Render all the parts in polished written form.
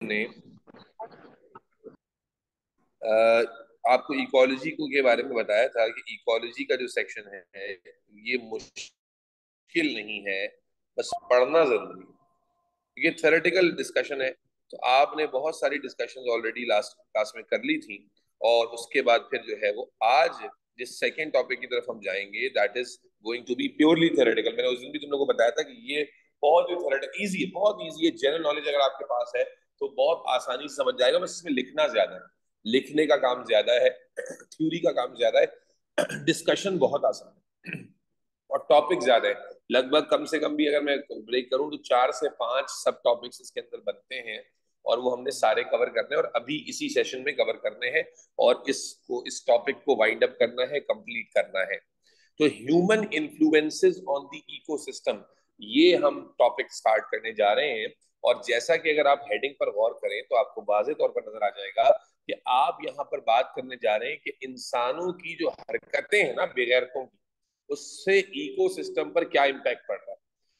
हमने आपको इकोलॉजी को के बारे में बताया था कि इकोलॉजी का जो सेक्शन है ये मुश्किल नहीं है, बस पढ़ना जरूरी है। ये थ्योरेटिकल डिस्कशन है, तो आपने बहुत सारी डिस्कशन ऑलरेडी लास्ट क्लास में कर ली थी। और उसके बाद फिर जो है वो आज जिस सेकेंड टॉपिक की तरफ हम जाएंगे that is going to be purely theoretical. मैंने उस दिन भी तुम लोगों को बताया था कि ये बहुत ही थ्योरेटिकल इजी है, बहुत इजी है। जनरल नॉलेज अगर आपके पास है तो बहुत आसानी से समझ जाएगा, बस इसमें लिखना ज्यादा है, लिखने का काम ज्यादा है, थ्योरी का काम ज्यादा है, डिस्कशन बहुत आसान है और टॉपिक ज्यादा है। लगभग कम से कम भी अगर मैं ब्रेक करूं तो 4 से 5 सब टॉपिक्स इसके अंदर बनते हैं और वो हमने सारे कवर करने हैं और अभी इसी सेशन में कवर करने हैं और इस टॉपिक को वाइंड अप करना है, कंप्लीट करना है। तो human influences on the ecosystem, ये हम टॉपिक स्टार्ट करने जा रहे हैं। और जैसा कि अगर आप हेडिंग पर गौर करें तो आपको वाज़ेह तौर पर नजर आ जाएगा कि आप यहाँ पर बात करने जा रहे हैं कि इंसानों की जो हरकतें हैं ना बेगैरतों की, उससे इकोसिस्टम पर क्या इम्पैक्ट पड़ रहा है,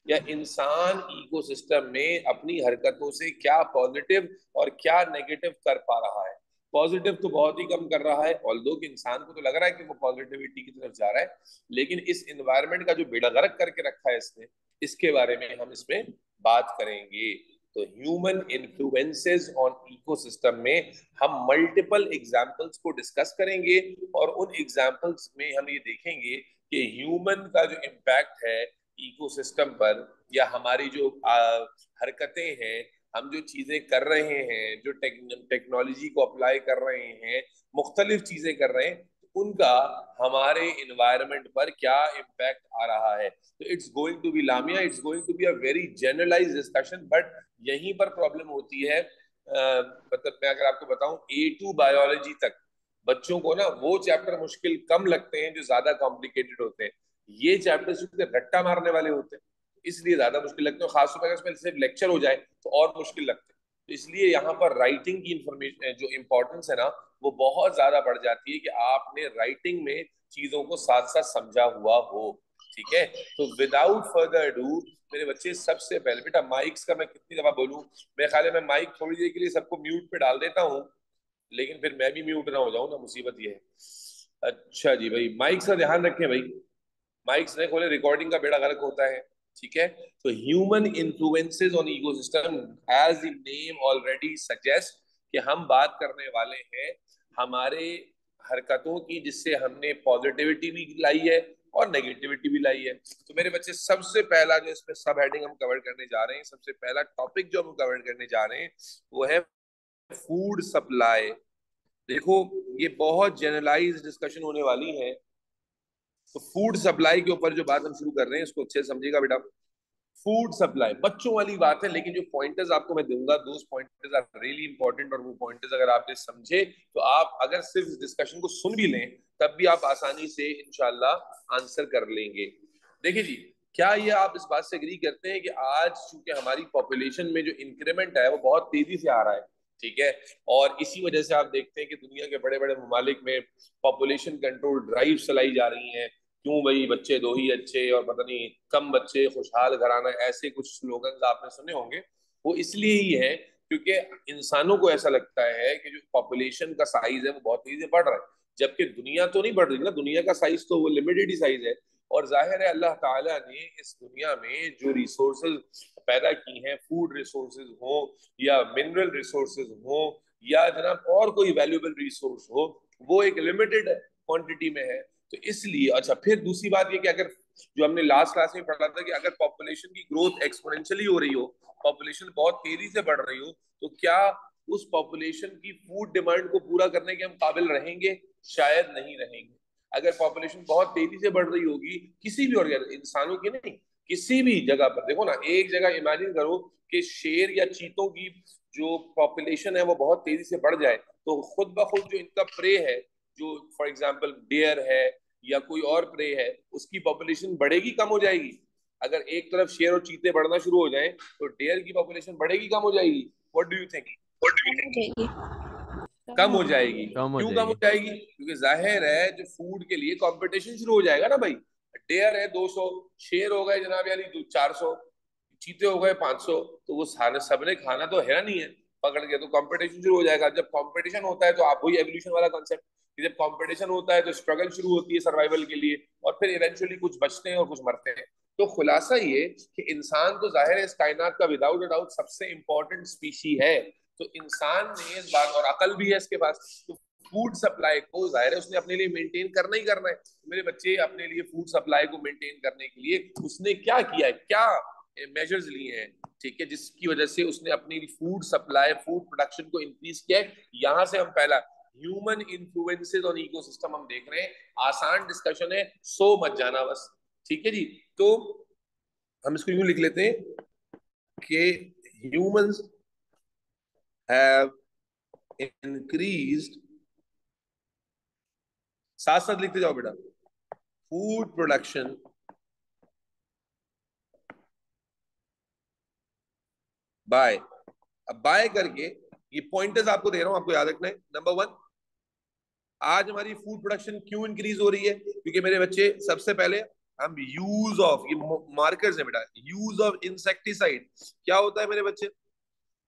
या इंसान इकोसिस्टम में अपनी हरकतों से क्या पॉजिटिव और क्या नेगेटिव कर पा रहा है। पॉजिटिव तो बहुत ही कम कर रहा है, ऑल्दो कि इंसान को तो लग रहा है कि वो पॉजिटिविटी की तरफ जा रहा है, लेकिन इस एनवायरनमेंट का जो बेड़ा गर्क करके रखा है इसने, इसके बारे में हम इसमें बात करेंगे। तो ह्यूमन इन्फ्लुएंसेस ऑन इकोसिस्टम में हम मल्टीपल एग्जांपल्स को डिस्कस करेंगे और उन एग्जांपल्स में हम ये देखेंगे कि ह्यूमन का जो इम्पैक्ट है इकोसिस्टम पर, या हमारी जो हरकतें हैं, हम जो चीजें कर रहे हैं, जो टेक्नोलॉजी को अप्लाई कर रहे हैं, मुख्तलिफ चीजें कर रहे हैं, उनका हमारे इन्वायरमेंट पर क्या इम्पैक्ट आ रहा है। तो इट्स गोइंग टू बी लामिया, it's going to be a very generalize discussion, but यहीं पर प्रॉब्लम होती है। मतलब मैं अगर आपको बताऊं A to बायोलॉजी तक बच्चों को ना वो चैप्टर मुश्किल कम लगते हैं जो ज्यादा कॉम्प्लिकेटेड होते हैं। ये चैप्टर्स रट्टा मारने वाले होते हैं, इसलिए ज्यादा मुश्किल लगते हैं। खासतौर पर अगर इसमें सिर्फ लेक्चर हो जाए तो और मुश्किल लगते हैं। तो इसलिए यहाँ पर राइटिंग की इंफॉर्मेशन जो इम्पोर्टेंस है ना, वो बहुत ज्यादा बढ़ जाती है कि आपने राइटिंग में चीजों को साथ साथ समझा हुआ हो। ठीक है, तो विदाउट फर्दर डू मेरे बच्चे, सबसे पहले बेटा माइक्स का मैं कितनी दफा बोलूं, मेरे ख्याल है मैं माइक थोड़ी देर के लिए सबको म्यूट पे डाल देता हूँ, लेकिन फिर मैं भी म्यूट ना हो जाऊं ना, मुसीबत ये है। अच्छा जी भाई, माइक्स का ध्यान रखें भाई, माइक्स नहीं खोले रिकॉर्डिंग का बेड़ा गर्क होता है। ठीक है, तो human influences on ecosystem, as the name already suggest, कि हम बात करने वाले हैं हमारे हरकतों की जिससे हमने पॉजिटिविटी भी लाई है और नेगेटिविटी भी लाई है। तो मेरे बच्चे, सबसे पहला जो इसमें सब हेडिंग हम कवर करने जा रहे हैं, सबसे पहला टॉपिक जो हम कवर करने जा रहे हैं वो है फूड सप्लाई। देखो, ये बहुत जनरलाइज डिस्कशन होने वाली है। तो फूड सप्लाई के ऊपर जो बात हम शुरू कर रहे हैं इसको अच्छे से समझिएगा बेटा। फूड सप्लाई बच्चों वाली बात है, लेकिन जो पॉइंटर्स आपको मैं दूंगा, दोस पॉइंटर्स आर रियली इंपॉर्टेंट, और वो पॉइंटर्स अगर आपने समझे तो आप अगर सिर्फ डिस्कशन को सुन भी लें तब भी आप आसानी से इंशाल्लाह आंसर कर लेंगे। देखिए जी, क्या ये आप इस बात से एग्री करते हैं कि आज चूंकि हमारी पॉपुलेशन में जो इंक्रीमेंट है वो बहुत तेजी से आ रहा है, ठीक है, और इसी वजह से आप देखते हैं कि दुनिया के बड़े बड़े ममालिक में पॉपुलेशन कंट्रोल ड्राइव चलाई जा रही हैं। क्यों भाई, बच्चे दो ही अच्छे और पता नहीं कम बच्चे खुशहाल घराना, ऐसे कुछ स्लोगन्स आपने सुने होंगे। वो इसलिए ही है क्योंकि इंसानों को ऐसा लगता है कि जो पॉपुलेशन का साइज है वो बहुत तेजी से बढ़ रहा है, जबकि दुनिया तो नहीं बढ़ रही ना, दुनिया का साइज तो वो लिमिटेड ही साइज है। और जाहिर है अल्लाह ताला ने इस दुनिया में जो रिसोर्सेज पैदा की हैं, फूड रिसोर्सेज हो या मिनरल रिसोर्सेज हो या जनाब और कोई वैल्यूएबल रिसोर्स हो, वो एक लिमिटेड क्वांटिटी में है। तो इसलिए अच्छा, फिर दूसरी बात ये कि अगर जो हमने लास्ट क्लास में पढ़ा था कि अगर पॉपुलेशन की ग्रोथ एक्सपोनेंशियली हो रही हो, पॉपुलेशन बहुत तेजी से बढ़ रही हो, तो क्या उस पॉपुलेशन की फूड डिमांड को पूरा करने के हम काबिल रहेंगे? शायद नहीं रहेंगे। अगर पॉपुलेशन बहुत तेजी से बढ़ रही होगी किसी भी और इंसानों की नहीं, किसी भी जगह पर देखो ना, एक जगह इमेजिन करो कि शेर या चीतों की जो पॉपुलेशन है वो बहुत तेजी से बढ़ जाए, तो खुद ब खुद जो इनका प्रे है, जो फॉर एग्जाम्पल डियर है या कोई और प्रे है, उसकी पॉपुलेशन बढ़ेगी कम हो जाएगी? अगर एक तरफ शेर और चीते बढ़ना शुरू हो जाए तो डेयर की पॉपुलेशन बढ़ेगी कम हो जाएगी? What do you think? कम हो जाएगी। कम हो जाएगी। कम हो क्यों कम हो जाएगी। जाएगी? क्योंकि जाहिर है जो फूड के लिए कंपटीशन शुरू हो जाएगा ना भाई। डेयर है 200, शेर हो गए जनाब यानी 400, चीते हो गए 500, तो वो सारे सबने खाना तो है नहीं है, पकड़ के, तो कंपटीशन शुरू हो जाएगा। जब कंपटीशन होता है तो आप वही एवोल्यूशन वाला कॉन्सेप्ट, जब कंपटीशन होता है तो स्ट्रगल शुरू होती है सर्वाइवल के लिए, और फिर इवेंचुअली कुछ बचते हैं और कुछ मरते हैं। तो खुलासा ये कि इंसान तो जाहिर है इस कायनात का विदाउट अ डाउट सबसे इंपॉर्टेंट स्पीशी है। तो इंसान ने इस बात, और अकल भी है इसके पास, तो फूड सप्लाई को जाहिर है उसने अपने लिए मेंटेन करना ही करना है। मेरे बच्चे अपने लिए फूड सप्लाई को मेंटेन करने के लिए उसने क्या किया है, क्या मेजर्स लिए हैं, ठीक है, जिसकी वजह से उसने अपनी फूड सप्लाई, फूड प्रोडक्शन को इंक्रीज किया है। यहां से हम पहला ह्यूमन इन्फ्लुएंसेस ऑन इकोसिस्टम हम देख रहे हैं। आसान डिस्कशन है, सो मत जाना बस, ठीक है जी। तो हम इसको यूं लिख लेते हैं कि ह्यूमंस हैव इंक्रीज्ड, साथ साथ लिखते जाओ बेटा, फूड प्रोडक्शन बाय, अब बाय करके ये पॉइंटर्स आपको दे रहा हूं, आपको याद रखना है। नंबर वन, आज हमारी फूड प्रोडक्शन क्यों इंक्रीज हो रही है? क्योंकि मेरे बच्चे सबसे पहले हम यूज ऑफ, ये मार्कर्स है बेटा, यूज ऑफ इंसेक्टिसाइड। क्या होता है मेरे बच्चे,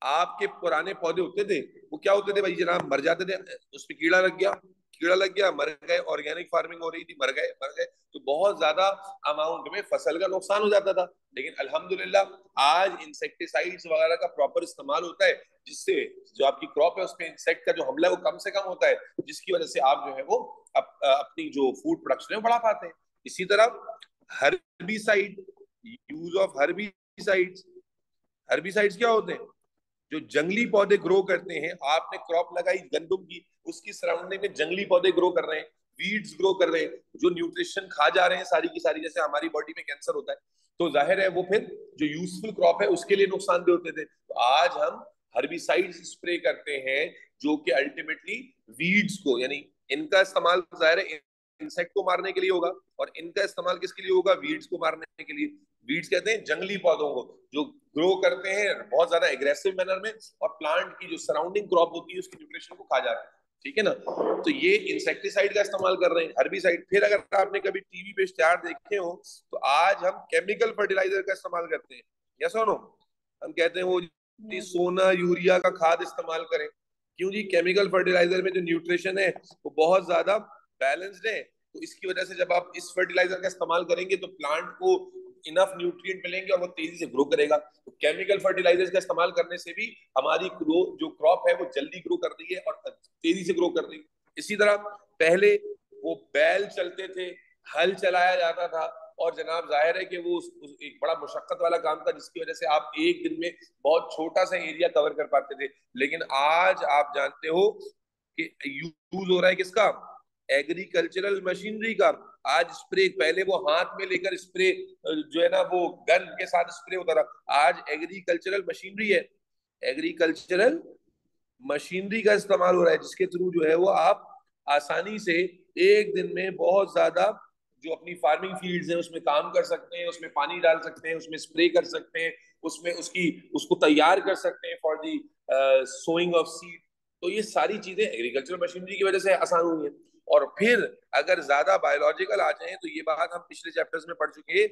आपके पुराने पौधे होते थे, वो क्या होते थे भाई जनाब, मर जाते थे, उसमें कीड़ा लग गया, कीड़ा लग गया मर गए, ऑर्गेनिक फार्मिंग हो रही थी, मर गए मर गए, तो बहुत ज्यादा अमाउंट में फसल का नुकसान हो जाता था। लेकिन अल्हम्दुलिल्लाह आज इंसेक्टिसाइड्स वगैरह का प्रॉपर इस्तेमाल होता है, जिससे जो आपकी क्रॉप है उसमें इंसेक्ट का जो हमला है वो कम से कम होता है, जिसकी वजह से आप जो है वो अपनी जो फूड प्रोडक्शन है वो बढ़ा पाते हैं। इसी तरह herbicide, use of herbicides, herbicides क्या होते हैं, जो जंगली पौधे ग्रो करते हैं, आपने क्रॉप लगाई गंदम की, उसकी सराउंडिंग में जंगली पौधे ग्रो कर रहे हैं, वीड्स ग्रो कर रहे हैं, जो न्यूट्रिशन खा जा रहे हैं सारी की सारी, जैसे हमारी बॉडी में कैंसर होता है, तो जाहिर है वो फिर जो यूजफुल क्रॉप है उसके लिए नुकसान भी होते थे। तो आज हम हर्बिसाइड्स स्प्रे करते हैं, जो कि अल्टीमेटली वीड्स को, यानी इनका इस्तेमाल जाहिर है इंसेक्ट को मारने के लिए होगा, और इनका इस्तेमाल किसके लिए होगा, वीड्स को मारने के लिए। वीड्स कहते हैं जंगली पौधों को जो ग्रो करते हैं बहुत ज्यादा एग्रेसिव मैनर में, और प्लांट की जो सराउंडिंग क्रॉप होती है उसकी न्यूट्रिशन को खा जाते हैं, ठीक है ना। तो ये इंसेक्टिसाइड का इस्तेमाल कर रहे हैं, हर्बिसाइड। फिर अगर आपने कभी टीवी पे इश्तेहार देखे हो, तो आज हम केमिकल फर्टिलाइजर का इस्तेमाल करते हैं, यस और नो। हम कहते हैं वो जी सोना यूरिया का खाद इस्तेमाल करें, क्यों जी, केमिकल फर्टिलाइजर में जो न्यूट्रिशन है वो बहुत ज्यादा बैलेंस्ड है। तो इसकी वजह से जब आप इस फर्टिलाइजर का इस्तेमाल करेंगे तो प्लांट को इनफ न्यूट्रिएंट मिलेंगे और वो तेजी से ग्रो करेगा। तो केमिकल फर्टिलाइजर्स का इस्तेमाल करने से भी हमारी ग्रो जो क्रॉप है वो जल्दी ग्रो कर रही है और तेजी से ग्रो कर रही है। इसी तरह पहले वो बैल चलते थे, हल चलाया जाता था, और जनाब जाहिर है कि वो एक बड़ा मुशक्कत वाला काम था, जिसकी वजह से आप एक दिन में बहुत छोटा सा एरिया कवर कर पाते थे। लेकिन आज आप जानते हो कि यूज हो रहा है किसका, एग्रीकल्चरल मशीनरी का। आज स्प्रे, पहले वो हाथ में लेकर स्प्रे जो है ना वो गन के साथ स्प्रे होता था, आज एग्रीकल्चरल मशीनरी है, एग्रीकल्चरल मशीनरी का इस्तेमाल हो रहा है, जिसके थ्रू जो है वो आप आसानी से एक दिन में बहुत ज्यादा जो अपनी फार्मिंग फील्ड्स हैं उसमें काम कर सकते हैं, उसमें पानी डाल सकते हैं, उसमें स्प्रे कर सकते हैं, उसमें उसकी उसको तैयार कर सकते हैं for the sowing of seed. तो ये सारी चीजें एग्रीकल्चर मशीनरी की वजह से आसान हुई है। और फिर अगर ज्यादा बायोलॉजिकल आ जाए तो ये बात हम पिछले चैप्टर्स में पढ़ चुके हैं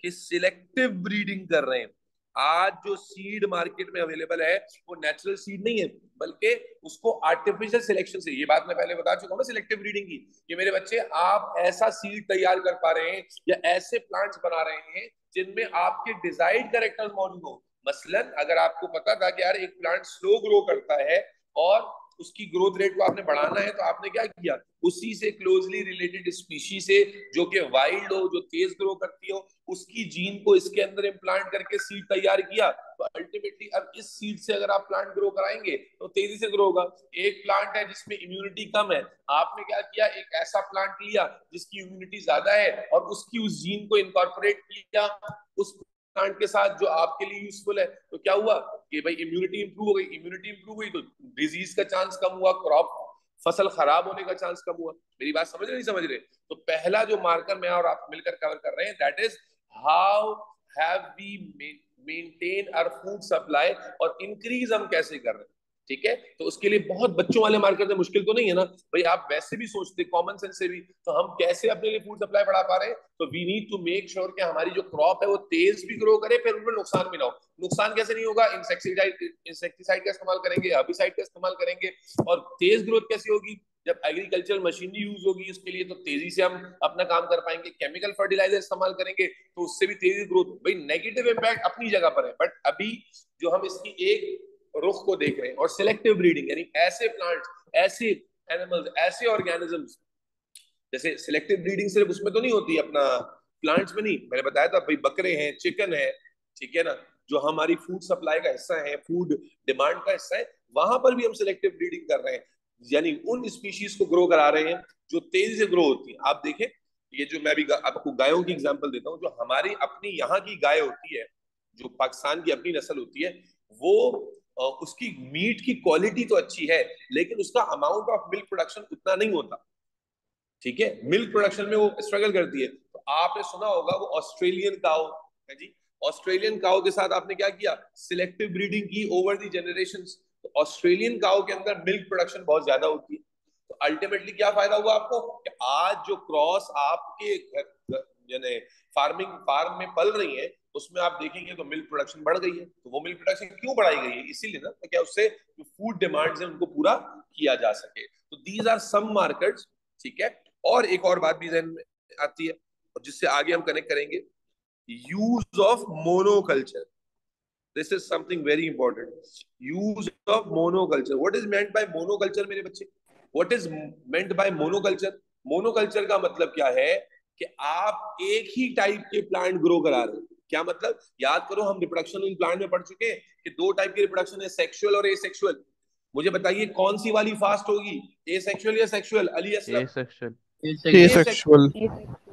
कि सिलेक्टिव ब्रीडिंग कर रहे हैं। आज जो सीड मार्केट में अवेलेबल है वो नेचुरल सीड नहीं है, बल्कि उसको आर्टिफिशियल सिलेक्शन से, ये बात मैं पहले बता चुका हूँ ना सिलेक्टिव ब्रीडिंग की, कि मेरे बच्चे आप ऐसा सीड तैयार कर पा रहे हैं या ऐसे प्लांट्स बना रहे हैं जिनमें आपके डिजायर्ड कैरेक्टर्स मौजूद हो। मसलन अगर आपको पता था कि यार एक प्लांट स्लो ग्रो करता है और उसकी ग्रोथ रेट को आपने बढ़ाना है, तो आपने क्या किया, उसी से क्लोजली रिलेटेड स्पीशी से जो कि वाइल्ड हो, जो तेज ग्रो करती हो, उसकी जीन को इसके अंदर इम्प्लांट करके सीड तैयार किया। तो अल्टीमेटली अब इस सीड से अगर आप प्लांट ग्रो कराएंगे तो तेजी से ग्रो होगा। एक प्लांट है जिसमें इम्यूनिटी कम है, आपने क्या किया, एक ऐसा प्लांट लिया जिसकी इम्यूनिटी ज्यादा है और उसकी उस जीन को इनकॉर्पोरेट किया उस प्लांट के साथ जो आपके लिए यूजफुल है। तो क्या हुआ कि भाई इम्यूनिटी इंप्रूव हो गई, इम्यूनिटी इंप्रूव हुई तो डिजीज का चांस कम हुआ, क्रॉप फसल खराब होने का चांस कम हुआ। मेरी बात समझ रहे नहीं समझ रहे? तो पहला जो मार्कर मैं और आप मिलकर कवर कर रहे हैं, that is how have we maintain our food supply, और इंक्रीज हम कैसे कर रहे हैं। ठीक है, तो उसके लिए बहुत बच्चों वाले मार्कर में मुश्किल तो नहीं है ना भाई, आप वैसे भी सोचते कॉमन सेंस से भी, तो हम कैसे अपने लिए फूड सप्लाई बढ़ा पा रहे हैं? तो we need to make sure कि हमारी जो क्रॉप है वो तेज भी ग्रो करे, फिर उनमें नुकसान भी ना हो। नुकसान कैसे नहीं होगा? इंसेक्टिसाइड का इस्तेमाल करेंगे, हर्बिसाइड का इस्तेमाल करेंगे। और तेज ग्रोथ कैसी होगी? जब एग्रीकल्चर मशीनरी यूज होगी उसके लिए, तो तेजी से हम अपना काम कर पाएंगे। केमिकल फर्टिलाइजर इस्तेमाल करेंगे तो उससे भी तेजी ग्रोथ। भाई नेगेटिव इम्पैक्ट अपनी जगह पर है, बट अभी जो हम इसकी एक रुख को देख रहे हैं, और सिलेक्टिव ब्रीडिंग यानी ऐसे प्लांट्स, ऐसे एनिमल्स, ऐसे ऑर्गेनिजम्स। जैसे सिलेक्टिव ब्रीडिंग सिर्फ उसमें तो नहीं होती अपना प्लांट्स में नहीं, मैंने बताया था भाई, बकरे हैं, चिकन है, ठीक है ना, जो हमारी फूड सप्लाई का हिस्सा है, फूड डिमांड का हिस्सा है, वहां पर भी हम सिलेक्टिव ब्रीडिंग कर रहे हैं। यानी उन स्पीशीज को ग्रो करा रहे हैं जो तेजी से ग्रो होती है। आप देखें, ये जो मैं भी आपको गायों की एग्जांपल देता हूँ, जो हमारी अपनी यहाँ की गाय होती है, जो पाकिस्तान की अपनी नस्ल होती है, वो उसकी मीट की क्वालिटी तो अच्छी है, लेकिन उसका अमाउंट ऑफ मिल्क प्रोडक्शन उतना नहीं होता। ठीक है, मिल्क प्रोडक्शन में वो स्ट्रगल करती है। तो आपने सुना होगा वो ऑस्ट्रेलियन काउ है जी, ऑस्ट्रेलियन काउ के साथ आपने क्या किया? सिलेक्टिव ब्रीडिंग की ओवर दी जनरेशन। तो ऑस्ट्रेलियन काउ के अंदर मिल्क प्रोडक्शन बहुत ज्यादा होती है। तो अल्टीमेटली क्या फायदा हुआ आपको कि आज जो क्रॉस आपके घर यानी फार्म में पल रही है, उसमें आप देखेंगे तो मिल्क प्रोडक्शन बढ़ गई है। तो वो मिल्क प्रोडक्शन क्यों बढ़ाई गई है? इसीलिए ना, क्या उससे जो फूड डिमांड्स है उनको पूरा किया जा सके। तो दीज आर सम मार्केट्स, ठीक है। और एक और बात भी ध्यान में आती है, और जिससे आगे हम कनेक्ट करेंगे, use of monoculture. This is something very important. Use of monoculture, what is meant by monoculture मेरे बच्चे? What is meant by monoculture? Monoculture का मतलब क्या है कि आप एक ही टाइप के प्लांट ग्रो करा रहे हैं। क्या मतलब? याद करो, हम रिप्रोडक्शन प्लांट में पढ़ चुके हैं कि दो टाइप की रिप्रोडक्शन है, सेक्सुअल और एसेक्सुअल। मुझे बताइए कौन सी वाली फास्ट होगी, एसेक्सुअल या sexual? Ali A Aslam. Section. asexual.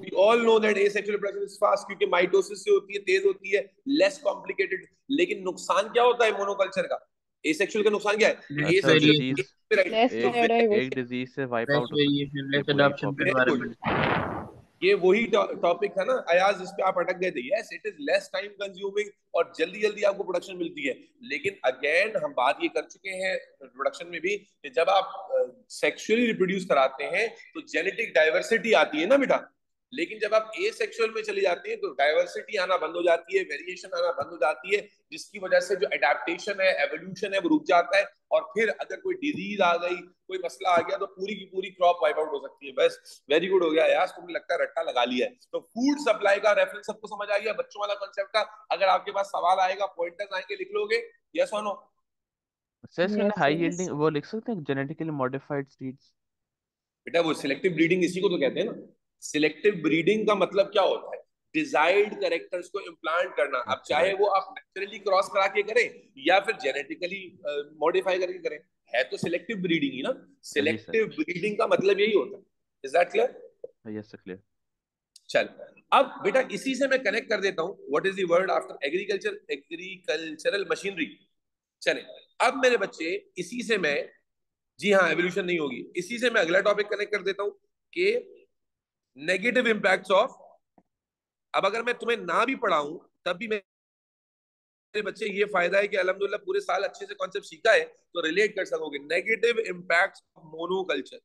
We all know that asexual reproduction is fast क्योंकि माइटोसिस से होती है, तेज होती है, लेस कॉम्प्लिकेटेड। लेकिन नुकसान क्या होता है मोनोकल्चर का? एसेक्सुअल का नुकसान क्या है? Less अच्छा, asexual, variation. Disease. Right, less तो एक एक डाइवर्सिटी। डिजीज से वाइप Less आउट हो सकती variation, है less पूरी adaptation to very population. Good. environment. ये वही टॉपिक था ना अयाज, जिस पे आप अटक गए थे। Yes, it is less time consuming और जल्दी जल्दी आपको प्रोडक्शन मिलती है। लेकिन अगेन हम बात ये कर चुके हैं प्रोडक्शन में भी कि जब आप सेक्सुअली रिप्रोड्यूस कराते हैं तो जेनेटिक डाइवर्सिटी आती है ना बेटा। लेकिन जब आप ए सेक्सुअल में चले जाते हैं तो डाइवर्सिटी आना बंद हो जाती है, वेरिएशन आना बंद हो जाती है, जिसकी वजह से जो एडेप्टेशन है, एवोल्यूशन है, वो रुक जाता है। और फिर अगर कोई डिजीज आ गई, कोई मसला आ गया, तो पूरी की पूरी क्रॉप वाइप आउट हो सकती है। बस, वेरी गुड हो गया यार, तुमने लगता है रट्टा लगा लिया है। तो फूड सप्लाई का रेफरेंस सबको समझ आ गया, बच्चों वाला कॉन्सेप्ट का। अगर आपके पास सवाल आएगा, पॉइंटर्स आएंगे, लिख लोगे? यस और नो? सर इसके लिए यस हाई यस। यील्डिंग वो लिख सकते हैं, जेनेटिकली मॉडिफाइड सीड्स। बेटा वो सिलेक्टिव ब्रीडिंग इसी को तो कहते हैं ना। सिलेक्टिव ब्रीडिंग का मतलब क्या होता है? डिजायर्ड कैरेक्टर्स को इम्प्लांट करना। अब अच्छा, चाहे राइट। वो आप नेचुरली क्रॉस करा के करें या फिर जेनेटिकली मॉडिफाई करके करें, है तो सिलेक्टिव ब्रीडिंग ही ना। जी सर। सिलेक्टिव ब्रीडिंग का मतलब यही होता है। Is that clear? Yes sir, clear. चल, अब बेटा इसी से मैं कनेक्ट कर देता हूं, what is the word after agriculture? Agricultural machinery. चले, अब मेरे बच्चे इसी से मैं, जी हाँ, एवोल्यूशन नहीं होगी, इसी से मैं अगला टॉपिक कनेक्ट कर देता हूं कि नेगेटिव इंपैक्ट्स ऑफ। अब अगर मैं तुम्हें ना भी पढ़ाऊं तब भी मेरे बच्चे ये फायदा है कि अल्हम्दुलिल्लाह पूरे साल अच्छे से कॉन्सेप्ट सीखा है, तो रिलेट कर सकोगे। Negative impacts of monoculture.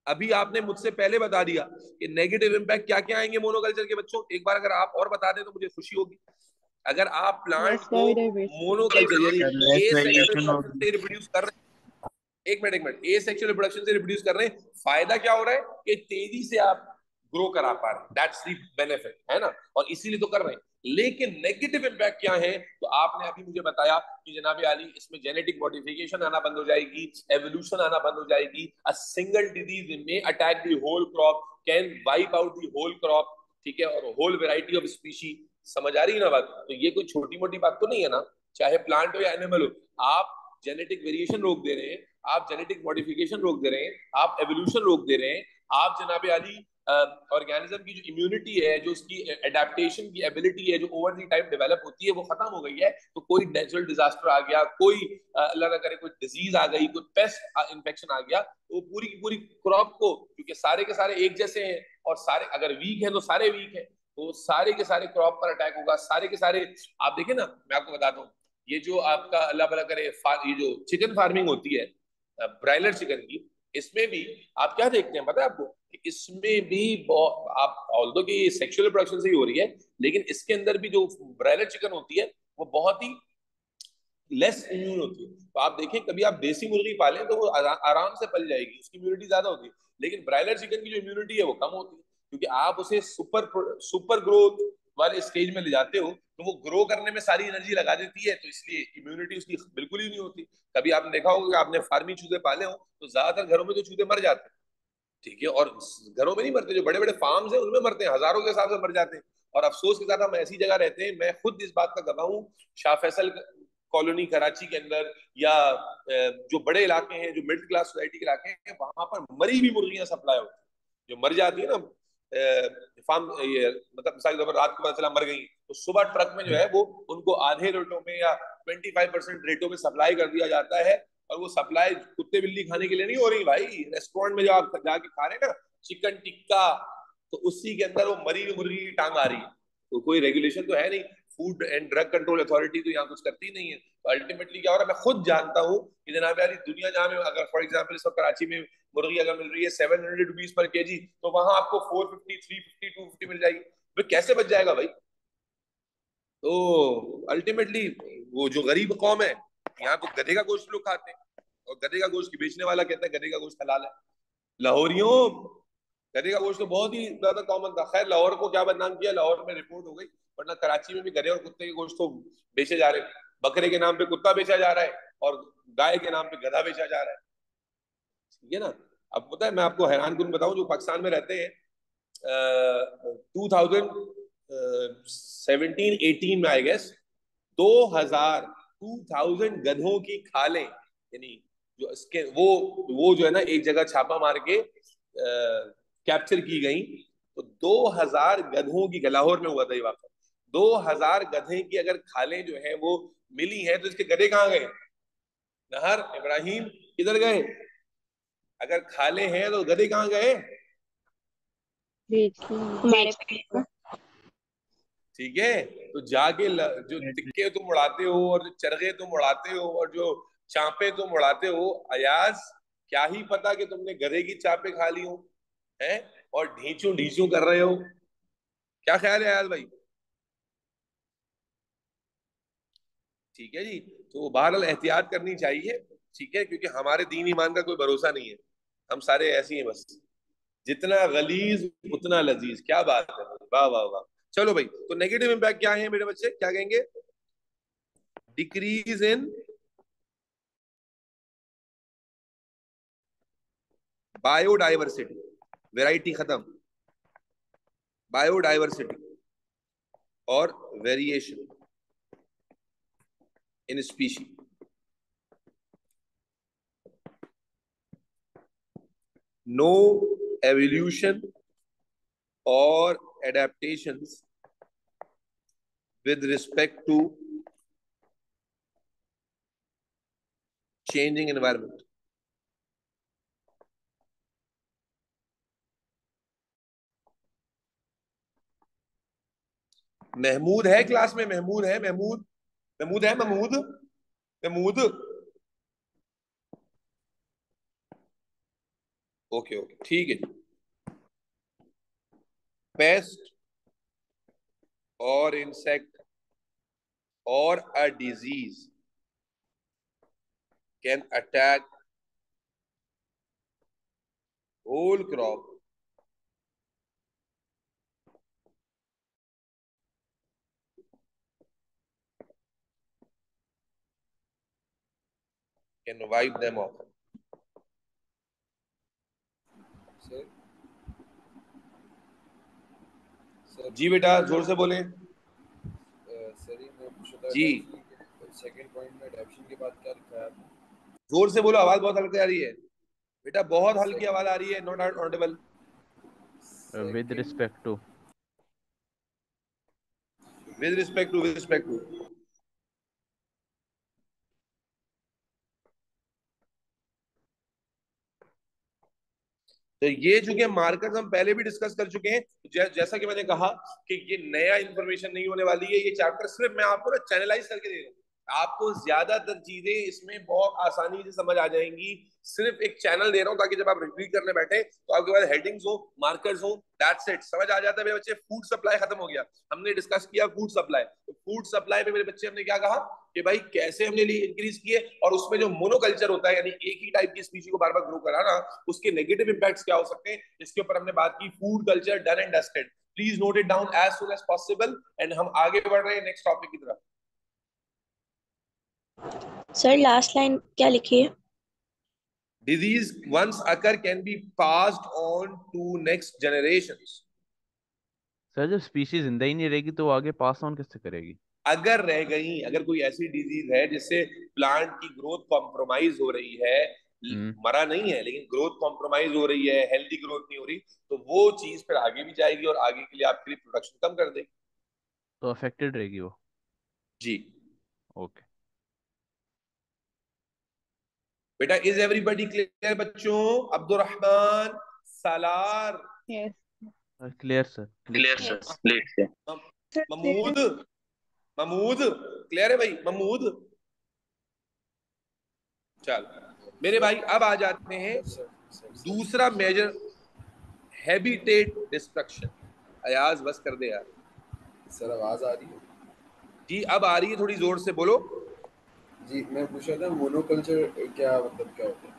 अभी आपने मुझसे पहले बता दिया कि नेगेटिव इंपैक्ट क्या क्या आएंगे मोनोकल्चर के। बच्चों एक बार अगर आप और बता दें तो मुझे खुशी होगी। अगर आप प्लांट लेस को बायोडाइवर्सिटी। मोनोकल्चर यानी Less A sexual variation of reproduction से रिप्रोड्यूस कर रहे हैं, एक मिनट एक मिनट, ए सेक्सुअल रिप्रोडक्शन से रिप्रोड्यूस कर रहे हैं, फायदा क्या हो रहा है कि तेजी से आप ग्रो करा पा रहे हैं। दैट्स द बेनिफिट, है ना, और इसीलिए तो कर रहे हैं। लेकिन नेगेटिव इंपैक्ट क्या है? तो आपने अभी मुझे बताया कि जनाब आली, इसमें जेनेटिक मॉडिफिकेशन आना बंद हो जाएगी, एवोल्यूशन आना बंद हो जाएगी, अ सिंगल डिजीज में attack the whole crop, can wipe out the whole crop, ठीक है, और होल वेराइटी ऑफ स्पीशी। समझ आ रही है ना बात? तो ये कोई छोटी मोटी बात तो नहीं है ना, चाहे प्लांट हो या एनिमल हो। आप जेनेटिक वेरिएशन रोक दे रहे हैं, आप जेनेटिक मॉडिफिकेशन रोक दे रहे हैं, आप एवोल्यूशन रोक दे रहे हैं, आप जनाब अली ऑर्गेनिज्म की जो इम्यूनिटी है, जो उसकी एडेप्टेशन की एबिलिटी है, जो ओवर दी टाइम डेवलप होती है, वो खत्म हो गई है। तो कोई नेचुरल डिजास्टर आ गया, कोई अल्लाह ना करे कोई डिजीज आ गई, कोई पेस्ट इन्फेक्शन आ गया, तो पूरी की पूरी क्रॉप को, क्योंकि सारे के सारे एक जैसे हैं और सारे अगर वीक है तो सारे वीक है, तो सारे के सारे क्रॉप पर अटैक होगा, सारे के सारे। आप देखिए ना, मैं आपको बताता हूँ, ये जो आपका अल्लाह भला करे ये जो चिकन फार्मिंग होती है ब्रायलर चिकन की, इसमें भी आप क्या देखते हैं पता है आपको, कि इसमें भी आप ऑल्दो कि सेक्सुअल प्रोडक्शन से ही हो रही है, लेकिन इसके अंदर भी जो ब्रायलर चिकन होती है वो बहुत ही लेस इम्यून होती है। तो आप देखें कभी आप देसी मुर्गी पालें तो वो आराम से पल जाएगी, उसकी इम्यूनिटी ज्यादा होती है, लेकिन ब्रायलर चिकन की जो इम्यूनिटी है वो कम होती है, क्योंकि आप उसे सुपर सुपर ग्रोथ वाले स्टेज में ले जाते हो तो वो ग्रो करने में सारी एनर्जी लगा देती है, तो इसलिए इम्यूनिटी उसकी बिल्कुल ही नहीं होती। कभी आपने देखा होगा कि आपने फार्मी चूजे पाले हो तो ज्यादातर घरों में तो चूजे मर जाते हैं, ठीक है, और घरों में नहीं मरते, जो बड़े बड़े फार्म्स हैं उनमें मरते हैं, हजारों के हिसाब से मर जाते हैं। और अफसोस के साथ हम ऐसी जगह रहते हैं, मैं खुद इस बात का गवाह हूँ, शाह फैसल कॉलोनी कराची के अंदर या जो बड़े इलाके हैं, जो मिडिल क्लास सोसाइटी के इलाके हैं, वहां पर मरी हुई मुर्गियां सप्लाई होती है, जो मर जाती है ना फार्म, ये मतलब मिसाल के तौर पर रात को पता चला मर गई तो सुबह ट्रक में जो है वो उनको आधे रेटों में या 25% रेटों में सप्लाई कर दिया जाता है। और वो सप्लाई कुत्ते बिल्ली खाने के लिए नहीं हो रही भाई, रेस्टोरेंट में जो आप जाके खा रहे हैं ना चिकन टिक्का, तो उसी के अंदर वो मरी हुई मुर्गी की टांग आ रही है। तो कोई रेगुलेशन तो है नहीं, food and drug control authority तो यहाँ कुछ करती नहीं है। तो अल्टीमेटली क्या हो रहा है, मैं खुद जानता हूँ कि जनाब यार दुनिया जहाँ में अगर फॉर एग्जाम्पल इस वक्त कराची में मुर्गी अगर मिल रही है 700 रुपीज पर केजी, तो वहां आपको 450, 350, 250 मिल जाएगी। तो कैसे बच जाएगा भाई? तो अल्टीमेटली वो जो गरीब कौम है, यहाँ तो गधे का गोश्त लोग खाते हैं, और गधे का गोश्त की बेचने वाला कहता है गधे का गोश्त हलाल है। लाहौरियों, गधे का गोश्त तो बहुत ही ज्यादा कॉमन था। खैर लाहौर को क्या बदनाम किया, लाहौर में रिपोर्ट हो गई, वरना कराची में भी गधे और कुत्ते के गोश्त तो बेचे जा रहे हैं। बकरे के नाम पे कुत्ता बेचा जा रहा है और गाय के नाम पे गधा बेचा जा रहा है, ठीक है ना। अब पता है मैं आपको हैरान कुन बताऊं, जो पाकिस्तान में रहते हैं 2017-18 में आई गेस 2000 गधों की खालें, यानी जो इसके वो जो है ना एक जगह छापा मार के कैप्चर की गई, तो 2000 गधों की, लाहौर में हुआ था ये वाक़ा, 2000 गधे की अगर खालें जो है वो मिली हैं, तो इसके गधे कहाँ गए? नहर इब्राहिम किधर गए? अगर खाले हैं तो गधे कहाँ गए? हमारे पेट। ठीक है, तो जाके जो तिक्के तुम उड़ाते हो और जो चरगे तुम उड़ाते हो और जो चापे तुम उड़ाते हो, अयाज क्या ही पता कि तुमने गधे की चापे खा ली हो, हैं, और ढींचू ढींचू कर रहे हो। क्या ख्याल है अयाज भाई? ठीक है जी। तो बहरहाल एहतियात करनी चाहिए, ठीक है, क्योंकि हमारे दीन ईमान का कोई भरोसा नहीं है, हम सारे ऐसे ही हैं बस। जितना गलीज उतना लजीज, क्या बात है, वाह वाह वाह। चलो भाई, तो नेगेटिव इम्पैक्ट क्या है मेरे बच्चे, क्या कहेंगे? डिक्रीज इन बायोडाइवर्सिटी, वैरायटी खत्म, बायोडाइवर्सिटी और variation in species, no evolution और adaptations with respect to changing environment। Mahmood है क्लास में? महमूद है? महमूद, महमूद है? महमूद, महमूद, ओके ओके ठीक है जी। पेस्ट और इंसेक्ट और a disease can attack whole crop can wipe them off. Sir sir जी बेटा जोर से बोले। सर, ये मैं पूछ रहा जी था कि सेकंड पॉइंट में अडॉप्शन के बाद क्या लिखा है आपने? जोर से बोलो, आवाज बहुत हल्की आ रही है बेटा, बहुत हल्की आवाज आ सेकंड रही है, not audible. With second respect to. With respect to, with respect to. तो ये चूंकि मार्कर्स हम पहले भी डिस्कस कर चुके हैं, जैसा कि मैंने कहा कि ये नया इंफॉर्मेशन नहीं होने वाली है, ये चैप्टर सिर्फ मैं आपको ना चैनलाइज करके दे रहा हूँ, आपको ज्यादातर चीजें इसमें बहुत आसानी से समझ आ जाएंगी। सिर्फ एक चैनल दे रहा हूँ ताकि जब आप रिव्यू करने बैठे तो आपके पास हेडिंग्स हो, मार्कर्स हो, दैट्स इट, समझ आ जाता है मेरे बच्चे। फूड सप्लाई खत्म हो गया, हमने डिस्कस किया फूड सप्लाई। तो फूड सप्लाई में मेरे बच्चे हमने क्या कहा कि भाई कैसे हमने इंक्रीज किए, और उसमें जो मोनोकल्चर होता है यानी एक ही टाइप की स्पीशी को बार बार ग्रो कराना, उसके नेगेटिव इंपैक्ट्स क्या हो सकते हैं, इसके ऊपर हमने बात की। Food culture done and dusted, please note it down as soon as possible. And हम आगे बढ़ रहे हैं नेक्स्ट टॉपिक की तरफ। सर लास्ट लाइन क्या लिखी है? Disease once occur can be passed on to next generations. Sir जब स्पीशीज जिंदा ही नहीं रहेगी तो वो आगे पास ऑन कैसे करेगी? अगर रह गई, अगर कोई ऐसी डिजीज है जिससे प्लांट की ग्रोथ कॉम्प्रोमाइज हो रही है, मरा नहीं है लेकिन ग्रोथ कॉम्प्रोमाइज हो रही है, हेल्दी ग्रोथ नहीं हो रही, तो वो चीज फिर आगे भी जाएगी और आगे के लिए आपके लिए प्रोडक्शन कम कर देगी। तो अफेक्टेड रहेगी वो। जी ओके बेटा, इज एवरीबडी क्लियर बच्चों? Abdurrahman, Salar, yes clear sir. Clear sir. Mahmood, Mahmood clear है भाई? महमूद, चल मेरे भाई अब आ जाते हैं दूसरा मेजर, हैबिटेट डिस्ट्रक्शन। अयाज बस कर दे यार। सर आवाज आ रही है? जी अब आ रही है, थोड़ी जोर से बोलो। जी मैं पूछ रहा था मोनोकल्चर क्या मतलब क्या होता है?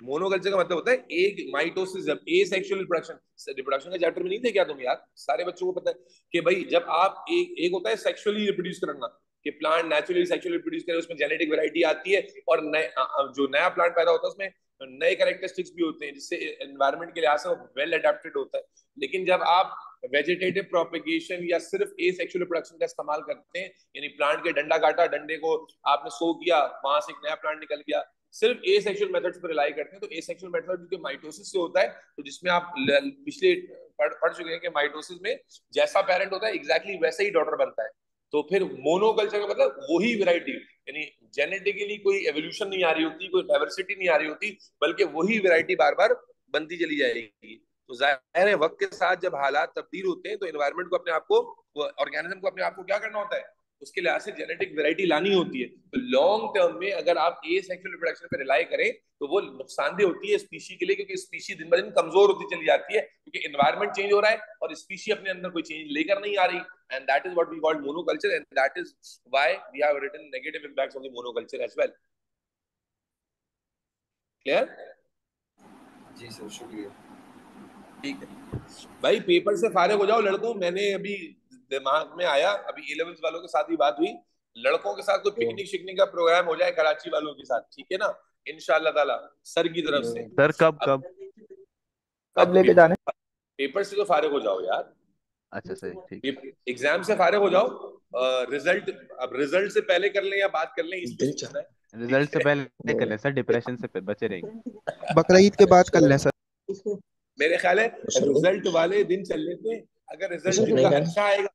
मोनोकल्चर का मतलब होता है एक माइटोसिस, जब ए सेक्सुअल रिप्रोडक्शन, रिप्रोडक्शन का चैप्टर में नहीं थे क्या तुम यार? सारे बच्चों को पता है कि भाई जब आप एक होता है सेक्सुअली रिप्रोड्यूस करना, कि प्लांट नेचुरली सेक्सुअली रिप्रोड्यूस करे, उसमें जेनेटिक वैरायटी आती है और जो नया प्लांट पैदा होता है उसमें नए कैरेक्टरिस्टिक्स भी होते हैं जिससे एनवायरनमेंट के लिहाज से वेल अडेप्टेड होता है। लेकिन जब आप वेजिटेटिव प्रोपेगेशन या सिर्फ ए सेक्सुअल रिप्रोडक्शन का इस्तेमाल करते हैं, यानी प्लांट के डंडा काटा, डंडे को आपने सो किया, वहां से एक नया प्लांट निकल गया, सिर्फ ए सेक्सुअल मेथड्स पर रिलाई करते हैं, तो ए सेक्सुअल मेथड जो माइटोसिस से होता है, तो जिसमें आप पिछले पढ़ चुके हैं कि माइटोसिस में जैसा पेरेंट होता है एग्जैक्टली वैसे ही डॉटर बनता है। तो फिर मोनोकल्चर का मतलब वही वैरायटी, यानी जेनेटिकली कोई एवोल्यूशन नहीं आ रही होती, कोई डाइवर्सिटी नहीं आ रही होती, बल्कि वही वैरायटी बार बार बनती चली जाएगी। तो जाहिर है वक्त के साथ जब हालात तब्दील होते हैं तो एनवायरनमेंट को अपने आप को, ऑर्गेनिज्म को अपने आप को क्या करना होता है, उसके लिहाज से जेनेटिक वैरायटी लानी होती है। तो लॉन्ग टर्म में अगर आप ए सेक्सुअल रिप्रोडक्शन पे रिलाई करें तो वो नुकसानदेह होती है स्पीशी के लिए, क्योंकि स्पीशी दिन ब दिन कमजोर होती चली जाती है, क्योंकि एनवायरनमेंट चेंज हो रहा है और स्पीशी अपने अंदर कोई चेंज लेकर नहीं आ रही। And that is what we call monoculture, and that is why we have written negative impacts of the monoculture as well. Clear? जी सर शुक्रिया। ठीक है भाई, पेपर से फारिग हो जाओ लड़कों। मैंने अभी दिमाग में आया, अभी ए लेवल्स वालों के साथ भी बात हुई, लड़कों के साथ कोई पिकनिक शिकनिक का प्रोग्राम हो जाए कराची वालों के साथ, ठीक है ना? इंशाल्लाह ताला सर की तरफ से। सर कब कब कब लेके जाने? पेपर से तो फारिग हो जाओ यार, अच्छा सही ठीक। एग्जाम से फारिग हो जाओ। रिजल्ट अब रिजल्ट से पहले कर लें या बात कर लें, इसमें सोचना है। रिजल्ट से पहले कर लें सर, डिप्रेशन से बचे रहेंगे। बकरा ईद के बाद कर लें सर। मेरे ख्याल है रिजल्ट वाले दिन चल लेते हैं, अगर रिजल्ट जिनका अच्छा आएगा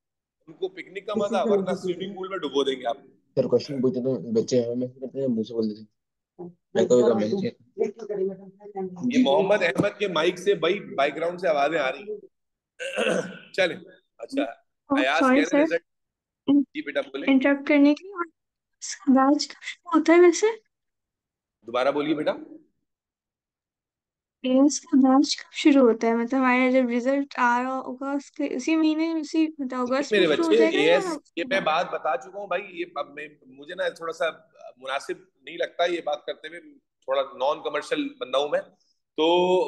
उनको पिकनिक का मजा, वरना स्विमिंग पूल में डुबो देंगे आप। सर क्वेश्चन पूछते तो बच्चे हमें करते हैं, मुंह से बोल देते मैं कोई काम नहीं। ये मोहम्मद अहमद के माइक से भाई बैकग्राउंड से आवाजें आ रही हैं। चले अच्छा, अयाज कह रहे रिजल्ट। जी बेटा बोले। इंटरप्ट करने के लिए बैच कब शुरू होता है वैसे? दोबारा बोलिए बेटा। एम्स का बैच कब शुरू होता है? मतलब हमारा जब रिजल्ट आ रहा होगा उसके उसी महीने, उसी मतलब अगस्त में मेरे शुरू हो बच्चे जाएगा एएस या? ये मैं बात बता चुका हूँ भाई, ये अब मुझे ना थोड़ा सा मुनासिब नहीं लगता ये बात करते हुए, थोड़ा नॉन कमर्शियल बंदा हूं मैं। तो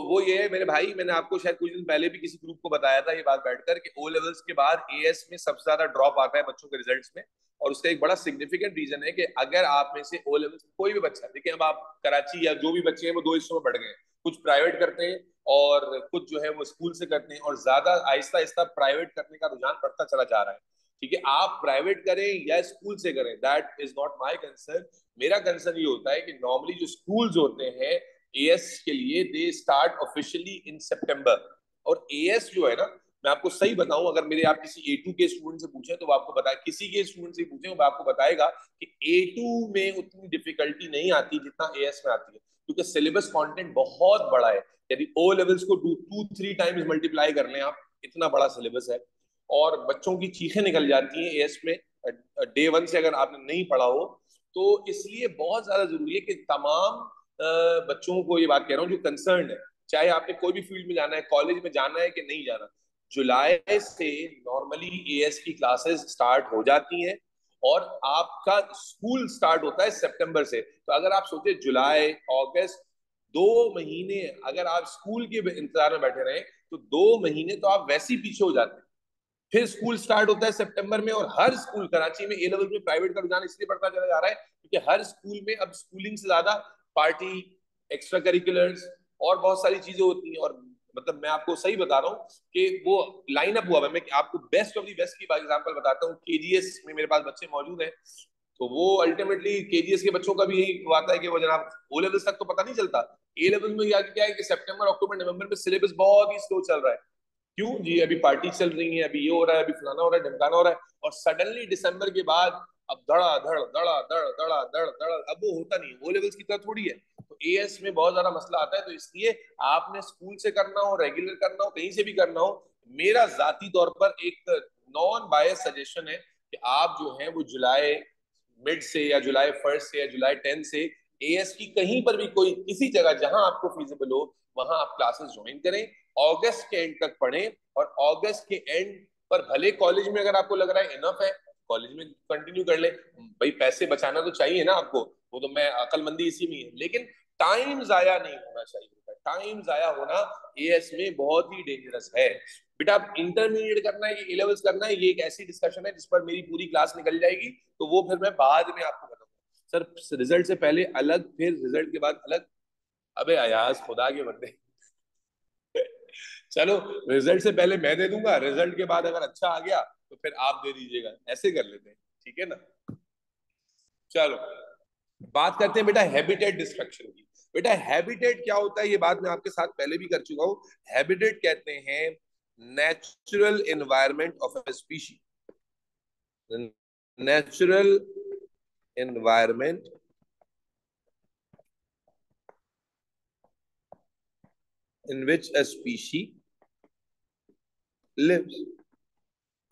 वो ये है मेरे भाई, मैंने आपको शायद कुछ दिन पहले भी किसी ग्रुप को बताया था ये बात बैठकर कि ओ लेवल्स के बाद एएस में सबसे ज्यादा ड्रॉप आता है बच्चों के रिजल्ट्स में। और उसका एक बड़ा सिग्निफिकेंट रीजन है कि अगर आप में से ओ लेवल्स कोई भी बच्चा, देखिए अब आप कराची या जो भी बच्चे हैं वो दो हिस्सों में बढ़ गए हैं, कुछ प्राइवेट करते हैं और कुछ जो है वो स्कूल से करते हैं, और ज्यादा आहिस्ता आहिस्ता प्राइवेट करने का रुझान बढ़ता चला जा रहा है। ठीक है, आप प्राइवेट करें या स्कूल से करें, that is not my concern. मेरा कंसर्न ये होता है कि नॉर्मली जो स्कूल्स होते हैं एएस के लिए, दे स्टार्ट ऑफिशियली इन सितंबर। और एएस जो है ना, मैं आपको सही बताऊं, अगर मेरे आप किसी A2 के स्टूडेंट से पूछें तो वो आपको बताए, किसी के स्टूडेंट से पूछें वो आपको बताएगा कि A2 में उतनी डिफिकल्टी नहीं आती जितना एएस में आती है, क्योंकि सिलेबस कंटेंट बहुत बड़ा है। यदि ओ लेवल्स को 2-3 टाइम्स मल्टीप्लाई कर लें आप, इतना बड़ा सिलेबस है और बच्चों की चीखें निकल जाती हैं एएस में। डे वन से अगर आपने नहीं पढ़ा हो, तो इसलिए बहुत ज्यादा जरूरी है कि तमाम बच्चों को ये बात कह रहा हूँ जो कंसर्न है, चाहे आपने कोई भी फील्ड में जाना है, कॉलेज में जाना है कि नहीं जाना, जुलाई से नॉर्मली एएस की क्लासेस स्टार्ट हो जाती हैं और आपका स्कूल स्टार्ट होता है सितंबर से। तो अगर आप सोचे जुलाई अगस्त 2 महीने अगर आप स्कूल के इंतजार में बैठे रहे, तो 2 महीने तो आप वैसे ही पीछे हो जाते हैं। फिर स्कूल स्टार्ट होता है सितंबर में, और हर स्कूल कराची में ए लेवल में प्राइवेट का रुझान इसलिए बढ़ता चला जा रहा है क्योंकि हर स्कूल में अब स्कूलिंग से ज्यादा पार्टी, एक्स्ट्रा करिकुलर्स और बहुत सारी चीजें होती हैं। और मतलब मैं आपको सही बता रहा हूँ कि वो लाइन अप हुआ है। मैं आपको बेस्ट ऑफ दी बेस्ट की एग्जांपल बताता हूँ। केजीएस में मेरे पास बच्चे मौजूद हैं, तो वो अल्टीमेटली केजीएस के बच्चों का भी यही आता है कि वो जनाब ओ लेवल्स तक तो पता नहीं चलता, ए लेवल में आगे क्या है कि सितंबर अक्टूबर नवंबर में सिलेबस बहुत ही स्लो चल रहा है। क्यों जी? अभी पार्टी चल रही है, अभी ये हो रहा है, अभी फलाना हो रहा है, ढमकाना हो रहा है, और सडनली दिसंबर के बाद अब धड़ा धड़ धड़ा धड़ धड़ा धड़ धड़, अब वो होता नहीं, वो लेवल्स की तरह थोड़ी है। तो एएस में बहुत ज्यादा मसला आता है। तो इसलिए आपने स्कूल से करना हो, रेगुलर करना हो, कहीं से भी करना हो, मेरा जाती तौर पर एक नॉन बायस सजेशन है कि आप जो है वो जुलाई मिड से या जुलाई फर्स्ट से या जुलाई 10 से एएस की कहीं पर भी कोई किसी जगह जहां आपको फिजिबल हो वहां आप क्लासेस ज्वाइन करें, अगस्त के एंड तक पढ़ें, और अगस्त के एंड पर भले कॉलेज में अगर आपको लग रहा है इनफ है, कॉलेज में कंटिन्यू कर ले। भाई पैसे बचाना तो चाहिए ना आपको, वो तो मैं अकलमंदी इसी में है, लेकिन टाइम जाया नहीं होना चाहिए। टाइम जाया होना एएस में बहुत ही डेंजरस है। बेटा आप इंटरमीडिएट करना है कि ए लेवल्स करना है, ये एक ऐसी डिस्कशन है जिस पर मेरी पूरी क्लास निकल जाएगी, तो वो फिर मैं बाद में आपको बताऊंगा। सर रिजल्ट से पहले अलग, फिर रिजल्ट के बाद अलग। अबे अयाज खुदा के बंदे चलो रिजल्ट से पहले मैं दे दूंगा, रिजल्ट के बाद अगर अच्छा आ गया तो फिर आप दे दीजिएगा, ऐसे कर लेते हैं, ठीक है ना। चलो बात करते हैं बेटा हैबिटेट डिस्ट्रक्शन की। बेटा हैबिटेट क्या होता है ये बात मैं आपके साथ पहले भी कर चुका हूं। हैबिटेट कहते हैं natural environment of a species, natural environment in which a species lives।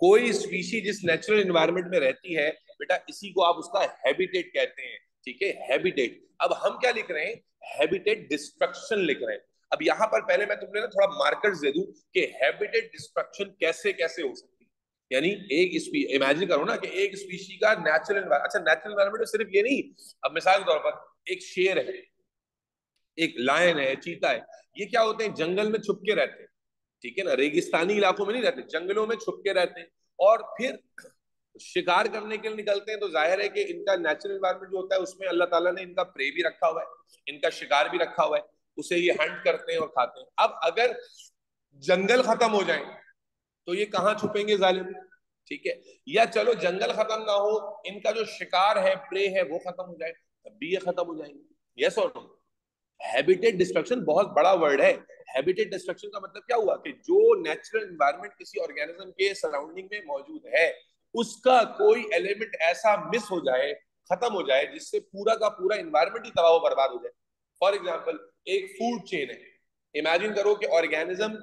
कोई स्पीशी जिस नेचुरल एनवायरनमेंट में रहती है बेटा, इसी को आप उसका हैबिटेट कहते हैं, ठीक है, हैबिटेट। अब हम क्या लिख रहे हैं? हैबिटेट डिस्ट्रक्शन लिख रहे हैं। अब यहां पर पहले मैं तुमने ना थोड़ा मार्कर्स दे दूं कि हैबिटेट डिस्ट्रक्शन कैसे कैसे हो सकती है। यानी एक इमेजिन करो ना कि एक स्पीशी का नेचुरल एनवायरनमेंट, अच्छा नेचुरल एनवायरनमेंट सिर्फ ये नहीं, अब मिसाल के तौर पर एक शेर है, एक लायन है, चीता है, ये क्या होते हैं? जंगल में छुप के रहते हैं, ठीक है ना, रेगिस्तानी इलाकों में नहीं रहते, जंगलों में छुप के रहते हैं, और फिर शिकार करने के लिए निकलते हैं। तो जाहिर है कि इनका नेचुरल एनवायरनमेंट जो होता है उसमें अल्लाह ताला ने इनका प्रे भी रखा हुआ है, इनका शिकार भी रखा हुआ है, उसे ये हंट करते हैं और खाते हैं। अब अगर जंगल खत्म हो जाए तो ये कहाँ छुपेंगे जालिम, ठीक है, या चलो जंगल खत्म ना हो, इनका जो शिकार है, प्रे है, वो खत्म हो जाए, तब भी ये खत्म हो जाएंगे। यस और नो? हैबिटेट डिस्ट्रक्शन बहुत बड़ा वर्ड है। हैबिटेट डिस्ट्रक्शन का मतलब क्या हुआ कि जो नेचुरल एनवायरनमेंट किसी ऑर्गेनिज्म के सराउंडिंग में मौजूद है, उसका कोई एलिमेंट ऐसा मिस हो जाए, खत्म हो जाए, जिससे पूरा का पूरा एनवायरनमेंट ही तबाह बर्बाद हो जाए। फॉर एग्जाम्पल एक फूड चेन है, इमेजिन करो कि ऑर्गेनिज्म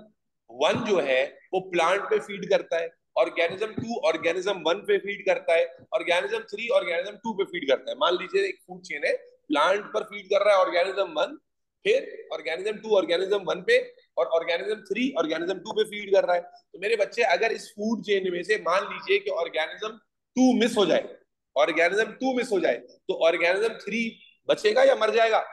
1 जो है वो प्लांट पे फीड करता है, ऑर्गेनिज्म 2 ऑर्गेनिज्म 1 पे फीड करता है, ऑर्गेनिज्म 3 ऑर्गेनिज्म 2 पे फीड करता है। मान लीजिए एक फूड चेन है, प्लांट पर फीड कर रहा है ऑर्गेनिज्म 1, फिर ऑर्गेनिज्म 2 ऑर्गेनिज्म 1 पे, और ऑर्गेनिज्म 3 ऑर्गेनिज्म 2 पे फीड कर रहा है। तो मेरे बच्चे अगर इस फूड चेन में से मान लीजिए कि ऑर्गेनिज्म 2 मिस हो जाए, ऑर्गेनिज्म 2 मिस हो जाए, तो ऑर्गेनिज्म 3 बचेगा या मर जाएगा?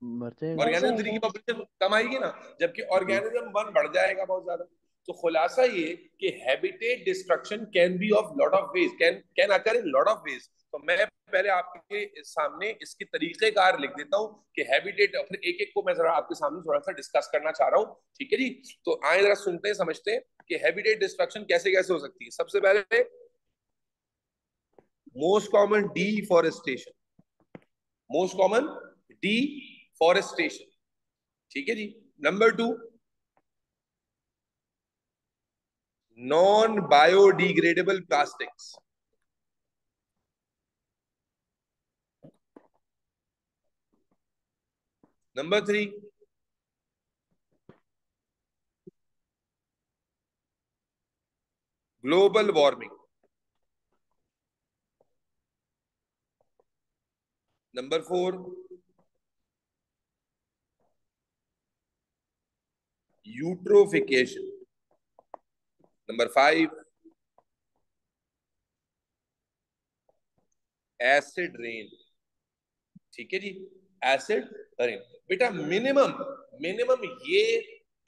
मर जाएगा। ऑर्गेनिज्म 3 की पॉपुलेशन कम आएगी ना, जबकि ऑर्गेनिज्म 1 बढ़ जाएगा बहुत ज्यादा। तो खुलासा ये कि habitat destruction can be of lot of ways, can occur in lot of ways. तो मैं पहले आपके सामने इसकी तरीकेकार लिख देता हूं कि हैबिटेट, फिर एक एक को मैं जरा आपके सामने थोड़ा सा डिस्कस करना चाह रहा हूं, ठीक है जी। तो आए जरा सुनते हैं, समझते हैं कि हैबिटेट डिस्ट्रक्शन कैसे कैसे हो सकती है। सबसे पहले most common deforestation, most common deforestation, ठीक है जी। Number 2 non biodegradable plastics, number 3 global warming, number 4, eutrophication. Number 5, acid rain. ठीक है जी, एसिड रेन। बेटा मिनिमम मिनिमम ये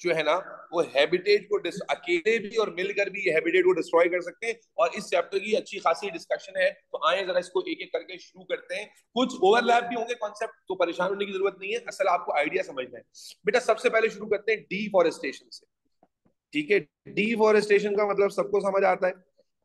जो है ना, वो हैबिटेट को अकेले भी और मिलकर भी ये हैबिटेट को डिस्ट्रॉय कर सकते हैं। और इस चैप्टर की अच्छी खासी डिस्कशन है, तो आए जरा इसको एक एक करके शुरू करते हैं। कुछ ओवरलैप भी होंगे कॉन्सेप्ट, तो परेशान होने की जरूरत नहीं है, असल आपको आइडिया समझना है। बेटा सबसे पहले शुरू करते हैं डिफॉरेस्टेशन से। ठीक है, डिफॉरेस्टेशन का मतलब सबको समझ आता है।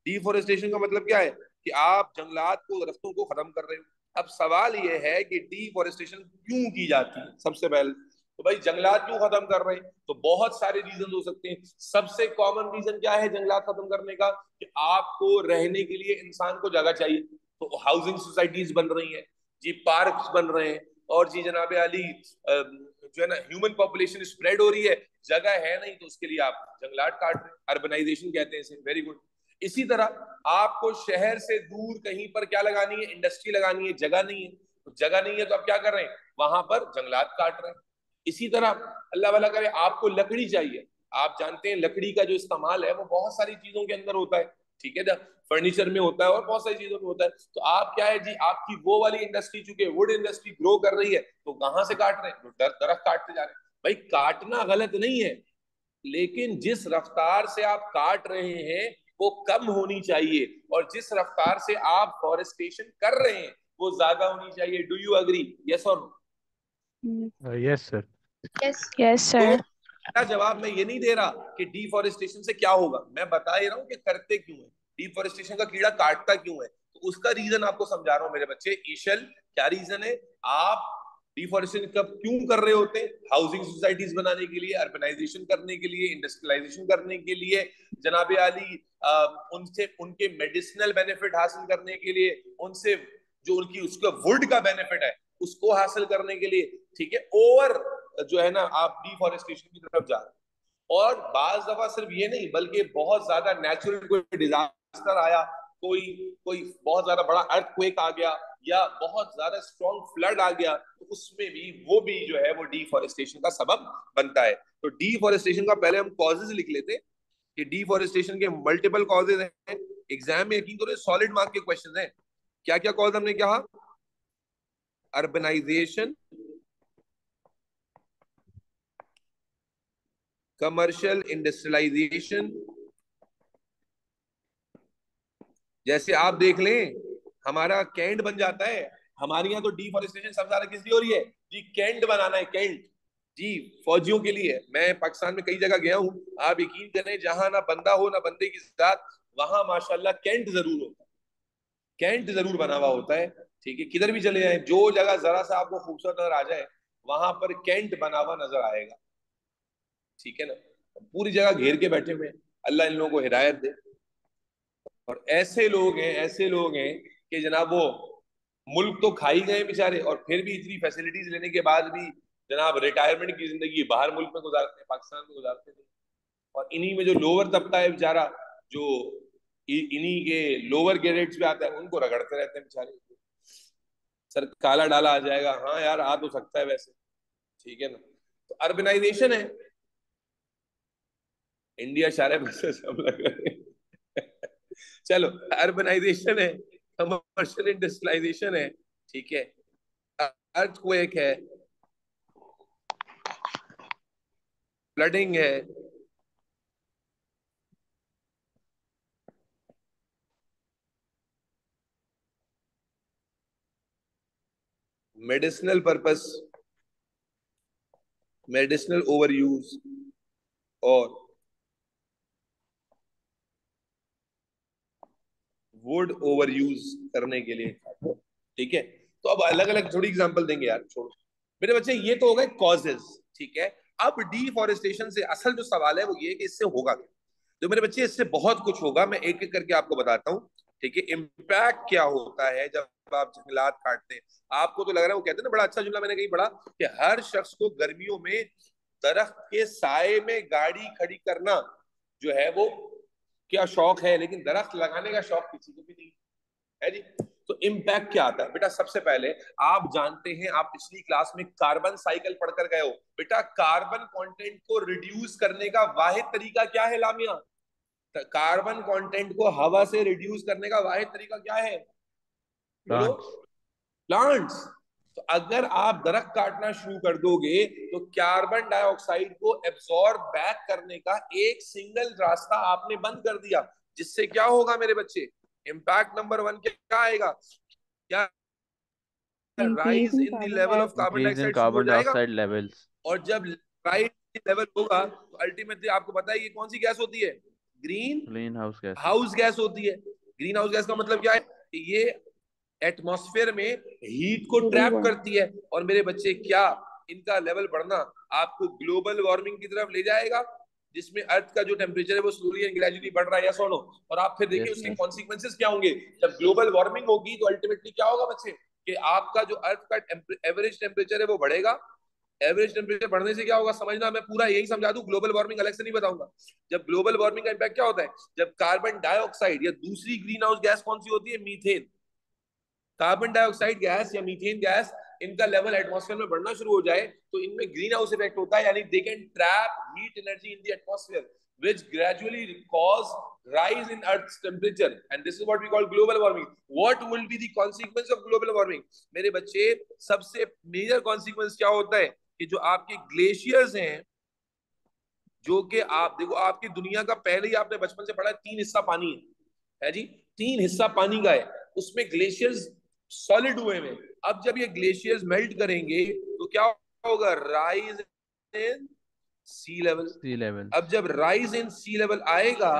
डिफॉरेस्टेशन का मतलब क्या है कि आप जंगलात को, दरख्तों को खत्म कर रहे हो। अब सवाल यह है कि डिफॉरेस्टेशन क्यों की जाती है। सबसे पहले तो भाई जंगलात क्यों खत्म कर रहे हैं, तो बहुत सारे रीजन हो सकते हैं। सबसे कॉमन रीजन क्या है जंगलात खत्म करने का, कि आपको रहने के लिए इंसान को जगह चाहिए, तो हाउसिंग सोसाइटीज बन रही हैं जी, पार्क्स बन रहे हैं, और जी जनाब अली जो है ना ह्यूमन पॉपुलेशन स्प्रेड हो रही है, जगह है नहीं, तो उसके लिए आप जंगलात काट रहे हैं, अर्बनाइजेशन कहते हैं इसे। Very good. इसी तरह आपको शहर से दूर कहीं पर क्या लगानी है, इंडस्ट्री लगानी है, जगह नहीं है, तो जगह नहीं है तो आप क्या कर रहे हैं, वहां पर जंगलात काट रहे हैं। इसी तरह अल्लाह वाला करे आपको लकड़ी चाहिए, आप जानते हैं लकड़ी का जो इस्तेमाल है वो बहुत सारी चीजों के अंदर होता है, ठीक है ना, फर्नीचर में होता है और बहुत सारी चीजों में होता है। तो आप क्या है जी, आपकी वो वाली इंडस्ट्री, चूंकि वुड इंडस्ट्री ग्रो कर रही है, तो कहां से काट रहे हैं, तो दरख्त काटते जा रहे हैं। भाई काटना गलत नहीं है, लेकिन जिस रफ्तार से आप काट रहे हैं वो कम होनी चाहिए, और जिस रफ्तार से आप फॉरेस्टेशन कर रहे हैं वो ज्यादा होनी चाहिए। डू यू अग्री, यस और नो? Yes sir. यस तो सर। मेरा जवाब मैं ये नहीं दे रहा कि डिफॉरेस्टेशन से क्या होगा, मैं बता ही रहा हूँ कि करते क्यों है, डिफॉरेस्टेशन का कीड़ा काटता क्यों है, तो उसका रीजन आपको समझा रहा हूँ मेरे बच्चे। ईशल क्या रीजन है, आप डिफॉरेस्टेशन कब क्यों कर रहे होते हैं, हाउसिंग सोसाइटीज बनाने के लिए, अर्बनाइजेशन करने के लिए, इंडस्ट्रियलाइजेशन करने के लिए, जनाबे आली उनसे उनके मेडिसिनल बेनिफिट हासिल करने के लिए, उनसे जो उनकी उसका वुड का बेनिफिट है उसको हासिल करने के लिए। ठीक है, ओवर जो है ना आप डिफॉरेस्टेशन की तरफ जा रहे हैं। और बाज दफा सिर्फ ये नहीं, बल्कि बहुत ज्यादा नेचुरल कोई डिजास्टर आया, कोई कोई बहुत ज्यादा बड़ा अर्थक्वेक आ गया, या बहुत ज्यादा स्ट्रॉन्ग फ्लड आ गया, तो उसमें भी वो भी जो है वो डिफॉरेस्टेशन का सबब बनता है। तो डिफॉरेस्टेशन का पहले हम कॉजेज लिख लेते हैं कि डिफॉरेस्टेशन के मल्टीपल कॉजेज हैं। एग्जाम में यकीन करो सॉलिड मार्क के क्वेश्चन हैं। क्या क्या कॉज हमने कहा, अर्बनाइजेशन, कमर्शियल इंडस्ट्रियलाइजेशन। जैसे आप देख लें हमारा कैंट बन जाता है, हमारे यहाँ तो डिफॉरेस्टेशन सबसे ज्यादा किस लिए हो रही है जी, कैंट बनाना है, कैंट जी फौजियों के लिए। मैं पाकिस्तान में कई जगह गया हूँ, आप यकीन करें जहां ना बंदा हो ना बंदे की जात, वहां माशाल्लाह कैंट जरूर होता है, कैंट जरूर बना हुआ होता है। ठीक है, किधर भी चले जाए, जो जगह जरा सा आपको खूबसूरत नजर आ जाए वहां पर कैंट बना हुआ नजर आएगा। ठीक है ना, पूरी जगह घेर के बैठे हुए हैं, अल्लाह इन लोगों को हिदायत दे। और ऐसे लोग हैं, ऐसे लोग हैं कि जनाब वो मुल्क तो खा ही गए बेचारे, और फिर भी इतनी फैसिलिटीज लेने के बाद भी जनाब रिटायरमेंट की जिंदगी बाहर मुल्क में गुजारते हैं, पाकिस्तान में गुजारते थे। और इन्हीं में जो लोअर तबका है बेचारा, जो इन्हीं के लोअर ग्रेड्स पे आता है, उनको रगड़ते रहते हैं बेचारे। सर काला डाला आ जाएगा, हाँ यार आ तो सकता है वैसे, ठीक है ना। तो अर्बनाइजेशन है, इंडिया सारे पैसे सब लगे चलो, अर्बनाइजेशन है, कमर्शियल इंडस्ट्रियलाइजेशन है, ठीक है, अर्थक्वेक है, फ्लडिंग है, medicinal purpose, medicinal over use, और वुड ओवर यूज करने के लिए। ठीक है, तो अब अलग अलग थोड़ी एग्जांपल देंगे यार, छोड़ो मेरे बच्चे, ये तो हो गए कॉजेज। ठीक है, अब डिफॉरेस्टेशन से असल जो सवाल है वो ये कि इससे होगा क्या। तो मेरे बच्चे इससे बहुत कुछ होगा, मैं एक एक करके आपको बताता हूँ। ठीक है, इम्पैक्ट क्या होता है जब आप जंगलात काटते हैं। आपको तो लग रहा है, वो कहते हैं ना, बड़ा अच्छा जुमला मैंने कहीं पढ़ा कि हर शख्स को गर्मियों में दरख्त के साए में गाड़ी खड़ी करना जो है वो क्या शौक है, लेकिन दरख्त लगाने का शौक किसी को भी नहीं है जी। तो इम्पैक्ट क्या आता है बेटा? सबसे पहले आप जानते हैं, आप पिछली क्लास में कार्बन साइकिल पढ़कर गए हो बेटा। कार्बन कंटेंट को रिड्यूस करने का वाहिद तरीका क्या है लामिया? कार्बन कंटेंट को हवा से रिड्यूस करने का वाहिद तरीका क्या है? बोलो। प्लांट्स। तो अगर आप दरख्त काटना शुरू कर दोगे तो कार्बन डाइऑक्साइड को एब्सॉर्ब बैक करने का एक सिंगल रास्ता आपने बंद कर दिया, जिससे क्या होगा मेरे बच्चे? इम्पैक्ट नंबर 1 क्या आएगा? क्या? Rise in the level of carbon dioxide शुरू हो जाएगा। लेवल्स। और जब राइज लेवल होगा तो अल्टीमेटली आपको पता है ये कौन सी गैस होती है? ग्रीन हाउस गैस होती है। ग्रीन हाउस गैस का मतलब क्या है? ये एटमॉस्फेयर में हीट को ट्रैप करती है। और मेरे बच्चे क्या इनका लेवल बढ़ना आपको ग्लोबल वार्मिंग की तरफ ले जाएगा, जिसमें अर्थ का जो टेम्परेचर है वो स्लोली एंड ग्रेजुअली बढ़ रहा है, या सुनो। और आप फिर देखिए उसके कॉन्सिक्वेंसेस क्या होंगे। जब ग्लोबल वार्मिंग होगी तो अल्टीमेटली क्या होगा बच्चे, कि आपका जो अर्थ का एवरेज टेम्परेचर है वो बढ़ेगा। एवरेज टेम्परेचर बढ़ने से क्या होगा समझना, मैं पूरा यही समझा दूं, ग्लोबल वार्मिंग अलग से नहीं बताऊंगा। जब ग्लोबल वार्मिंग का इंपैक्ट क्या होता है, जब कार्बन डाइऑक्साइड या दूसरी ग्रीन हाउस गैस कौन सी होती है? मीथेन। कार्बन डाइऑक्साइड गैस या मीथेन गैस, इनका लेवल एटमॉस्फेयर में बढ़ना शुरू हो जाए तो इनमें ग्रीन हाउस इफेक्ट होता है, यानी they can trap heat energy in the atmosphere which gradually cause rise in earth's temperature, and this is what we call global warming. What will be the consequence of global warming? मेरे बच्चे सबसे major consequence क्या होता है कि जो आपके glaciers हैं, जो कि आप देखो आपकी दुनिया का पहले ही आपने बचपन से पढ़ा 3 हिस्सा पानी है जी, 3 हिस्सा पानी का है, उसमें ग्लेशियर्स सॉलिड हुए हैं। अब जब ये ग्लेशियर्स मेल्ट करेंगे तो क्या होगा? Rise in sea level. अब जब राइज इन सी लेवल आएगा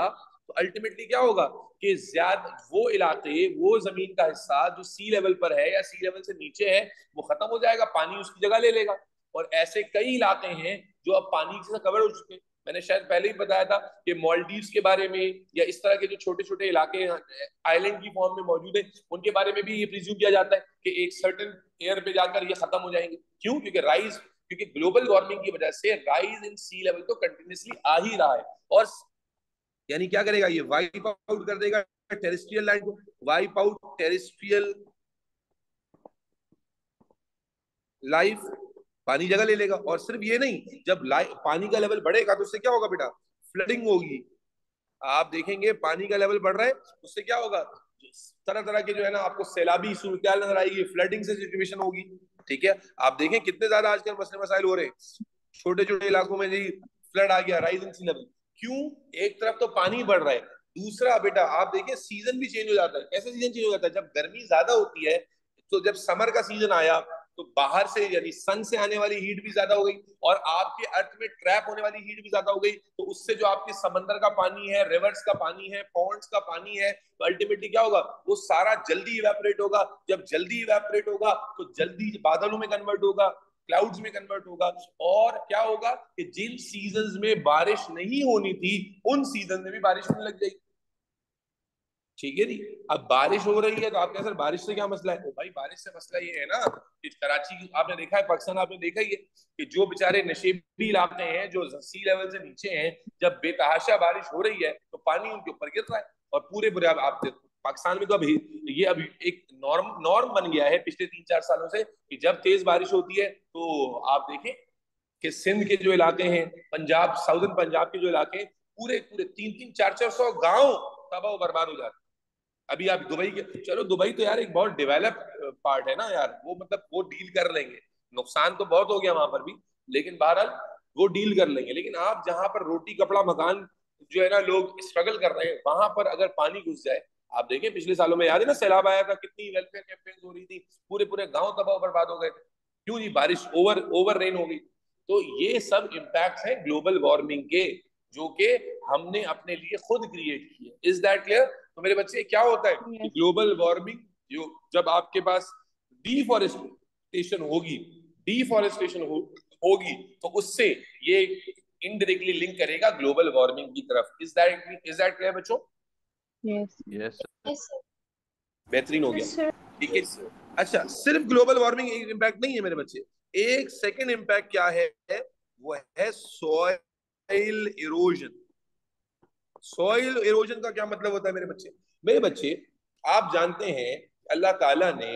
तो अल्टीमेटली क्या होगा कि ज्यादा वो इलाके, वो जमीन का हिस्सा जो सी लेवल पर है या सी लेवल से नीचे है, वो खत्म हो जाएगा, पानी उसकी जगह ले लेगा। और ऐसे कई इलाके हैं जो अब पानी से कवर हो चुके हैं। मैंने शायद पहले ही बताया था कि मालदीव्स के बारे में या इस तरह के जो छोटे छोटे इलाके आइलैंड की फॉर्म में मौजूद है, उनके बारे में भी ये प्रिज्यूम किया जाता है कि एक सर्टेन एयर पे जाकर ये खत्म हो जाएंगे। क्यों? क्योंकि ग्लोबल वार्मिंग की वजह से राइज इन सी लेवल तो कंटिन्यूसली आ ही रहा है। और यानी क्या करेगा? ये वाइप आउट कर देगा टेरेस्ट्रियल लैंड को, वाइप आउट टेरेस्ट्रियल लाइफ, पानी जगह ले लेगा। और सिर्फ ये नहीं, जब पानी का लेवल बढ़ेगा तो उससे क्या होगा बेटा? फ्लडिंग होगी। आप देखेंगे पानी का लेवल बढ़ रहा है, उससे क्या होगा? तरह तरह के जो है ना आपको सैलाबी सूरत नजर आएगी, फ्लडिंग से सिचुएशन होगी। ठीक है, आप देखें कितने ज्यादा आजकल मसले मसाइल हो रहे हैं छोटे छोटे इलाकों में जी, फ्लड आ गया, राइज इन सी लेवल। क्यों? एक तरफ तो पानी बढ़ रहा है, दूसरा बेटा आप देखिए सीजन भी चेंज हो जाता है। कैसे सीजन चेंज हो जाता है? जब गर्मी ज्यादा होती है तो जब समर का सीजन आया तो बाहर से यानी सन से आने वाली हीट भी ज्यादा हो गई और आपके अर्थ में ट्रैप होने वाली हीट भी ज्यादा हो गई। तो उससे जो आपके समंदर का पानी है, रिवर्स का पानी है, पॉन्ड्स का पानी है, तो अल्टीमेटली क्या होगा? वो सारा जल्दी इवेपोरेट होगा। जब जल्दी इवेपोरेट होगा तो जल्दी बादलों में कन्वर्ट होगा, क्लाउड्स में कन्वर्ट होगा। और क्या होगा कि जिन सीजन्स में बारिश नहीं होनी थी उन सीजन में भी बारिश होने लग जाएगी। ठीक है जी। अब बारिश हो रही है तो आप कह सर बारिश से क्या मसला है? तो भाई बारिश से मसला ये है ना कि कराची आपने देखा है, पाकिस्तान आपने देखा ही है कि जो बेचारे नशेबी इलाके हैं जो सी लेवल से नीचे हैं, जब बेतहाशा बारिश हो रही है तो पानी उनके ऊपर गिर रहा है। और पूरे पूरे आप पाकिस्तान में तो अभी ये अभी एक नॉर्म बन गया है पिछले 3-4 सालों से कि जब तेज बारिश होती है तो आप देखें कि सिंध के जो इलाके हैं, पंजाब, साउदर्न पंजाब के जो इलाके हैं, पूरे पूरे 300, 400 गांव तबाह बर्बाद हो जाते हैं। अभी आप दुबई के, चलो दुबई तो यार एक बहुत डेवलप पार्ट है ना यार, वो मतलब वो डील कर लेंगे, नुकसान तो बहुत हो गया वहां पर भी, लेकिन बहरहाल वो डील कर लेंगे। लेकिन आप जहां पर रोटी कपड़ा मकान जो है ना लोग स्ट्रगल कर रहे हैं, वहां पर अगर पानी घुस जाए, आप देखें पिछले सालों में याद है ना सैलाब आया था, कितनी वेलफेयर कैंपेन्स हो रही थी, पूरे पूरे गांव तबाह बर्बाद हो गए थे। क्यों जी? बारिश ओवर रेन हो गई। तो ये सब इम्पैक्ट्स हैं ग्लोबल वार्मिंग के, जो कि हमने अपने लिए खुद क्रिएट किए। Is that clear? तो मेरे बच्चे क्या होता है कि ग्लोबल वार्मिंग जो जब आपके पास डिफॉरेस्टेशन होगी तो उससे ये इनडायरेक्टली लिंक करेगा ग्लोबल वार्मिंग की तरफ। इज दैट क्लियर बच्चों? यस बेहतरीन हो गया। ठीक है। अच्छा, सिर्फ ग्लोबल वार्मिंग एक इम्पैक्ट नहीं है मेरे बच्चे, एक सेकेंड इम्पैक्ट क्या है? वो है सॉइल इरोजन। सॉइल इरोजन का क्या मतलब होता है मेरे बच्चे? मेरे बच्चे आप जानते हैं अल्लाह ताला ने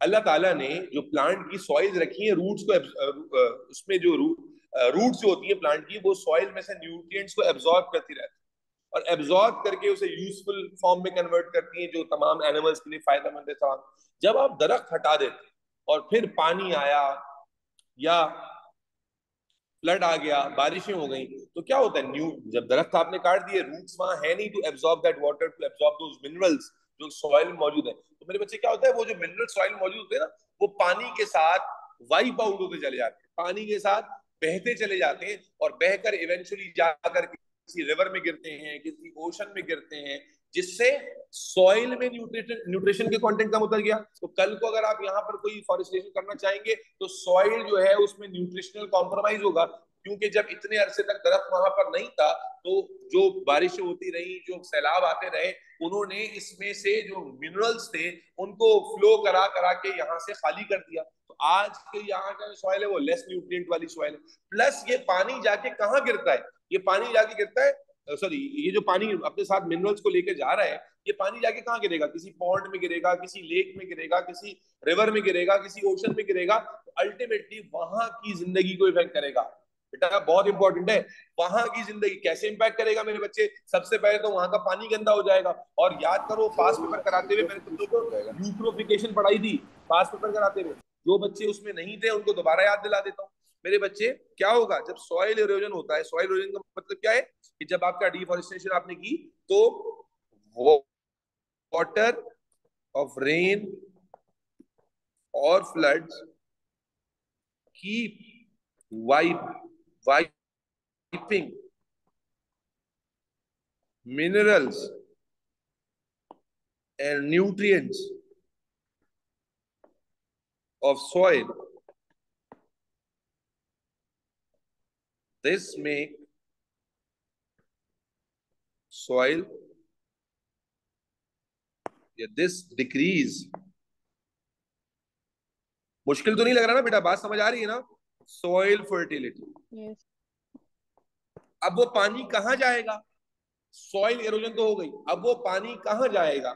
अल्लाह ताला ने जो प्लांट की सॉइल रखी है, रूट्स को उसमें जो रूट्स जो होती है प्लांट की, वो सॉइल में से न्यूट्रिएंट्स को एब्जॉर्ब करती रहती है और एब्जॉर्ब करके उसे यूजफुल फॉर्म में कन्वर्ट करती है, जो तमाम एनिमल्स के लिए फायदेमंद है। जब आप दरख्त हटा देते और फिर पानी आया या फ्लड आ गया, बारिशें हो गई, तो क्या होता है, जब दरख्त आपने काट दिए, रूट्स वहां है नहीं to absorb that water, to absorb those minerals जो सॉइल में मौजूद है। तो मेरे बच्चे क्या होता है, वो जो मिनरल सॉइल मौजूद होते हैं ना, वो पानी के साथ वाइप आउट होते चले जाते हैं, पानी के साथ बहते चले जाते हैं और बहकर इवेंचुअली जाकर किसी रिवर में गिरते हैं, किसी ओशन में गिरते हैं, जिससे सॉइल में न्यूट्रिशन के कंटेंट कम उतर गया। तो कल को अगर आप यहाँ पर कोई फॉरेस्टेशन करना चाहेंगे तो सॉइल जो है उसमें न्यूट्रिशनल कॉम्प्रोमाइज होगा, क्योंकि जब इतने अरसे तक दरख्त वहां पर नहीं था तो जो बारिशें होती रही, जो सैलाब आते रहे, उन्होंने इसमें से जो मिनरल्स थे उनको फ्लो करा करा के यहाँ से खाली कर दिया। तो आज के यहाँ का सॉइल है वो लेस न्यूट्रिएंट वाली सॉइल है। प्लस ये पानी जाके कहाँ गिरता है, ये पानी जाके गिरता है, सॉरी, ये जो पानी अपने साथ मिनरल्स को लेकर जा रहा है, ये पानी जाके कहाँ गिरेगा, किसी पॉन्ड में गिरेगा, किसी लेक में गिरेगा, किसी रिवर में गिरेगा, किसी ओशन में गिरेगा, तो अल्टीमेटली वहां की जिंदगी को इफेक्ट करेगा। बेटा बहुत इंपॉर्टेंट है, वहां की जिंदगी कैसे इंपैक्ट करेगा मेरे बच्चे। सबसे पहले तो वहां का पानी गंदा हो जाएगा। और याद करो, फास्ट पेपर कराते हुए मैंने तुम लोगों को यूट्रोफिकेशन पढ़ाई थी, फास्ट पेपर कराते हुए। जो बच्चे उसमें नहीं थे उनको दोबारा याद दिला देता हूँ। मेरे बच्चे, क्या होगा जब सॉइल इरोजन होता है, सॉइल इरोजन का मतलब क्या है कि जब आपका डिफॉरेस्टेशन आपने की तो वाटर ऑफ रेन और floods keep wiping minerals and nutrients of soil. This make soil, this decrease. मुश्किल तो नहीं लग रहा ना बेटा, बात समझ आ रही है ना? Soil fertility. यस। अब वो पानी कहाँ जाएगा, सॉइल इरोजन तो हो गई, अब वो पानी कहाँ जाएगा,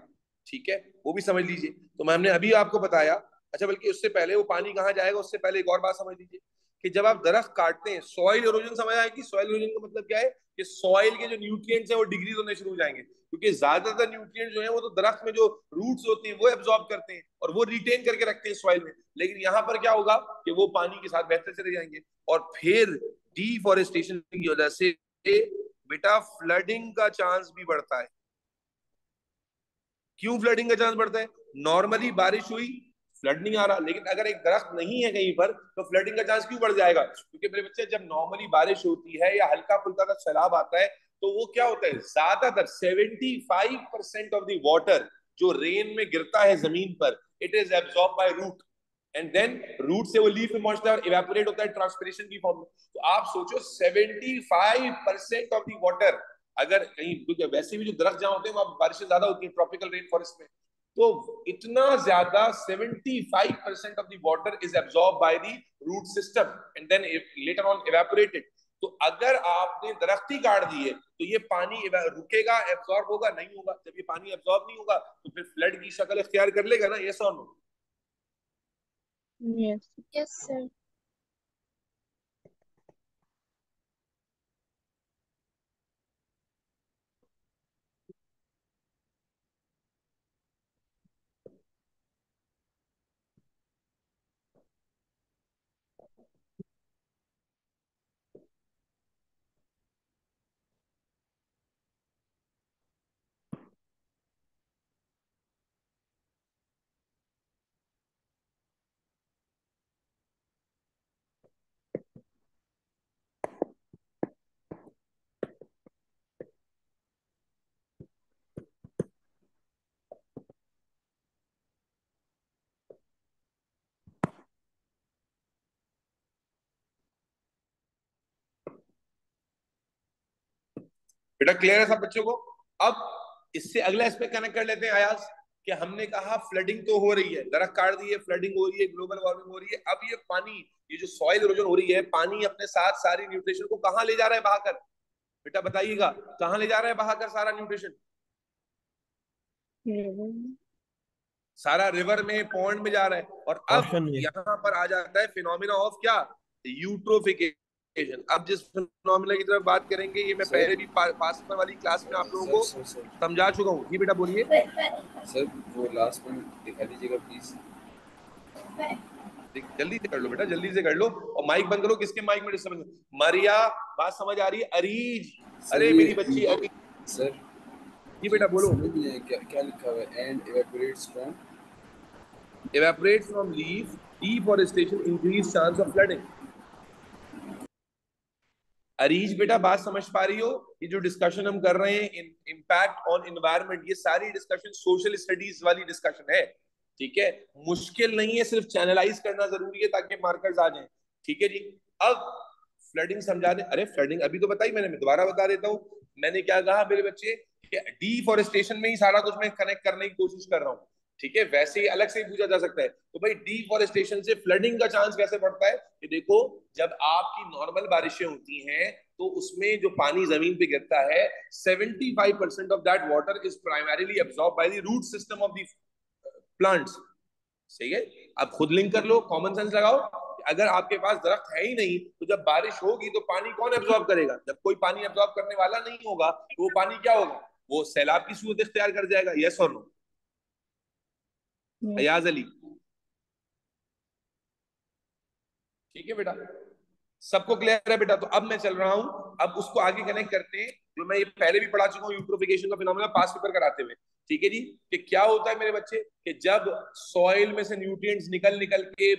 ठीक है, वो भी समझ लीजिए। तो हमने अभी आपको बताया, अच्छा बल्कि उससे पहले वो पानी कहाँ जाएगा उससे पहले एक और बात समझ लीजिए कि जब आप दरख्त काटते हैं, सॉइल इरोजन समझ आएगी। सॉइल इरोजन का मतलब क्या है कि सॉइल के जो न्यूट्रिएंट्स हैं वो डिग्रीज होने शुरू हो जाएंगे, क्योंकि ज्यादातर न्यूट्रिएंट्स जो है वो तो दरख्त में जो रूट्स होती हैं वो एब्जॉर्ब करते हैं और वो रिटेन करके रखते हैं सॉइल में। लेकिन यहाँ पर क्या होगा कि वो पानी के साथ बहते चले जाएंगे और फिर डिफॉरेस्टेशन की वजह से बेटा फ्लडिंग का चांस भी बढ़ता है। क्यों फ्लडिंग का चांस बढ़ता है? नॉर्मली बारिश हुई, फ्लड नहीं आ रहा, लेकिन अगर एक दरख्त नहीं है कहीं पर तो फ्लडिंग का चांस क्यों बढ़ जाएगा? क्योंकि मेरे बच्चे, जब नॉर्मली बारिश होती है या हल्का फुल्का का सैलाब आता है तो वो क्या होता है, ज्यादातर 75% ऑफ द वाटर जो रेन में गिरता है जमीन पर, it is absorb by root and then root से वो लीफ में पहुंचता है और इवेपोरेट होता है ट्रांसपिरेशन की फॉर्म में। तो आप सोचो 75% ऑफ द वाटर, अगर कहीं, क्योंकि वैसे भी जो दरख्त जहां होते हैं वहां बारिशें ज्यादा होती है ट्रॉपिकल रेन फॉरेस्ट में, तो इतना ज्यादा 75% of the water is absorb by the root system and then later on evaporated. तो अगर आपने दरख्त ही काट दिए तो ये पानी रुकेगा, एब्सॉर्ब होगा नहीं होगा? जब ये पानी एब्सॉर्ब नहीं होगा तो फिर फ्लड की शक्ल इख्तियार कर लेगा ना, यस और नो? यस। Yes sir. बेटा क्लियर है सब बच्चों को? अब इससे अगला एस्पेक्ट कनेक्ट कर लेते हैं आयास, कि हमने कहा फ्लडिंग तो हो रही है, दरख्त काट दी है, फ्लडिंग हो रही है, ग्लोबल वार्मिंग हो रही है। अब ये पानी, ये जो सॉइल इरोजन हो रही है, पानी अपने साथ सारी न्यूट्रिशन को कहाँ ले जा रहा है बहाकर? बेटा बताइएगा, कहाँ ले जा रहा है बहाकर सारा न्यूट्रिशन? सारा रिवर में पॉन्ड में जा रहा है। और अब Ocean में। यहाँ पर आ जाता है फिनोमिना ऑफ क्या, यूट्रोफिकेशन। अब जिस फिनोमिना की तरफ बात करेंगे, ये मैं सर। पहले भी पास वाली क्लास में आप लोगों को सर समझा चुका हूँ। जी बेटा बोलिए। सर वो लास्ट में दिखा दीजिएगा प्लीज। जल्दी से कर लो बेटा, जल्दी से कर लो, और माइक बंद करो। किसके माइक में डिस्टर्बेंस? मरिया, बात समझ आ रही है? अरीज, अरे मेरी बच्ची अरीज। सर जी बेटा बोलो। समझ नहीं आया, क्या क्या लिखा हुआ है? And evaporates from leaf, deforestation increase chance of flooding. Areej बेटा बात समझ पा रही हो? ये जो डिस्कशन हम कर रहे हैं, इम्पैक्ट ऑन एनवायरनमेंट, ये सारी डिस्कशन सोशल स्टडीज वाली डिस्कशन है। ठीक है, मुश्किल नहीं है, सिर्फ चैनलाइज करना जरूरी है ताकि मार्कर्स आ जाएं। ठीक है जी। अब फ्लडिंग समझा दे। अरे फ्लडिंग अभी तो बताई मैंने, दोबारा बता देता हूँ। मैंने क्या कहा मेरे बच्चे, कि डिफॉरेस्टेशन में ही सारा कुछ मैं कनेक्ट करने की कोशिश कर रहा हूँ। ठीक है, वैसे ही अलग से ही पूछा जा सकता है। तो भाई डिफॉरेस्टेशन से फ्लडिंग का चांस कैसे बढ़ता है? कि देखो, जब आपकी नॉर्मल बारिशें होती हैं तो उसमें जो पानी जमीन पे गिरता है, 75% of that water is primarily absorb by the root system of the plants. सही है। अब खुद लिंक कर लो, कॉमन सेंस लगाओ। अगर आपके पास दरख्त है ही नहीं तो जब बारिश होगी तो पानी कौन एब्सॉर्ब करेगा? जब कोई पानी एब्सॉर्ब करने वाला नहीं होगा तो वो पानी क्या होगा? वो सैलाब की सूरत इख्तियार कर जाएगा। यस और नो? अयाज अली, ठीक है बेटा, सबको क्लियर है बेटा? तो अब मैं चल रहा हूं, अब उसको आगे कनेक्ट करते हैं, जो मैं ये पहले भी पढ़ा चुका हूँ, यूट्रोफिकेशन का फिनोमेना पास पेपर कराते हुए। ठीक है जी। कि क्या होता है मेरे बच्चे, कि जब सॉइल में से न्यूट्रिएंट्स निकल निकल के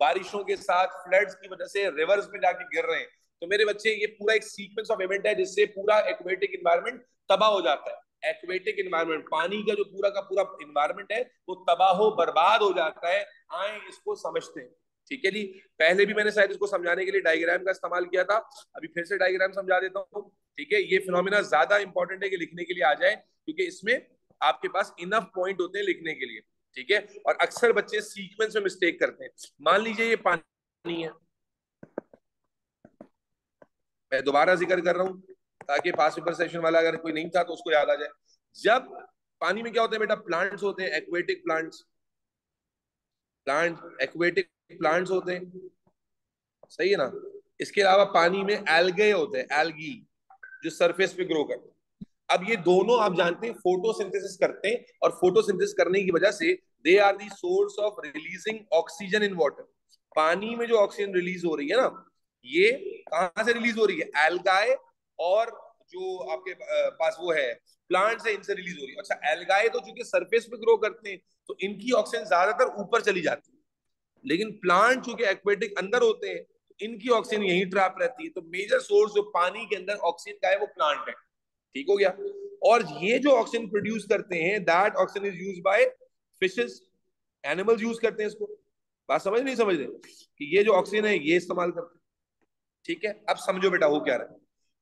बारिशों के साथ फ्लड्स की वजह से रिवर्स में जाके गिर रहे हैं, तो मेरे बच्चे ये पूरा एक सीक्वेंस ऑफ इवेंट है जिससे पूरा एक्वेटिक एनवायरनमेंट तबाह हो जाता है। एक्वेटिक एनवायरनमेंट, पानी का जो पूरा का पूरा एनवायरनमेंट है वो तबाह बर्बाद हो जाता है। आए इसको समझते हैं। ठीक है जी। पहले भी मैंने शायद इसको समझाने के लिए डायग्राम का इस्तेमाल किया था, अभी फिर से डायग्राम समझा देता हूँ। ठीक है, ये फिनोमिना ज्यादा इंपॉर्टेंट है कि लिखने के लिए आ जाए, क्योंकि इसमें आपके पास इनफ पॉइंट होते हैं लिखने के लिए। ठीक है, और अक्सर बच्चे सीक्वेंस में मिस्टेक करते हैं। मान लीजिए ये पानी है, मैं दोबारा जिक्र कर रहा हूं ताकि पास पेपर सेशन वाला अगर कोई नहीं था तो उसको याद आ जाए। जब पानी में क्या होता है बेटा, प्लांट्स होते हैं, एक्वेटिक प्लांट्स, एक्वेटिक प्लांट्स होते हैं। सही है ना? इसके अलावा पानी में एल्गे होते हैं, एल्गी, जो सरफेस पे ग्रो करते हैं। अब ये दोनों आप जानते हैं फोटोसिंथेसिस करते हैं, और फोटोसिंथेसिस करने की वजह से they are the source of releasing oxygen in water. पानी में जो ऑक्सीजन रिलीज हो रही है ना, ये कहां से रिलीज हो रही है? एल्गाए और जो आपके पास वो है प्लांट से, इनसे रिलीज हो रही है। अच्छा, एल्गाए तो चूंकि सरफेस पे ग्रो करते हैं तो इनकी ऑक्सीजन ज्यादातर ऊपर चली जाती है, लेकिन प्लांट चूंकि एक्वेटिक अंदर होते हैं तो इनकी ऑक्सीजन यहीं ट्रैप रहती है। तो मेजर सोर्स जो पानी के अंदर ऑक्सीजन का है वो प्लांट है। ठीक हो गया? और ये जो ऑक्सीजन प्रोड्यूस करते हैं, that oxygen is used by fishes, animals use करते हैं इसको। बात समझ नहीं समझ रहे कि ये जो ऑक्सीजन है ये इस्तेमाल करते हैं। ठीक है, अब समझो बेटा हो क्या रहा है।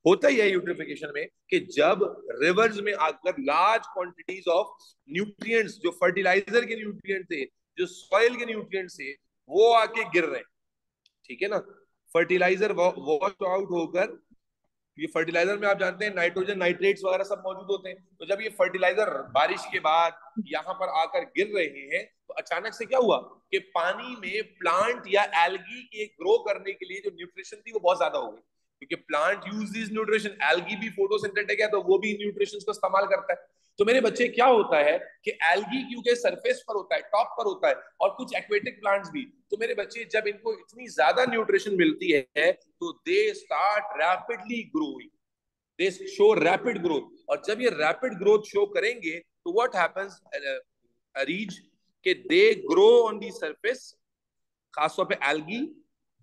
होता ही है यूट्रिफिकेशन में कि जब रिवर्स में आकर लार्ज क्वांटिटीज ऑफ न्यूट्रिएंट्स, जो फर्टिलाइजर के न्यूट्रिएंट थे, जो सॉइल के न्यूट्रिएंट थे, वो आके गिर रहे हैं। ठीक है ना? फर्टिलाइजर वॉश आउट होकर, ये फर्टिलाइजर में आप जानते हैं नाइट्रोजन नाइट्रेट्स वगैरह सब मौजूद होते हैं। तो जब ये फर्टिलाइजर बारिश के बाद यहाँ पर आकर गिर रहे हैं तो अचानक से क्या हुआ कि पानी में प्लांट या एल्गी के ग्रो करने के लिए जो न्यूट्रिशन थी वो बहुत ज्यादा हो गई, क्योंकि plant use this nutrition. Algae भी फोटोसिंथेटिक है तो वो भी न्यूट्रिशन को इस्तेमाल करता है। तो मेरे बच्चे क्या होता है कि एल्गी क्योंकि सरफेस पर होता है, टॉप पर होता है, और कुछ एक्वेटिक प्लांट्स भी, तो मेरे बच्चे जब इनको इतनी ज्यादा न्यूट्रिशन मिलती है तो they start rapidly growing, they show rapid growth. और जब ये रैपिड ग्रोथ शो करेंगे तो व्हाट हैपेंस अरीज, के they grow on the surface, खासतौर पे algae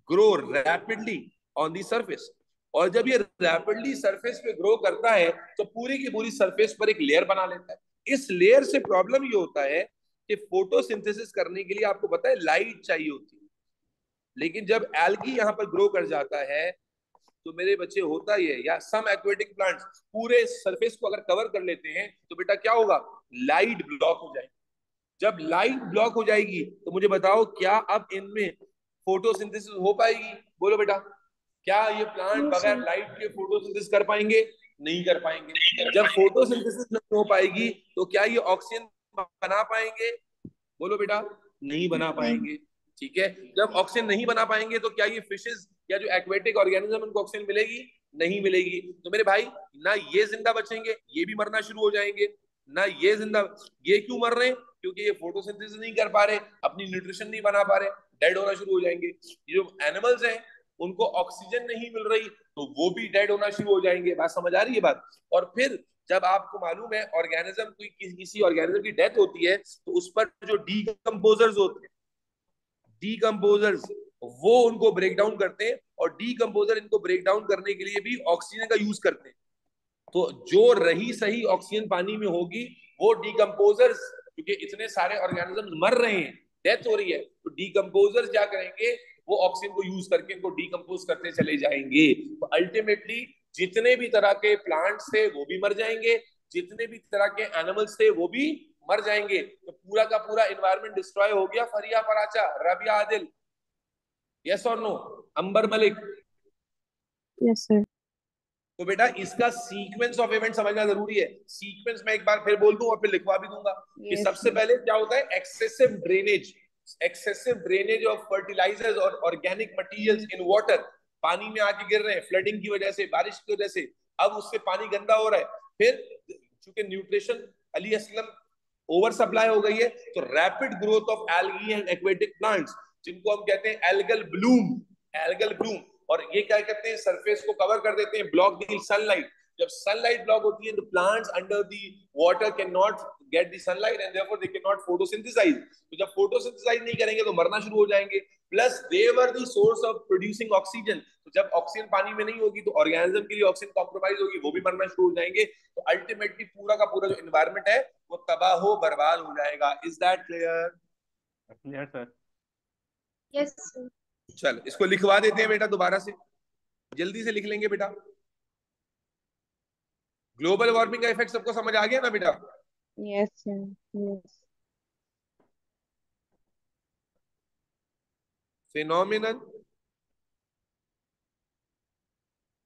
grow rapidly on the surface. और जब ये रैपिडली सरफेस पे ग्रो करता है तो पूरी की पूरी सरफेस पर एक लेयर बना लेता है। इस लेयर से प्रॉब्लम ये होता है कि फोटोसिंथेसिस करने के लिए आपको पता है लाइट चाहिए होती है, लेकिन जब एल्गी यहाँ पर ग्रो कर जाता है तो मेरे बच्चे होता ही है, या सम एक्वेटिक प्लांट्स पूरे सरफेस को अगर कवर कर लेते हैं तो बेटा क्या होगा, लाइट ब्लॉक हो जाएगी। जब लाइट ब्लॉक हो जाएगी तो मुझे बताओ क्या अब इनमें फोटोसिंथेसिस हो पाएगी? बोलो बेटा, क्या ये प्लांट बगैर लाइट के फोटोसिंथेसिस कर पाएंगे? नहीं कर पाएंगे। जब फोटोसिंथेसिस नहीं हो पाएगी तो क्या ये ऑक्सीजन बना पाएंगे? बोलो बेटा, नहीं बना नहीं। पाएंगे। ठीक है, जब ऑक्सीजन नहीं बना पाएंगे तो क्या ये फिशेस या जो एक्वेटिक ऑर्गेनिज्म उनको ऑक्सीजन मिलेगी? नहीं मिलेगी। तो मेरे भाई, ना ये जिंदा बचेंगे, ये भी मरना शुरू हो जाएंगे। ना ये जिंदा, ये क्यों मर रहे हैं? क्योंकि ये फोटोसिंथेसिस नहीं कर पा रहे, अपनी न्यूट्रिशन नहीं बना पा रहे, डेड होना शुरू हो जाएंगे। ये जो एनिमल्स हैं उनको ऑक्सीजन नहीं मिल रही तो वो भी डेड होना शुरू हो जाएंगे। बात समझ आ रही है बात? और फिर जब आपको मालूम है ऑर्गेनिज्म, कोई किसी ऑर्गेनिज्म की डेथ होती है तो उस पर जो डीकम्पोजर्स होते हैं, डीकम्पोजर्स, वो उनको ब्रेक डाउन करते हैं, और डीकम्पोजर इनको ब्रेक डाउन करने के लिए भी ऑक्सीजन का यूज करते हैं। तो जो रही सही ऑक्सीजन पानी में होगी वो डीकम्पोजर्स, क्योंकि इतने सारे ऑर्गेनिज्म मर रहे हैं, डेथ हो रही है, तो डीकम्पोजर्स क्या करेंगे? वो ऑक्सीजन को यूज करके इनको डीकम्पोज करते चले जाएंगे। तो अल्टीमेटली जितने भी तरह के प्लांट्स थे वो भी मर जाएंगे, जितने भी तरह के एनिमल्स थे वो भी मर जाएंगे। तो पूरा का पूरा इन्वायरमेंट डिस्ट्रॉय हो गया। फरिया फराचा, रबिया आदिल, यस और no? Ambar Malik. Yes sir. तो बेटा इसका सीक्वेंस ऑफ इवेंट समझना जरूरी है। सीक्वेंस मैं एक बार फिर बोल दूं और फिर लिखवा भी दूंगा कि यस सबसे सर। पहले क्या होता है? Excessive drainage, excessive drainage of fertilizers और ऑर्गेनिक मटेरियल्स इन वाटर। पानी में आके गिर रहे हैं फ्लडिंग की वजह से, बारिश की वजह से, अब उससे पानी गंदा हो रहा है। फिर चूंकि nutrition Ali Aslam over supply हो गई है, तो rapid growth of algae and aquatic plants, जिनको हम कहते हैं एल्गल ब्लूम। एल्गल ब्लूम, और ये क्या कहते हैं? सरफेस को कवर कर देते हैं, ब्लॉक दी सनलाइट। जब सनलाइट ब्लॉक होती है, तो plants under the water can not get the sunlight and therefore they can not photosynthesise. तो जब फोटोसिंथेसाइज नहीं करेंगे तो मरना शुरू हो जाएंगे। Plus they were the source of producing oxygen. तो जब ऑक्सीजन पानी में नहीं होगी तो ऑर्गेनिज्म के लिए ऑक्सीजन कॉम्प्रोमाइज होगी, वो भी मरना शुरू हो जाएंगे। तो अल्टीमेटली पूरा का पूरा जो एनवायरनमेंट है वो तबाह हो बर्बाद हो जाएगा। Is that clear? Clear sir. Yes sir. चल इसको लिखवा देते हैं बेटा दोबारा से, जल्दी से लिख लेंगे बेटा। ग्लोबल वार्मिंग का इफेक्ट सबको समझ आ गया ना बेटा? Yes sir. Yes. phenomenon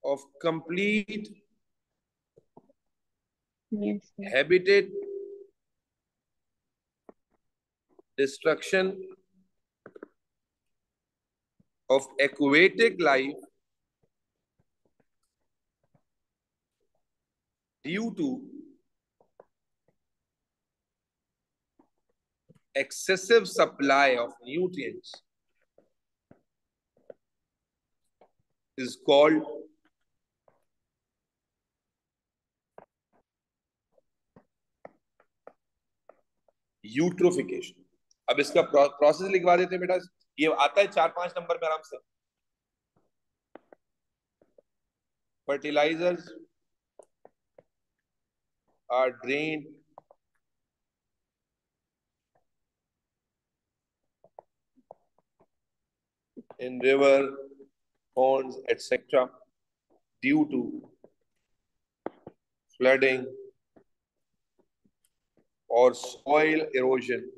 of complete yes sir. habitat destruction of aquatic life due to excessive supply of nutrients is called eutrophication. अब इसका प्रोसेस लिखवा देते हैं बेटा, ये आता है 4-5 नंबर में आराम से। Fertilizers are drained in river, ponds, etc. due to flooding or soil erosion.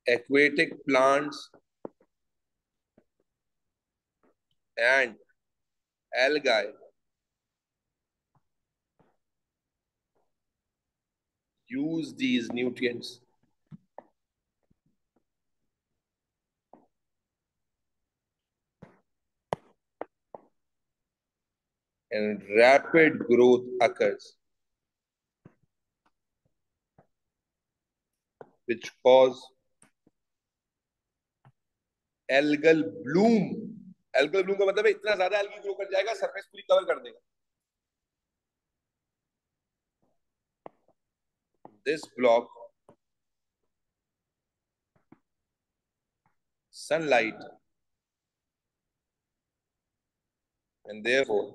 Aquatic plants and algae use these nutrients and rapid growth occurs, which cause algal bloom. algal bloom का मतलब है इतना ज्यादा algae grow कर जाएगा, surface पूरी cover कर देगा। This block sunlight and therefore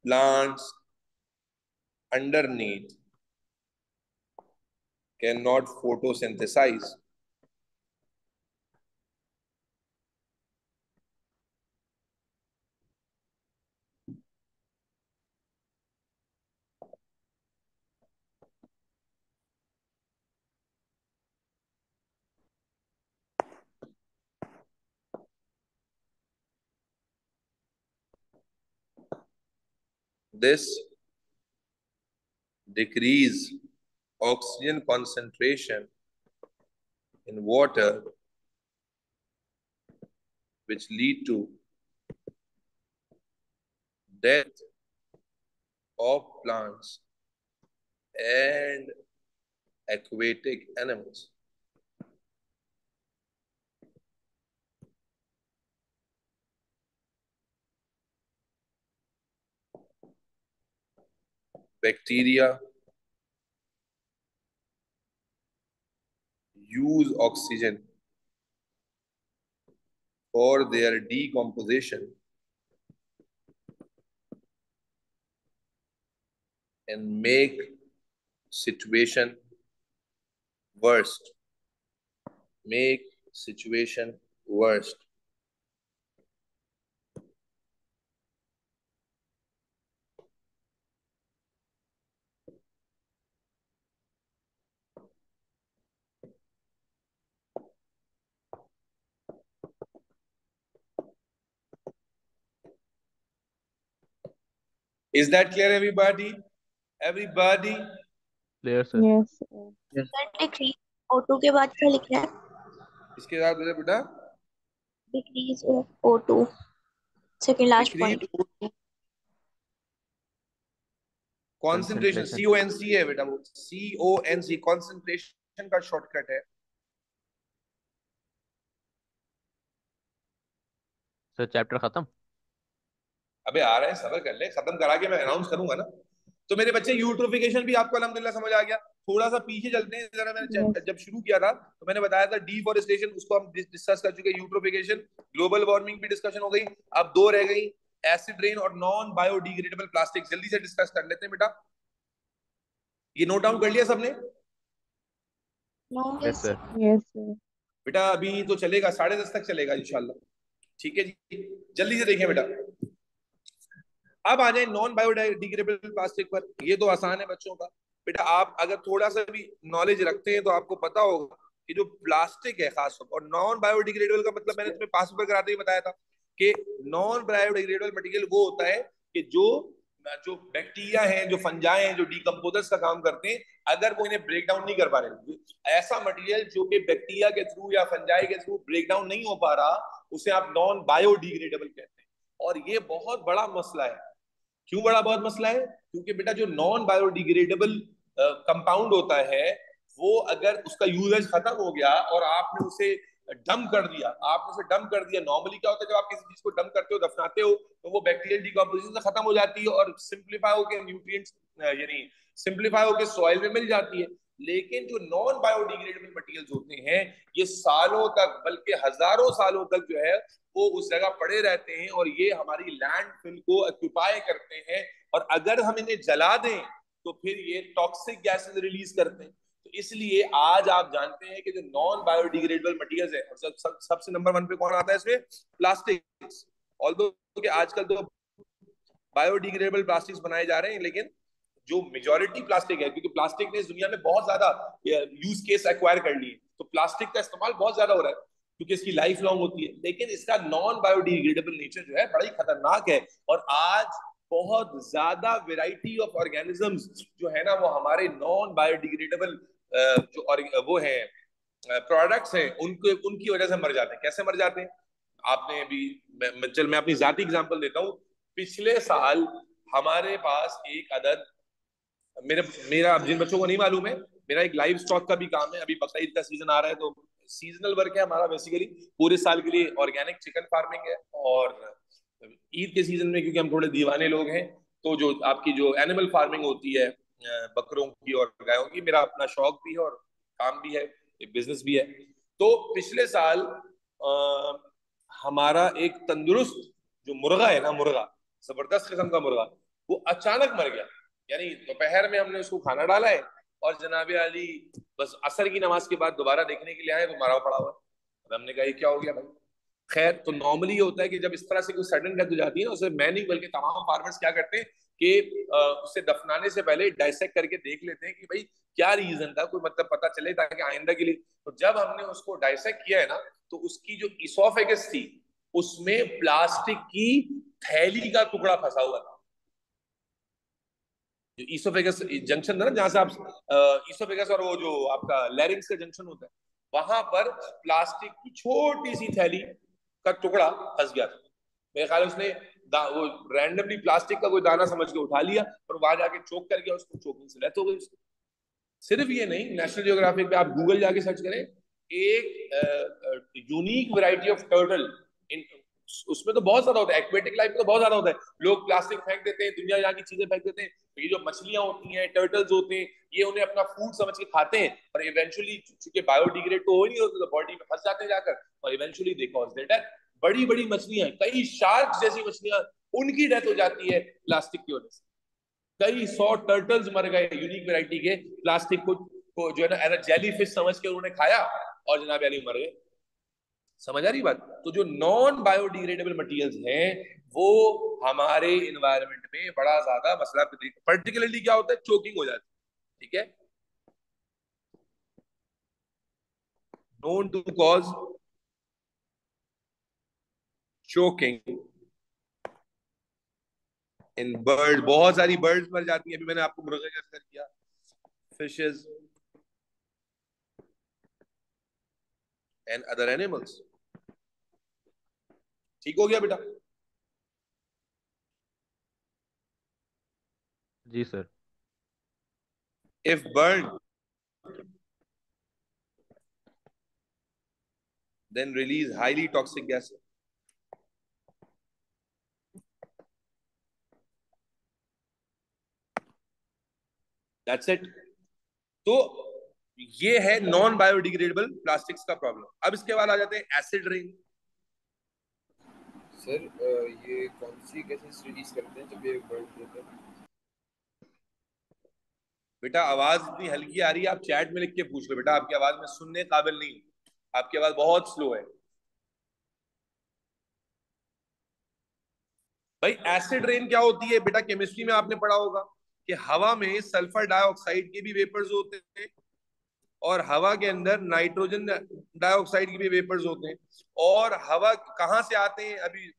plants underneath cannot photosynthesize. this decrease oxygen concentration in water, which lead to death of plants and aquatic animals. Bacteria use oxygen for their decomposition and make situation worst. Make situation worst. Is that clear, everybody? Everybody? Clear sir. Yes, sir. Decrease O2 के बाद क्या लिखना है? इसके साथ बोले बेटा decrease of O2 second last point. Concentration CONC है बेटा, वो CONC कॉन्सेंट्रेशन का शॉर्टकट है। सर चैप्टर खत्म? अबे आ रहे हैं, सबर कर ले, खत्म करा के मैं अनाउंस करूंगा ना। तो मेरे बच्चे यूट्रोफिकेशन भी आपको अल्हम्दुलिल्लाह समझ आ गया। थोड़ा सा पीछे चलते हैं जरा। मैंने Yes. जब शुरू किया था तो मैंने बताया था डिफॉरेस्टेशन, उसको हम डिस्कस कर चुके। यूट्रोफिकेशन, ग्लोबल वार्मिंग भी डिस्कशन हो गई। अब दो रह गई, एसिड रेन और नॉन बायोडिग्रेडेबल प्लास्टिक। जल्दी से डिस्कस कर लेते हैं बेटा। ये नोट डाउन कर लिया सबने? Yes sir. Yes, sir. बेटा अभी तो चलेगा, 10:30 तक चलेगा इंशाल्लाह। ठीक है जी, जल्दी से देखें बेटा। अब आ जाए नॉन बायोडिग्रेडेबल प्लास्टिक पर। ये तो आसान है बच्चों का। बेटा आप अगर थोड़ा सा भी नॉलेज रखते हैं तो आपको पता होगा कि जो प्लास्टिक है खासतौर पर, और नॉन बायोडिग्रेडेबल का मतलब मैंने तुम्हें पास पेपर कराते ही बताया था कि नॉन बायोडिग्रेडेबल मटेरियल वो होता है कि जो बैक्टीरिया हैं, जो फंजाई हैं, जो डिकम्पोजर्स का काम करते हैं, अगर वो इन्हें ब्रेक डाउन नहीं कर पा रहे, ऐसा मटेरियल जो कि बैक्टीरिया के थ्रू या फंजाई के थ्रू ब्रेक डाउन नहीं हो पा रहा, उसे आप नॉन बायोडिग्रेडेबल कहते हैं। और ये बहुत बड़ा मसला है। क्यों बड़ा बहुत मसला है? क्योंकि बेटा जो नॉन बायोडिग्रेडेबल कंपाउंड होता है, वो अगर उसका यूजेज खत्म हो गया और आपने उसे डंप कर दिया, नॉर्मली क्या होता है जब आप किसी चीज को डंप करते हो, दफनाते हो, तो वो बैक्टीरियल डिकम्पोजिशन से खत्म हो जाती है और सिंप्लीफाई होकर न्यूट्रिएंट्स यानी सिंप्लीफाई होकर सॉइल में मिल जाती है। लेकिन जो नॉन बायोडिग्रेडेबल मटेरियल्स होते हैं, ये सालों तक, बल्कि हजारों सालों तक जो है वो उस जगह पड़े रहते हैं और ये हमारी लैंडफिल को ऑक्यूपाई करते हैं। और अगर हम इन्हें जला दें तो फिर ये टॉक्सिक गैसेस रिलीज करते हैं। तो इसलिए आज आप जानते हैं कि जो नॉन बायोडिग्रेडेबल मटेरियल्स है, और सबसे नंबर 1 पे कौन आता है इसमें? प्लास्टिक्स। ऑल्दो कि आजकल तो बायोडिग्रेडेबल प्लास्टिक्स बनाए जा रहे हैं, लेकिन जो मेजॉरिटी प्लास्टिक है, क्योंकि प्लास्टिक ने इस दुनिया में बहुत ज्यादा यूज केस एक्वायर कर लिए, तो प्लास्टिक का इस्तेमाल बहुत ज्यादा हो रहा है क्योंकि इसकी लाइफ लॉन्ग होती है। लेकिन इसका नॉन बायोडिग्रेडेबल नेचर जो है बड़ा ही खतरनाक है। और आज बहुत ज्यादा वैरायटी ऑफ ऑर्गेनिजम्स जो है ना, वो हमारे नॉन बायोडिग्रेडेबल जो वो है प्रोडक्ट्स हैं, उनकी वजह से मर जाते हैं। कैसे मर जाते हैं? आपने अभी मैं अपनी जाती एग्जांपल देता हूँ। पिछले साल हमारे पास एक अदद, मेरा जिन बच्चों को नहीं मालूम है, मेरा एक लाइव स्टॉक का भी काम है। अभी बकरीद का सीजन आ रहा है, तो सीजनल वर्क है हमारा। बेसिकली पूरे साल के लिए ऑर्गेनिक चिकन फार्मिंग है, और ईद के सीजन में क्योंकि हम थोड़े दीवाने लोग हैं, तो जो आपकी जो एनिमल फार्मिंग होती है बकरों की और गायों की, मेरा अपना शौक भी है और काम भी है, एक बिजनेस भी है। तो पिछले साल हमारा एक तंदुरुस्त जो मुर्गा है ना, मुर्गा जबरदस्त किस्म का मुर्गा, वो अचानक मर गया। यानी दोपहर में हमने उसको खाना डाला है और जनाबे अली बस असर की नमाज के बाद दोबारा देखने के लिए आए तो मरा पड़ा हुआ। अब हमने कहा ये क्या हो गया भाई? खैर, तो नॉर्मली ये होता है कि जब इस तरह से कोई सडन डेथ हो जाती है ना, उसे मैं नहीं बल्कि तमाम फार्मर्स क्या करते हैं कि उसे दफनाने से पहले डाइसेक्ट करके देख लेते हैं कि भाई क्या रीजन था, कोई मतलब पता चले ताकि आइंदा के लिए। तो जब हमने उसको डाइसेक्ट किया है ना, तो उसकी जो इसोफेगस थी उसमें प्लास्टिक की थैली का टुकड़ा फंसा हुआ था। जो ईसोफेगस जंक्शन था ना, जहां से आप ईसोफेगस और वो जो आपका लैरिंग्स का जंक्शन होता है, वहां पर प्लास्टिक की छोटी सी थैली का टुकड़ा फंस गया था। मेरे ख्याल उसने वो रैंडमली प्लास्टिक का कोई दाना समझ के उठा लिया और वहां जाके चोक कर गया, उसको चोकिंग से डेथ हो गई। सिर्फ ये नहीं, नेशनल जियोग्राफिक पे आप गूगल जाके सर्च करें, एक यूनिक वैरायटी ऑफ टर्टल इन, उसमें तो बहुत ज्यादा होता है, एक्वेटिक लाइफ में तो बहुत ज्यादा होता है। लोग प्लास्टिक फेंक देते हैं, दुनिया यहाँ की चीजें फेंक देते हैं, तो ये जो मछलियां होती हैं, टर्टल्स होते हैं, ये उन्हें अपना फूड समझ के खाते हैं, और इवेंचुअली चूंकि बायोडिग्रेड तो हो नहीं होते, तो बॉडी में फंस जाते हैं जाकर, और eventually they cause there death. बड़ी बड़ी मछलियां, कई शार्क जैसी मछलियां, उनकी डेथ हो जाती है प्लास्टिक की वजह से। कई 100 टर्टल्स मर गए यूनिक वैरायटी के, प्लास्टिक को जो है ना एज जेली फिश समझ के उन्होंने खाया, और जनाब अली मर गए। समझ आ रही बात? तो जो नॉन बायोडिग्रेडेबल मटेरियल्स हैं वो हमारे इन्वायरमेंट में बड़ा ज्यादा मसला, पर्टिकुलरली क्या होता है, चोकिंग हो जाती है। ठीक है, known to cause choking in bird. बहुत सारी बर्ड्स मर जाती हैं, अभी मैंने आपको मुर्गे का जिक्र किया, फिशेस एंड अदर एनिमल्स। ठीक हो गया बेटा? जी sir. If burn then release highly toxic gases. That's it. तो ये है नॉन बायोडिग्रेडेबल प्लास्टिक्स का प्रॉब्लम। अब इसके बाद आ जाते हैं एसिड रेन। सर ये कौन सी गैसेस रिलीज करते हैं जब ये बर्न होता है? बेटा आवाज इतनी हल्की आ रही है, आप चैट में लिख के पूछ लो बेटा, आपकी आवाज में सुनने काबिल नहीं, आपकी आवाज बहुत स्लो है भाई। एसिड रेन क्या होती है बेटा? केमिस्ट्री में आपने पढ़ा होगा कि हवा में सल्फर डाइऑक्साइड के भी वेपर्स होते हैं, और हवा के अंदर नाइट्रोजन डाइऑक्साइड के भी वेपर्स होते हैं। और हवा कहां से आते हैं? अभी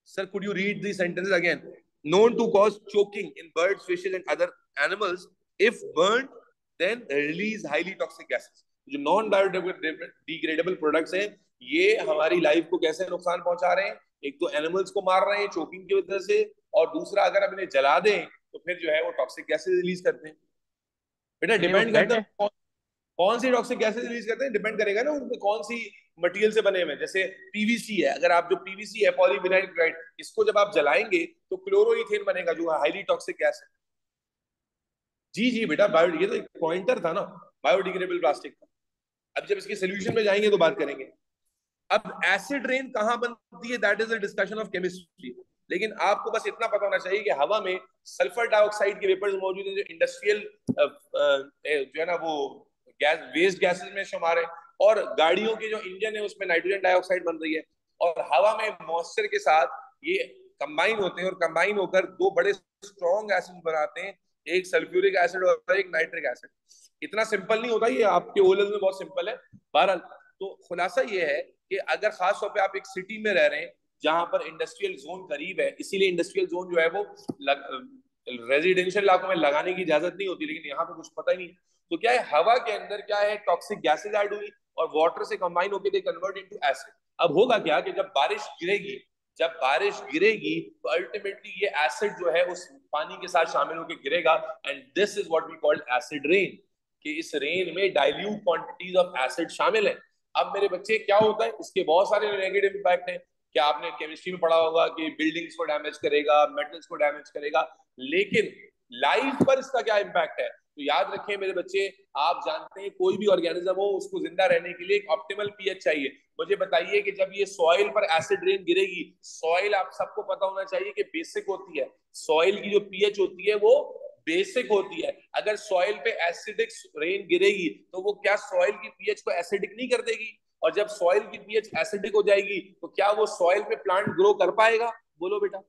sir could you read the sentences again? Known to cause choking in birds, fishes and other animals if burn then release highly toxic gases. जो नॉन बायोडिग्रेडेबल प्रोडक्ट्स हैं, ये हमारी लाइफ को कैसे नुकसान पहुंचा रहे हैं? एक तो एनिमल्स को मार रहे हैं चोकिंग की वजह से, और दूसरा अगर हम इन्हें जला दें तो फिर जो है वो टॉक्सिक गैसेस रिलीज करते हैं। बेटा नहीं वो डिपेंड डेड करता है। है कौन सी टॉक्सिक गैसेस रिलीज करते हैं, डिपेंड करेगा ना उनपे कौन सी मटेरियल से बने हुए हैं। जैसे पीवीसी है, अगर आप जो पीवीसी है पॉलीविनाइल क्लोराइड, इसको जब आप जलाएंगे तो क्लोरोइथेन बनेगा जो हाईली टॉक्सिक गैस है। जी जी बेटा, बायो, ये तो एक पॉइंटर था ना बायोडिग्रेडेबल प्लास्टिक का। अब जब इसके सोल्यूशन में जाएंगे तो बात करेंगे। अब एसिड रेन कहां बनती है, that is a discussion of chemistry. लेकिन आपको बस इतना पता होना चाहिए कि हवा में सल्फर डाइऑक्साइड के वेपर्स मौजूद हैं, जो इंडस्ट्रियल जो है ना वो गैस, वेस्ट गैसेस में शुमार है, और गाड़ियों के जो इंजन है उसमें नाइट्रोजन डाइऑक्साइड बन रही है, और हवा में मॉइस्चर के साथ ये कंबाइन होते हैं, और कंबाइन होकर दो बड़े स्ट्रॉन्ग एसिड बनाते हैं, एक सल्फ्यूरिक एसिड और एक नाइट्रिक एसिड। इतना सिंपल नहीं होता ये, आपके ओलेज में बहुत सिंपल है। बहरहाल तो खुलासा ये है कि अगर खास तौर पे आप एक सिटी में रह रहे हैं जहां पर इंडस्ट्रियल जोन करीब है, इसीलिए इंडस्ट्रियल जोन जो है वो रेजिडेंशियल इलाकों में लगाने की इजाजत नहीं होती, लेकिन यहाँ पे कुछ पता ही नहीं। तो क्या है, हवा के अंदर क्या है, टॉक्सिक गैसेज ऐड हुई और वाटर से कंबाइन होकर दे कन्वर्ट इनटू एसिड। अब होगा क्या कि जब बारिश गिरेगी तो अल्टीमेटली ये एसिड जो है उस पानी के साथ शामिल होकर गिरेगा, and this is what we called acid rain, कि इस रेन में डाइल्यूट क्वांटिटीज ऑफ एसिड शामिल है। अब मेरे बच्चे क्या होता है, इसके बहुत सारे नेगेटिव इम्पैक्ट हैं। क्या आपने केमिस्ट्री में पढ़ा होगा कि बिल्डिंग्स को डैमेज करेगा, मेटल्स को डैमेज करेगा, लेकिन लाइफ पर इसका क्या इम्पैक्ट है? तो याद रखें मेरे बच्चे, आप जानते हैं कोई भी ऑर्गेनिज्म हो उसको जिंदा रहने के लिए एक ऑप्टिमल पीएच चाहिए। मुझे बताइए कि जब ये सॉइल पर एसिड रेन गिरेगी, सॉइल आप सबको पता होना चाहिए कि बेसिक होती है, सॉइल की जो पीएच होती है वो बेसिक होती है। अगर सॉइल पे एसिडिक रेन गिरेगी तो वो क्या सॉइल की पीएच को एसिडिक नहीं कर देगी? और जब सॉइल की पीएच एसिडिक हो जाएगी तो क्या वो सॉइल पे प्लांट ग्रो कर पाएगा? बोलो बेटा।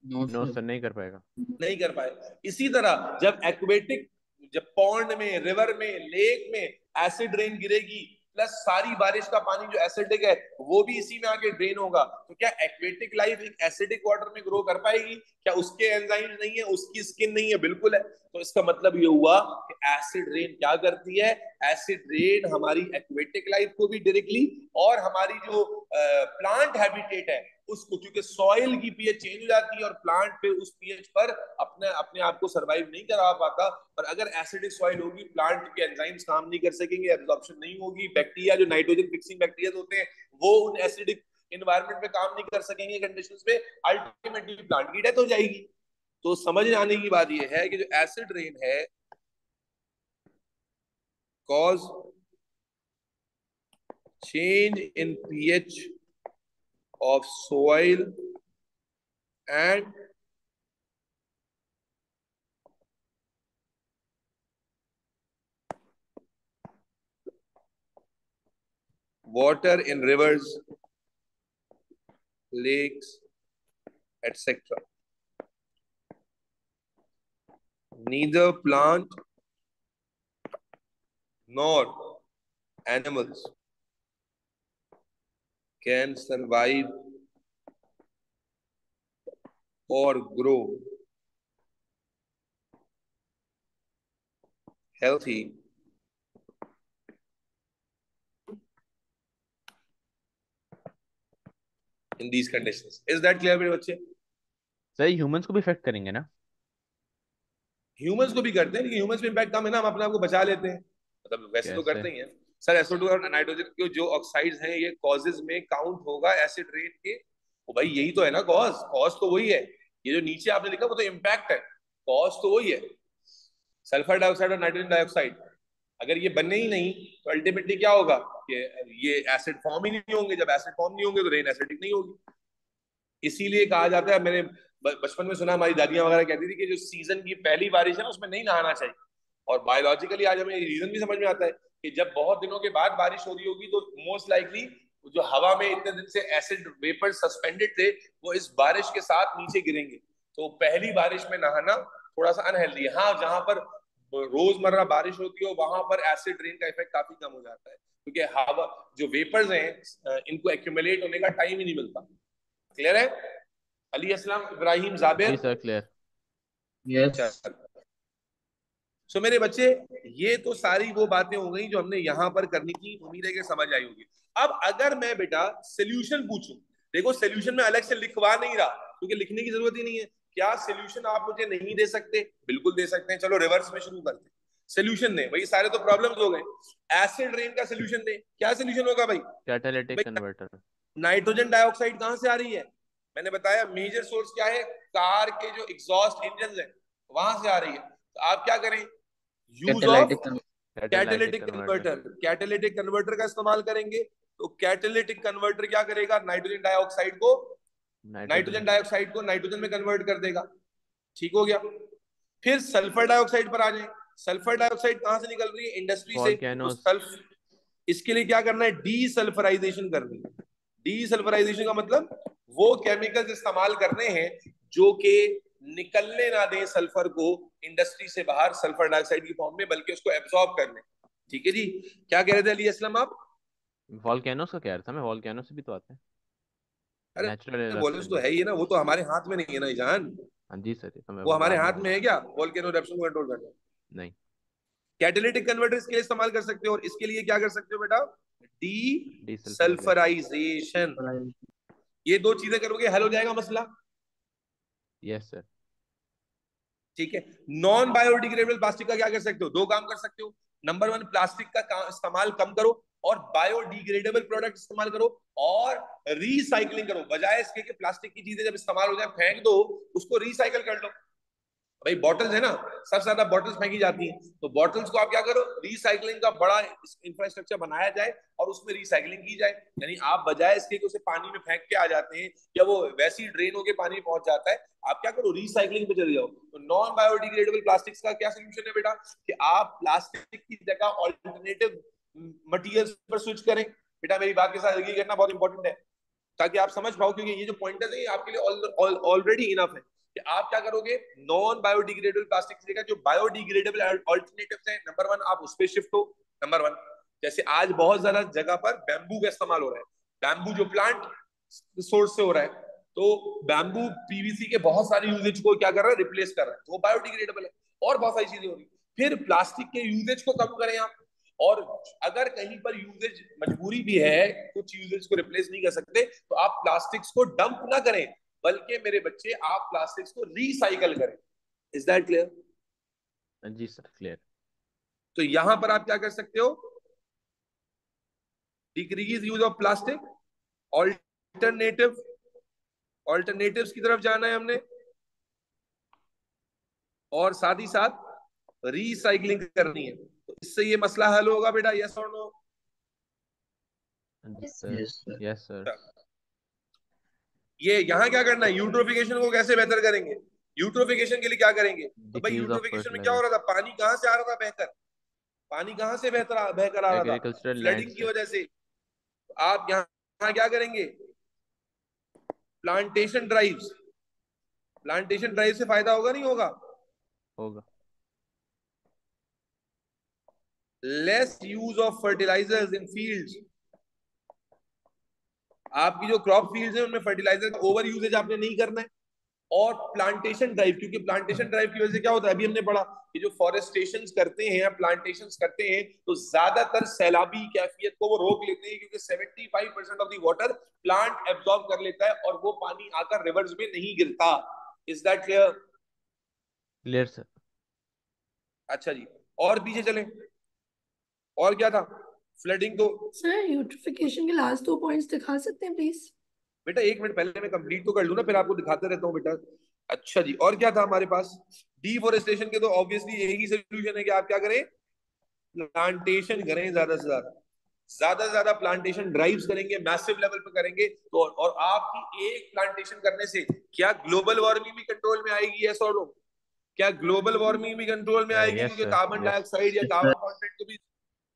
नो सर, नहीं कर पाएगा। नहीं कर पाएगा। इसी तरह जब एक्वेटिक, जब पॉन्ड में, रिवर में, लेक में एसिड रेन गिरेगी प्लस सारी बारिश का पानी जो एसिडिक है वो भी इसी में आके ड्रेन होगा, तो क्या एक्वेटिक लाइफ एक एसिडिक वाटर में ग्रो कर पाएगी? क्या उसके एंजाइम्स नहीं है, उसकी स्किन नहीं है? बिल्कुल है। तो इसका मतलब ये हुआ कि एसिड रेन क्या करती है, एसिड रेन हमारी एक्वेटिक लाइफ को भी डायरेक्टली और हमारी जो प्लांट हैबिटेट है उसको, क्योंकि सॉइल की पीएच चेंज हो जाती है और प्लांट पे उस पीएच पर अपने अपने आप को सरवाइव नहीं करा पाता। और अगर एसिडिक सॉइल होगी, प्लांट के एंजाइम्स काम नहीं कर सकेंगे, एब्जॉर्प्शन नहीं होगी, बैक्टीरिया जो नाइट्रोजन फिक्सिंग बैक्टीरिया होते हैं वो उन एसिडिक एनवायरनमेंट में काम नहीं कर सकेंगे कंडीशंस में, अल्टीमेटली प्लांट की डेथ हो जाएगी। तो समझ आने की बात यह है कि जो एसिड रेन है cause change in pH of soil and water in rivers, lakes, etc. Neither plant nor animals can survive or grow healthy in these conditions. Is that clear मेरे बच्चे? सर ह्यूमंस को भी effect करेंगे ना? Humans को भी करते हैं, लेकिन ह्यूमंस में इम्पैक्ट कम है ना, हम अपने आप को बचा लेते हैं, मतलब वैसे तो करते ही हैं सर। SO2 और नाइट्रोजन के जो ऑक्साइड्स हैं ये कॉजेज में काउंट होगा एसिड रेन के। वो भाई यही तो है ना कॉज, कॉज तो वही है। ये जो नीचे आपने लिखा वो तो इम्पैक्ट है, कॉज तो वही है। सल्फर डाइऑक्साइड और नाइट्रोजन डाइऑक्साइड अगर ये बने ही नहीं तो अल्टीमेटली क्या होगा कि ये एसिड फॉर्म ही नहीं होंगे। जब एसिड फॉर्म नहीं होंगे तो रेन एसिडिक नहीं होगी। इसीलिए कहा जाता है, मैंने बचपन में सुना, हमारी दादियां वगैरह कहती थी कि जो सीजन की पहली बारिश है ना उसमें नहीं नहाना चाहिए। और बायोलॉजिकली आज हमें रीजन भी समझ में आता है कि जब बहुत दिनों के बाद बारिश हो रही होगी तो मोस्ट लाइकली जो हवा में इतने दिन से एसिड वेपर सस्पेंडेड थे वो इस बारिश के साथ नीचे गिरेंगे। तो पहली बारिश में नहाना थोड़ा सा अनहेल्दी है। हाँ, जहां पर रोजमर्रा बारिश होती है वहां पर एसिड रेन का इफेक्ट काफी कम हो जाता है, क्योंकि हवा जो वेपर्स हैं इनको एक्यूमुलेट होने का टाइम ही नहीं मिलता। क्लियर है? अली अस्लम, इब्राहिम, जाबिर? जी सर, क्लियर। यस। सो मेरे बच्चे, ये तो सारी वो बातें हो गई जो हमने यहाँ पर करनी थी। उम्मीद है कि समझ आई होगी। अब अगर मैं बेटा सोल्यूशन पूछूं, देखो सोल्यूशन में अलग से लिखवा नहीं रहा क्योंकि लिखने की जरूरत ही नहीं है। क्या सोल्यूशन आप मुझे नहीं दे सकते? बिल्कुल दे सकते हैं। चलो रिवर्स में शुरू करते हैं। सोल्यूशन दे भाई, सारे तो प्रॉब्लम्स हो गए। एसिड रेन का सोल्यूशन दे, क्या सोल्यूशन होगा भाई? Catalytic converter. नाइट्रोजन डाइऑक्साइड कहां से आ रही है? मैंने बताया मेजर सोर्स क्या है, कार के जो एग्जॉस्ट इंजन है वहां से आ रही है। तो आप क्या करें? Use of catalytic converter. Catalytic converter का इस्तेमाल करेंगे। तो कैटालिटिक कन्वर्टर क्या करेगा? नाइट्रोजन डाइऑक्साइड को नाइट्रोजन में कन्वर्ट कर देगा। ठीक हो गया। फिर सल्फर डाइऑक्साइड पर आ जाए। सल्फर डाइऑक्साइड कहां से निकल रही है? इंडस्ट्री से। तो इसके लिए क्या करना है? डीसल्फराइजेशन करनी है। डीसल्फराइजेशन का मतलब वो केमिकल्स इस्तेमाल करने हैं जो कि निकलने ना दें सल्फर को इंडस्ट्री से बाहर सल्फर डाइऑक्साइड की फॉर्म में, बल्कि उसको एब्जॉर्ब कर लें। ठीक है जी। क्या कह रहे थे अली असलम आप? वॉल्केनोस का कह रहा था मैं। वॉल्केनो से भी तो आते हैं। अरे नेचुरल वॉल्केनो तो है ही ना, वो तो हमारे हाथ में नहीं है ना जान। हाँ जी सर, तो मैं वो हमारे हाथ में है क्या वॉल्केनो इरप्शन को कंट्रोल करना? नहीं। कैटालिटिक कन्वर्टर इसके लिए इस्तेमाल कर सकते हो। और इसके लिए क्या कर सकते हो बेटा? डीसल्फराइजेशन। ये दो चीजें करोगे हल हो जाएगा मसला। Yes sir. ठीक है। नॉन बायोडिग्रेडेबल प्लास्टिक का क्या कर सकते हो? दो काम कर सकते हो। नंबर 1, प्लास्टिक का इस्तेमाल कम करो और बायोडिग्रेडेबल प्रोडक्ट इस्तेमाल करो और रिसाइकलिंग करो। बजाय इसके कि प्लास्टिक की चीजें जब इस्तेमाल हो जाए फेंक दो, उसको रिसाइकल कर लो। भाई बॉटल्स है ना, सबसे ज्यादा बॉटल्स फेंकी जाती हैं। तो बॉटल्स को आप क्या करो? रिसाइकलिंग का बड़ा इंफ्रास्ट्रक्चर बनाया जाए और उसमें रिसाइकलिंग की जाए। यानी आप बजाय इसके कि उसे पानी में फेंक के आ जाते हैं या वो वैसे ही ड्रेन होकर पानी में पहुंच जाता है, आप क्या करो? रिसाइकलिंग पे चले जाओ। तो नॉन बायोडिग्रेडेबल प्लास्टिक्स का क्या सोल्यूशन है बेटा? कि आप प्लास्टिक की जगह ऑल्टरनेटिव मटेरियल्स पर स्विच करें। बेटा मेरी बात के साथ एग्री करना बहुत इंपॉर्टेंट है ताकि आप समझ पाओ, क्योंकि ये जो पॉइंटर्स है ये आपके लिए ऑलरेडी इनफ है कि आप क्या करोगे? नॉन बायोडिग्रेडेबल प्लास्टिक की जगह जो बायोडिग्रेडेबल अल्टरनेटिव्स हैं, नंबर 1 आप उस पर शिफ्ट हो। नंबर 1 जैसे आज बहुत ज्यादा जगह पर बैम्बू का इस्तेमाल हो रहा है, बैम्बू जो प्लांट सोर्स से हो रहा है, तो बैम्बू पीवीसी के बहुत सारे यूजेज को क्या कर रहा है, रिप्लेस कर रहा है, तो वो बायोडिग्रेडेबल है। और बहुत सारी चीजें हो रही। फिर प्लास्टिक के यूजेज को कम करें आप, और अगर कहीं पर यूजेज मजबूरी भी है, कुछ यूजेज को रिप्लेस नहीं कर सकते, तो आप प्लास्टिक्स को डंप ना करें, बल्कि मेरे बच्चे आप प्लास्टिक्स को रिसाइकल करें। Is that clear? जी सर, क्लियर। तो यहां पर आप क्या कर सकते हो, decrease use of plastic, alternatives की तरफ जाना है हमने, और साथ ही साथ रिसाइकलिंग करनी है। तो इससे ये मसला हल होगा बेटा, यस और नो? Yes sir. ये यहाँ क्या करना है, यूट्रोफिकेशन को कैसे बेहतर करेंगे? यूट्रोफिकेशन के लिए क्या करेंगे? तो भाई डिक्रीज ऑफ यूट्रोफिकेशन में क्या हो फर्टिलाइजर, रहा था, पानी कहाँ से आ रहा था बहकर, पानी कहाँ से बहकर आ रहा था, एग्रीकल्चरल लैंड फ्लडिंग की से। वजह से। तो आप यहाँ क्या करेंगे, प्लांटेशन ड्राइव्स, प्लांटेशन ड्राइव से फायदा होगा नहीं होगा? होगा। Less use of fertilizers in fields, आपकी जो क्रॉप फील्ड्स है उनमें फर्टिलाइजर का ओवर यूजेज आपने नहीं करना है। और प्लांटेशन ड्राइव, क्योंकि प्लांटेशन ड्राइव की वजह से क्या होता है, अभी हमने पढ़ा कि जो फॉरेस्टेशन करते हैं या प्लांटेशन करते हैं, तो ज्यादातर सैलाबी कैफियत को वो रोक लेते हैं, क्योंकि 75% of the water plant absorb कर लेता है और वो पानी आकर रिवर्स में नहीं गिरता। Is that clear? Clear sir. अच्छा जी, और पीछे चलें, और क्या था? फ्लडिंग तो सर यूट्रिफिकेशन के लास्ट 2 पॉइंट्स दिखा सकते हैं प्लीज? बेटा एक मिनट, पहले मैं कंप्लीट तो कर लूं ना, फिर आपको दिखाते रहता हूँ बेटा। अच्छा जी, और क्या था हमारे पास? डिफोरेस्टेशन के तो ऑब्वियसली यही सोल्यूशन है कि आप क्या करें, प्लांटेशन करें, ज्यादा से ज्यादा प्लांटेशन ड्राइव्स करेंगे, मैसिव लेवल पे करेंगे, तो और आपकी एक प्लांटेशन करने से क्या ग्लोबल वार्मिंग भी कंट्रोल में आएगी? यस और नो? क्या ग्लोबल वार्मिंग भी कंट्रोल में आएगी? यस क्योंकि सर, कार्बन यस। डाइऑक्साइड या कार्बन कंटेंट को भी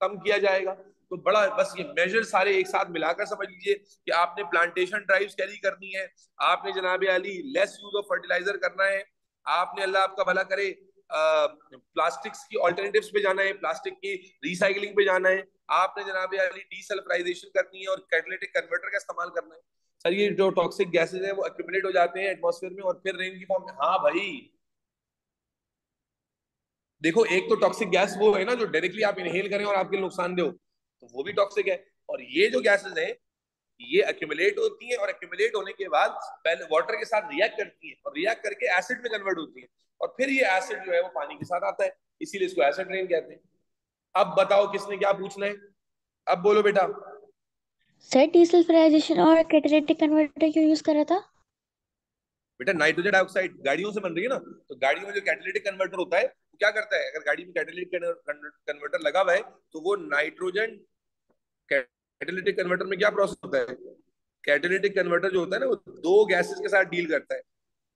कम किया जाएगा। तो बड़ा बस ये मेजर सारे एक साथ मिलाकर समझ लीजिए कि आपने प्लांटेशन ड्राइव्स कैरी करनी है, आपने जनाब Ali less use of fertilizer करना है, आपने अल्लाह आपका भला करे प्लास्टिक्स की ऑल्टरनेटिव्स पे जाना है, प्लास्टिक की रिसाइकलिंग पे जाना है, आपने जनाब अली डीसल्फराइजेशन करनी है और कैटालिटिक कन्वर्टर का इस्तेमाल करना है। सर ये जो टॉक्सिक गैसेज हैं वो एक्यूमुलेट हो जाते हैं एटमॉस्फेयर में और फिर रेन की फॉर्म में। हाँ भाई देखो, एक तो टॉक्सिक गैस वो है ना जो डायरेक्टली आप इनहेल करें और आपके नुकसान दे, तो वो भी टॉक्सिक है। और ये जो गैसेस हैं ये एक्यूमुलेट होती हैं और एक्यूमुलेट होने के बाद पहले वाटर के साथ रिएक्ट करती हैं और रिएक्ट करके एसिड में कन्वर्ट होती है, और फिर ये एसिड जो है वो पानी के साथ आता है, इसीलिए इसको एसिड रेन कहते हैं। अब बताओ किसने क्या पूछना है, अब बोलो बेटा। सर डीसल्फराइजेशन और कैटालिटिक कन्वर्टर क्यों यूज कर रहा था? बेटा नाइट्रोजन डाइऑक्साइड गाड़ियों से बन रही है ना, तो गाड़ियों में जो कैटालिटिक कन्वर्टर होता है वो क्या करता है, अगर गाड़ी में कैटालिटिक कन्वर्टर लगा हुआ है तो वो नाइट्रोजन, कैटालिटिक कन्वर्टर में क्या प्रोसेस होता है, कैटालिटिक कन्वर्टर जो होता है ना वो दो गैसेस के साथ डील करता है,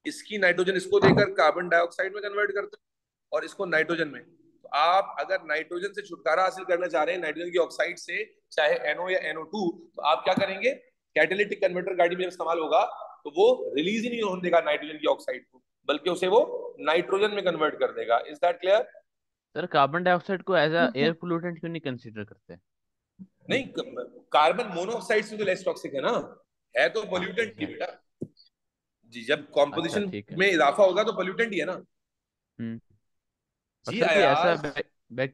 इसकी नाइट्रोजन इसको देकर कार्बन डाइऑक्साइड में कन्वर्ट करता है और इसको नाइट्रोजन में। तो आप अगर नाइट्रोजन से छुटकारा हासिल करना चाह रहे हैं नाइट्रोजन की ऑक्साइड से, चाहे NO या NO2, तो आप क्या करेंगे, कैटालिटिक कन्वर्टर गाड़ी में इस्तेमाल होगा तो वो रिलीज ही नहीं होने देगा नाइट्रोजन की ऑक्साइड को, बल्कि उसे वो नाइट्रोजन में कन्वर्ट कर देगा। Is that clear? Sir carbon dioxide को एज अ एयर पोल्यूटेंट क्यों नहीं कंसीडर करते? नहीं, कार्बन मोनोऑक्साइड से तो लेस टॉक्सिक है ना, है तो पोल्यूटेंट ही बेटा जी, जब अच्छा कॉम्पोजिशन ठीक है। में इजाफा होगा तो पोल्यूटेंट ही है ना और जी। सर कोई ऐसा अयाज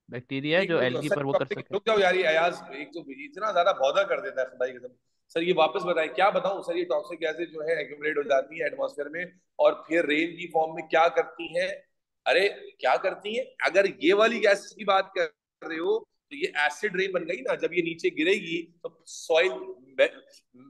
बैक्टीरिया है एक जो मिनट एल्गी सर, पर वो कर टॉपिक सके? रुक जाओ यार, ये अयाज एक तो इतना ज्यादा बॉदर कर देता है खुदाई कसम। सर ये वापस बताएं, क्या बताऊं सर, ये टॉक्सिक गैसेज जो है एक्यूमुलेट हो जाती है एटमॉस्फेयर में और फिर रेन की फॉर्म में क्या करती हैं? अरे क्या करती हैं, अगर ये वाली गैसेज की बात कर रहे हो तो ये एसिड रेन बन गई ना, जब ये नीचे गिरेगी तो सॉइल,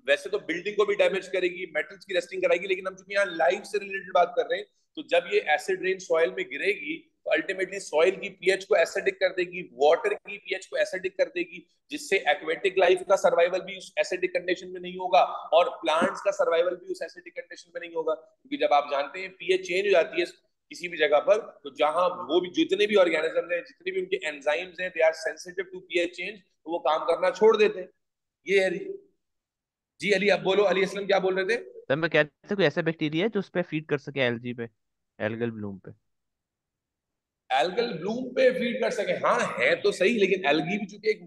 वैसे तो बिल्डिंग को भी डैमेज करेगी, मेटल्स की रस्टिंग कराएगी, लेकिन हम चूंकि यहाँ लाइफ से रिलेटेड बात कर रहे हैं, तो जब ये एसिड रेन सॉइल में गिरेगी तो अल्टीमेटली सॉइल की पीएच को एसिडिक कर देगी, वाटर की पीएच को एसिडिक कर देगी, जिससे एक्वेटिक लाइफ का सर्वाइवल भी उस एसिडिक कंडीशन में नहीं होगा और प्लांट्स का सर्वाइवल भी उस एसिडिक कंडीशन में नहीं होगा। क्योंकि जब आप जानते हैं पीएच चेंज हो जाती है किसी भी जगह पर, तो जहां वो भी जितने भी ऑर्गेनिज्म हैं, जितने भी उनके एंजाइम्स हैं, they are sensitive to pH change, तो वो काम करना छोड़ देते हैं। ये है जी। अली अब बोलो, अली असलम क्या बोल रहे थे? सर मैं कहता था कोई ऐसा बैक्टीरिया है जो उस पे फीड कर सके एलजी पे, एल्गल ब्लूम पे। एल्गल ब्लूम पे फीड कर सके, हाँ है तो सही, लेकिन एल्गी भी चूंकि एक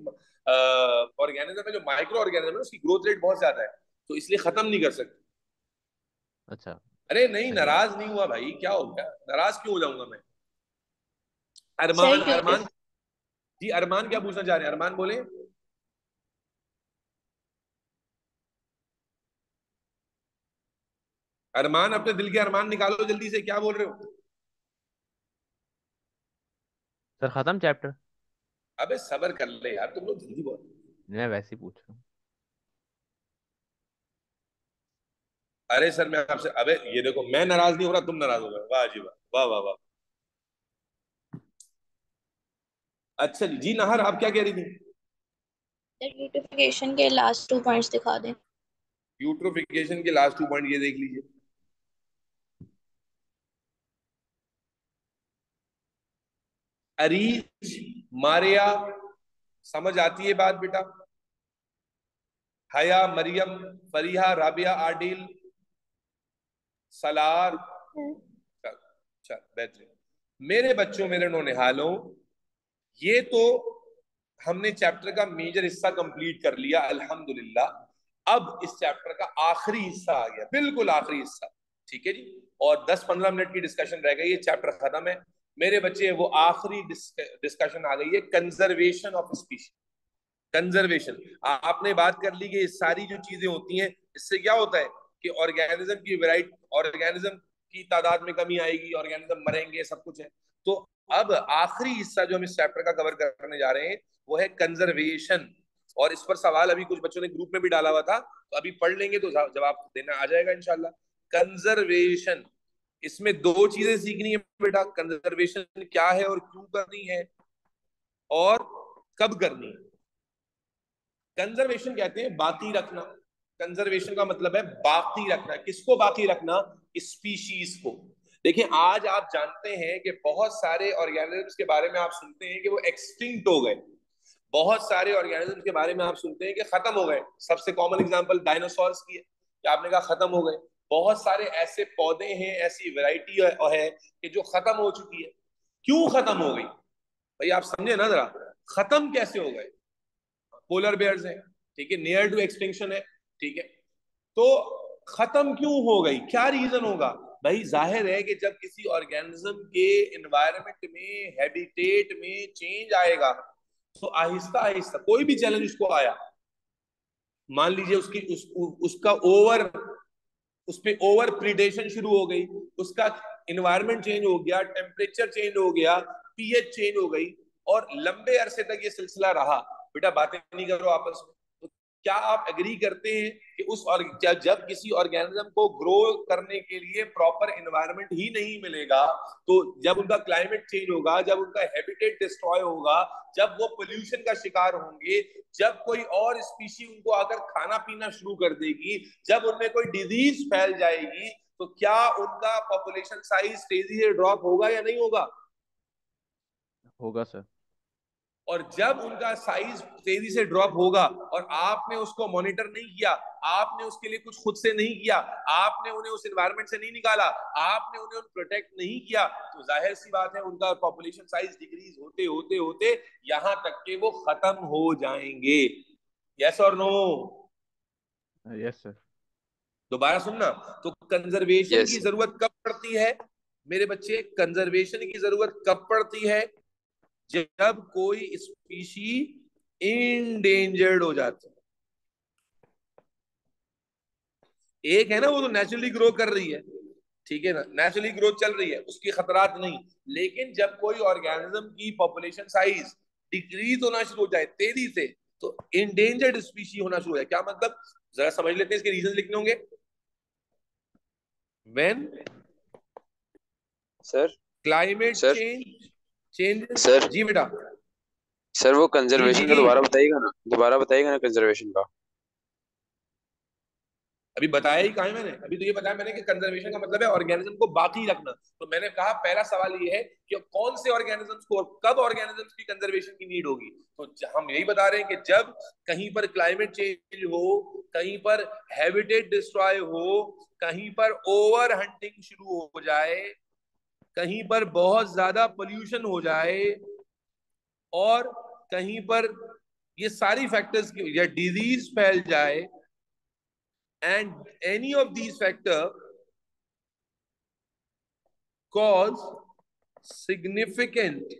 ऑर्गेनिज्म है जो माइक्रो ऑर्गेनिज्म है, उसकी ग्रोथ रेट बहुत ज्यादा है, तो इसलिए खत्म नहीं कर सकते। अच्छा अरे नहीं, सही है। नाराज नहीं हुआ भाई, क्या हो गया, नाराज क्यों हो जाऊंगा मैं। सर अरमान, क्योंकि अरमान जी, अरमान क्या पूछना चाह रहे हैं, अरमान बोले। अरमान अपने दिल के अरमान निकालो जल्दी से, क्या बोल रहे हो। सर खत्म चैप्टर। अबे सबर कर ले यार, तुम लोग जल्दी बोलो। मैं वैसे ही पूछ रहा हूँ। अरे सर मैं आपसे, अबे ये देखो, मैं नाराज नहीं हो रहा, तुम नाराज हो गए, वाह जी वाह, वाह वाह वाह। अच्छा जी, जी नाहर आप क्या कह रही थी। यूटिफिकेशन के लास्ट 2 पॉइंट्स दिखा दें। यूट्रोफिकेशन के लास्ट 2 पॉइंट ये देख लीजिए। अरीज, मारिया, समझ आती है बात बेटा। हया, मरियम, फरीहा, राबिया, आदिल, सलार। चल चल बेहतरीन। मेरे बच्चों, मेरे नौनिहालों, ये तो हमने चैप्टर का मेजर हिस्सा कंप्लीट कर लिया अल्हम्दुलिल्लाह। अब इस चैप्टर का आखिरी हिस्सा आ गया, बिल्कुल आखिरी हिस्सा, ठीक है जी। और 10-15 मिनट की डिस्कशन रह गई, ये चैप्टर खत्म है मेरे बच्चे। वो आखिरी डिस्कशन आ गई है, कंजर्वेशन ऑफ स्पीशीज। कंजर्वेशन, आपने बात कर ली कि ये सारी जो चीजें होती हैं, इससे क्या होता है कि ऑर्गेनिज्म की वैरायटी, ऑर्गेनिज्म की तादाद में कमी आएगी, ऑर्गेनिज्म मरेंगे, सब कुछ है। तो अब आखिरी हिस्सा जो हम इस चैप्टर का कवर करने जा रहे हैं वो है कंजर्वेशन। और इस पर सवाल अभी कुछ बच्चों ने ग्रुप में भी डाला हुआ था, तो अभी पढ़ लेंगे तो जवाब देना आ जाएगा इंशाल्लाह। कंजर्वेशन, इसमें 2 चीजें सीखनी है बेटा, कंजर्वेशन क्या है और क्यों करनी है और कब करनी है। कंजर्वेशन कहते हैं बाकी रखना। कंजर्वेशन का मतलब है बाकी रखना। किसको बाकी रखना, स्पीशीज को। देखिए आज आप जानते हैं कि बहुत सारे ऑर्गेनिज्म्स के बारे में आप सुनते हैं कि वो एक्सटिंक्ट हो गए, बहुत सारे ऑर्गेनिज्म के बारे में आप सुनते हैं कि खत्म हो गए। सबसे कॉमन एग्जांपल डायनासोर्स की है कि आपने कहा खत्म हो गए। बहुत सारे ऐसे पौधे हैं, ऐसी वैरायटी है कि जो खत्म हो चुकी है। क्यों खत्म हो गई भाई, आप समझे ना जरा, खत्म कैसे हो गए। पोलर बेयर्स हैं, ठीक है, नियर टू एक्सटिंक्शन है, ठीक है। तो खत्म क्यों हो गई, क्या रीजन होगा भाई। जाहिर है कि जब किसी ऑर्गेनिज्म के एनवायरनमेंट में, हैबिटेट में चेंज आएगा, तो आहिस्ता आहिस्ता कोई भी चैलेंज उसको आया, मान लीजिए उसका उस पे ओवर प्रीडेशन शुरू हो गई, उसका एनवायरनमेंट चेंज हो गया, टेम्परेचर चेंज हो गया, पीएच चेंज हो गई, और लंबे अरसे तक ये सिलसिला रहा। बेटा बातें नहीं करो आपस में, तो क्या आप एग्री करते हैं कि जब किसी ऑर्गेनिज्म को ग्रो करने के लिए प्रॉपर एनवायरनमेंट ही नहीं मिलेगा, तो जब उनका क्लाइमेट चेंज होगा, जब उनका हैबिटेट डिस्ट्रॉय होगा, जब वो पोल्यूशन का शिकार होंगे, जब कोई और स्पीशी उनको आकर खाना पीना शुरू कर देगी, जब उनमें कोई डिजीज फैल जाएगी, तो क्या उनका पॉपुलेशन साइज तेजी से ड्रॉप होगा या नहीं होगा। होगा सर। और जब उनका साइज तेजी से ड्रॉप होगा और आपने उसको मॉनिटर नहीं किया, आपने उसके लिए कुछ खुद से नहीं किया, आपने उन्हें उस एनवायरनमेंट से नहीं निकाला, आपने उन्हें प्रोटेक्ट नहीं किया, तो जाहिर सी बात है उनका पॉपुलेशन साइज डिक्रीज होते होते होते यहां तक कि वो खत्म हो जाएंगे। यस और नो। Yes sir. दोबारा सुनना, तो कंजर्वेशन यस की सर। जरूरत कब पड़ती है मेरे बच्चे, कंजर्वेशन की जरूरत कब पड़ती है, जब कोई स्पीशी इंडेंजर्ड हो जाती है। एक है ना, वो तो नेचुरली ग्रो कर रही है, ठीक है ना, नेचुरली ग्रोथ चल रही है, उसकी खतरात नहीं। लेकिन जब कोई ऑर्गेनिज्म की पॉपुलेशन साइज डिक्रीज होना शुरू हो जाए तेजी से, तो इंडेंजर्ड स्पीशी होना शुरू हो जाए। क्या मतलब, जरा समझ लेते हैं, इसके रीजन लिखने होंगे। When sir climate sir changes. Sir जी बेटा। सर वो जी कंजर्वेशन का जी, दोबारा बताइएगा ना कंजर्वेशन का। अभी बताया ही कहा है मैंने, अभी तो ये बताया मैंने कि कंजर्वेशन का मतलब है ऑर्गेनिज्म को बाकी रखना। तो मैंने कहा पहला सवाल ये है कि कौन से ऑर्गेनिजम्स को, कब ऑर्गेनिजम्स की कंजर्वेशन की नीड होगी। तो हम यही बता रहे हैं कि जब कहीं पर क्लाइमेट चेंज हो, कहीं पर हैबिटेट डिस्ट्रॉय हो, कहीं पर ओवर हंटिंग शुरू हो जाए, कहीं पर बहुत ज्यादा पोल्यूशन हो जाए, और कहीं पर ये सारी फैक्टर्स या डिजीज फैल जाए, and any of these factor cause significant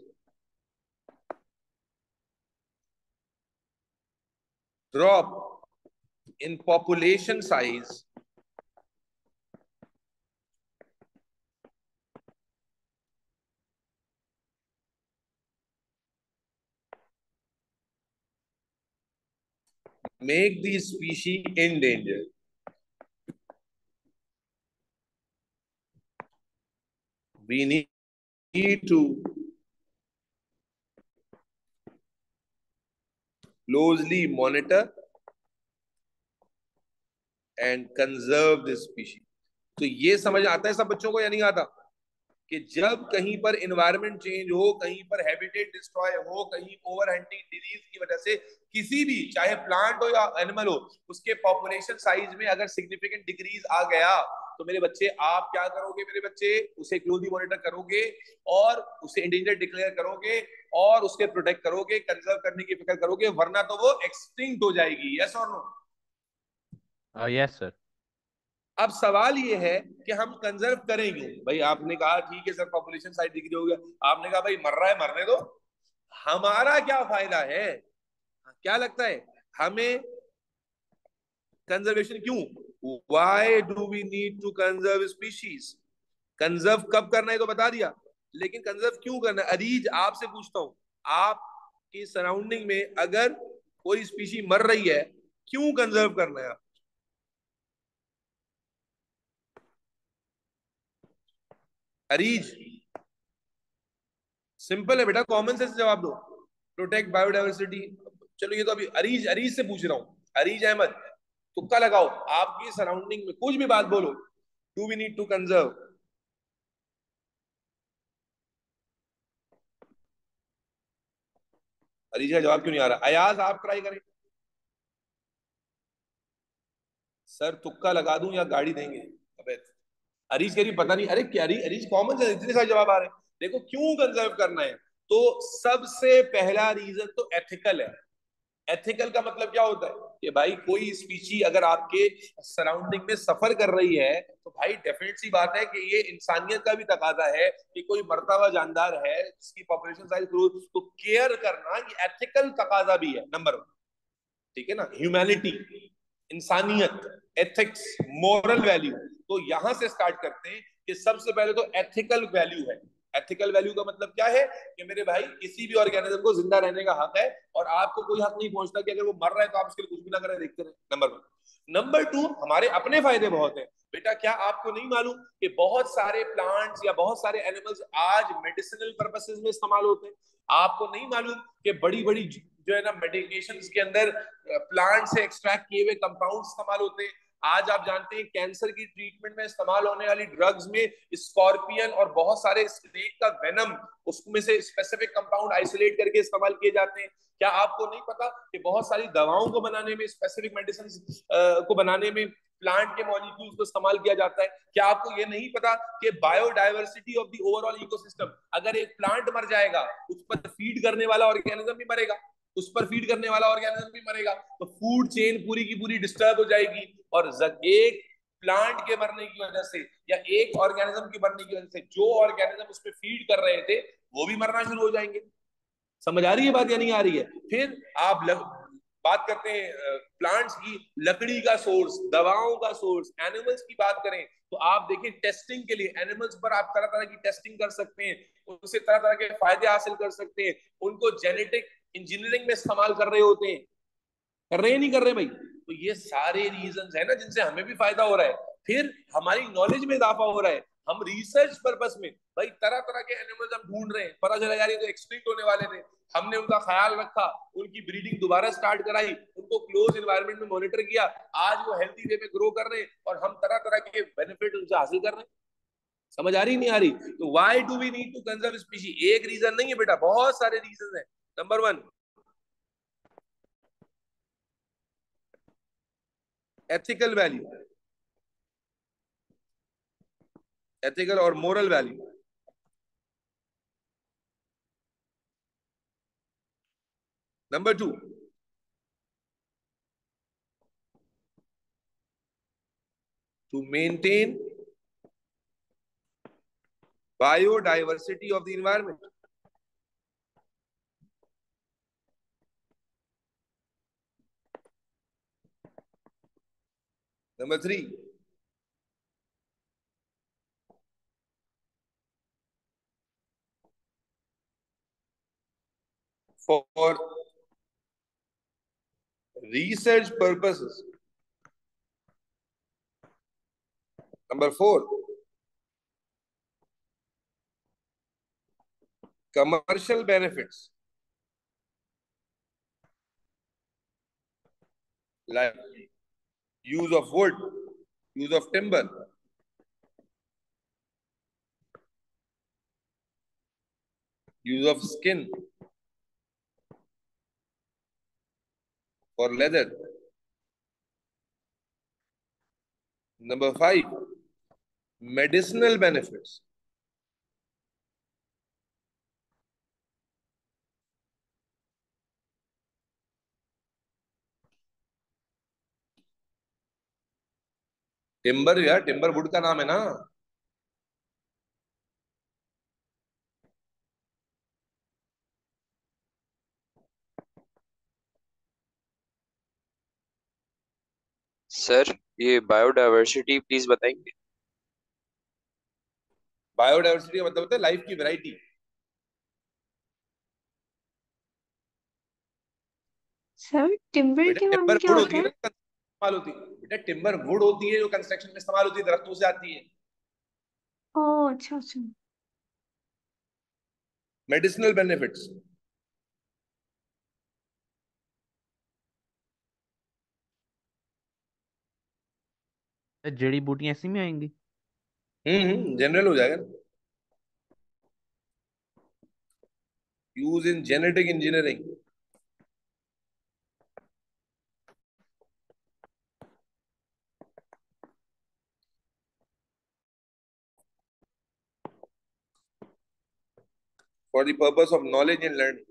drop in population size, make these species endangered. We need to closely monitor and conserve this species. तो ये समझ आता है सब बच्चों को या नहीं आता कि जब कहीं पर एनवायरनमेंट चेंज हो, कहीं पर हैबिटेट डिस्ट्रॉय हो, कहीं ओवर हंटिंग डिजीज की वजह से किसी भी, चाहे प्लांट हो या एनिमल हो, उसके पॉपुलेशन साइज में अगर सिग्निफिकेंट डिक्रीज आ गया, तो मेरे बच्चे आप क्या करोगे? मेरे बच्चे उसे क्लोजली मॉनिटर करोगे और उसे इंडेंजर डिक्लेयर करोगे और उसके प्रोटेक्ट करोगे, कंजर्व करने की फिक्र करोगे, वरना तो वो एक्सटिंक्ट हो जाएगी। यस और नो? Yes sir. अब सवाल ये है कि हम कंजर्व करेंगे। भाई आपने कहा ठीक है सर पॉपुलेशन साइज डिग्री हो गया, आपने कहा भाई मर रहा है मरने दो, हमारा क्या फायदा है? क्या लगता है हमें कंजर्वेशन क्यों? Why do we need to conserve species? Conserve कब करना है तो बता दिया, लेकिन कंजर्व क्यों करना है? अरीज आपसे पूछता हूं, आपकी सराउंडिंग में अगर कोई स्पीशी मर रही है, क्यों कंजर्व करना है? अरीज सिंपल है बेटा, कॉमन सेंस जवाब दो। Protect biodiversity. चलो ये तो अभी अरीज अरीज से पूछ रहा हूं। अरीज अहमद, तुक्का लगाओ, आपकी सराउंडिंग में कुछ भी बात बोलो। Do we need to conserve? Areej का जवाब क्यों नहीं आ रहा? अयाज आप ट्राई करें। सर तुक्का लगा दूं या गाड़ी देंगे? अबे अरीज कह रही पता नहीं। अरे क्या अरीज कॉमन सेंस, इतने सारे जवाब आ रहे हैं। देखो क्यों कंजर्व करना है, तो सबसे पहला रीजन तो एथिकल है। एथिकल का मतलब क्या होता है कि भाई कोई स्पीची अगर आपके सराउंडिंग में सफर कर रही है, तो भाई डेफिनेट सी बात है कि ये इंसानियत का भी तकाजा है कि कोई मरता हुआ जानदार है जिसकी पॉपुलेशन साइज ग्रोथ, तो केयर करना ये एथिकल तकाजा भी है, नंबर 1। ठीक है ना? ह्यूमैनिटी, इंसानियत, एथिक्स, मोरल वैल्यू। तो यहां से स्टार्ट करते हैं कि सबसे पहले तो एथिकल वैल्यू है। एथिकल वैल्यू का मतलब क्या है कि मेरे भाई किसी भी ऑर्गेनिज्म को जिंदा रहने का हक है, और आपको कोई हक नहीं पहुंचता कि अगर वो मर रहा है तो आप उसके लिए कुछ भी ना करें, देखते रहे। नंबर 1। नंबर 2, हमारे अपने फायदे बहुत है बेटा। क्या आपको नहीं मालूम कि बहुत सारे प्लांट्स या बहुत सारे एनिमल्स आज मेडिसिनल पर्पसेस में इस्तेमाल होते हैं? आपको नहीं मालूम कि बड़ी बड़ी जो है ना मेडिकेशन के अंदर प्लांट से एक्सट्रैक्ट किए हुए कंपाउंड इस्तेमाल होते हैं? आज आप जानते हैं कैंसर की ट्रीटमेंट में इस्तेमाल होने वाली ड्रग्स में स्कॉर्पियन और बहुत सारे स्नेक का वेनम, उसमें से स्पेसिफिक कंपाउंड आइसोलेट करके इस्तेमाल किए जाते हैं। क्या आपको नहीं पता कि बहुत सारी दवाओं को बनाने में, स्पेसिफिक मेडिसिन को बनाने में प्लांट के मॉलिक्यूल्स को इस्तेमाल किया जाता है? क्या आपको ये नहीं पता कि biodiversity of the overall ecosystem, अगर एक प्लांट मर जाएगा उस पर फीड करने वाला ऑर्गेनिज्म भी मरेगा, उस पर फीड करने वाला ऑर्गेनिज्म भी मरेगा, तो फूड चेन पूरी की पूरी डिस्टर्ब हो जाएगी। और एक प्लांट के मरने की वजह से या एक ऑर्गेनिज्म के मरने की वजह से जो ऑर्गेनिज्म उस पर फीड कर रहे थे वो भी मरना शुरू हो जाएंगे। समझ आ रही है बात या नहीं आ रही है? फिर आप बात करते हैं प्लांट्स की, लकड़ी का सोर्स, दवाओं का सोर्स। एनिमल्स की बात करें तो आप देखिए टेस्टिंग के लिए एनिमल्स पर आप तरह तरह की टेस्टिंग कर सकते हैं, उनसे तरह तरह के फायदे हासिल कर सकते हैं, उनको जेनेटिक इंजीनियरिंग में इस्तेमाल कर रहे होते हैं। कर रहे हैं नहीं कर रहे भाई? तो ये सारे रीजंस है ना जिनसे हमें भी फायदा हो रहा है, फिर हमारी नॉलेज में इजाफा हो रहा है। हम रिसर्च पर्पस में भाई तरह तरह के एनिमल्स हम ढूंढ रहे हैं, पता चला यार ये तो एक्सटिंक्ट होने वाले थे, हमने उनका ख्याल रखा, उनकी ब्रीडिंग दोबारा स्टार्ट कराई, उनको क्लोज एनवायरनमेंट में मॉनिटर किया, आज वो हेल्थी वे में ग्रो कर रहे हैं और हम तरह तरह के बेनिफिट उनसे हासिल कर रहे हैं। समझ आ रही नहीं आ रही? तो why do we need to conserve species? एक रीजन नहीं है बेटा, बहुत सारे रीजन है। नंबर 1 एथिकल वैल्यू, एथिकल और moral value. Number 2, to maintain biodiversity of the environment. Number 3, for research purposes. Number 4, commercial benefits like use of wood, use of timber, use of skin for leather. Number 5, medicinal benefits. Timber यार, timber would का नाम है ना। Sir ये biodiversity please बताएंगे। Biodiversity का मतलब होता है लाइफ की वैरायटी। सर टिम्बर बेटा के टिम्बर मामले क्या वुड होता होती है है? ना, इस्तेमाल होती है। बेटा टिम्बर वुड होती है जो कंस्ट्रक्शन में इस्तेमाल होती है, दरख्तों से आती है। ओह अच्छा अच्छा। मेडिसिनल बेनिफिट्स, जड़ी बूटियां इसी में आएंगी। जनरल हो जाएगा। Use in genetic engineering, for the purpose of knowledge and learning.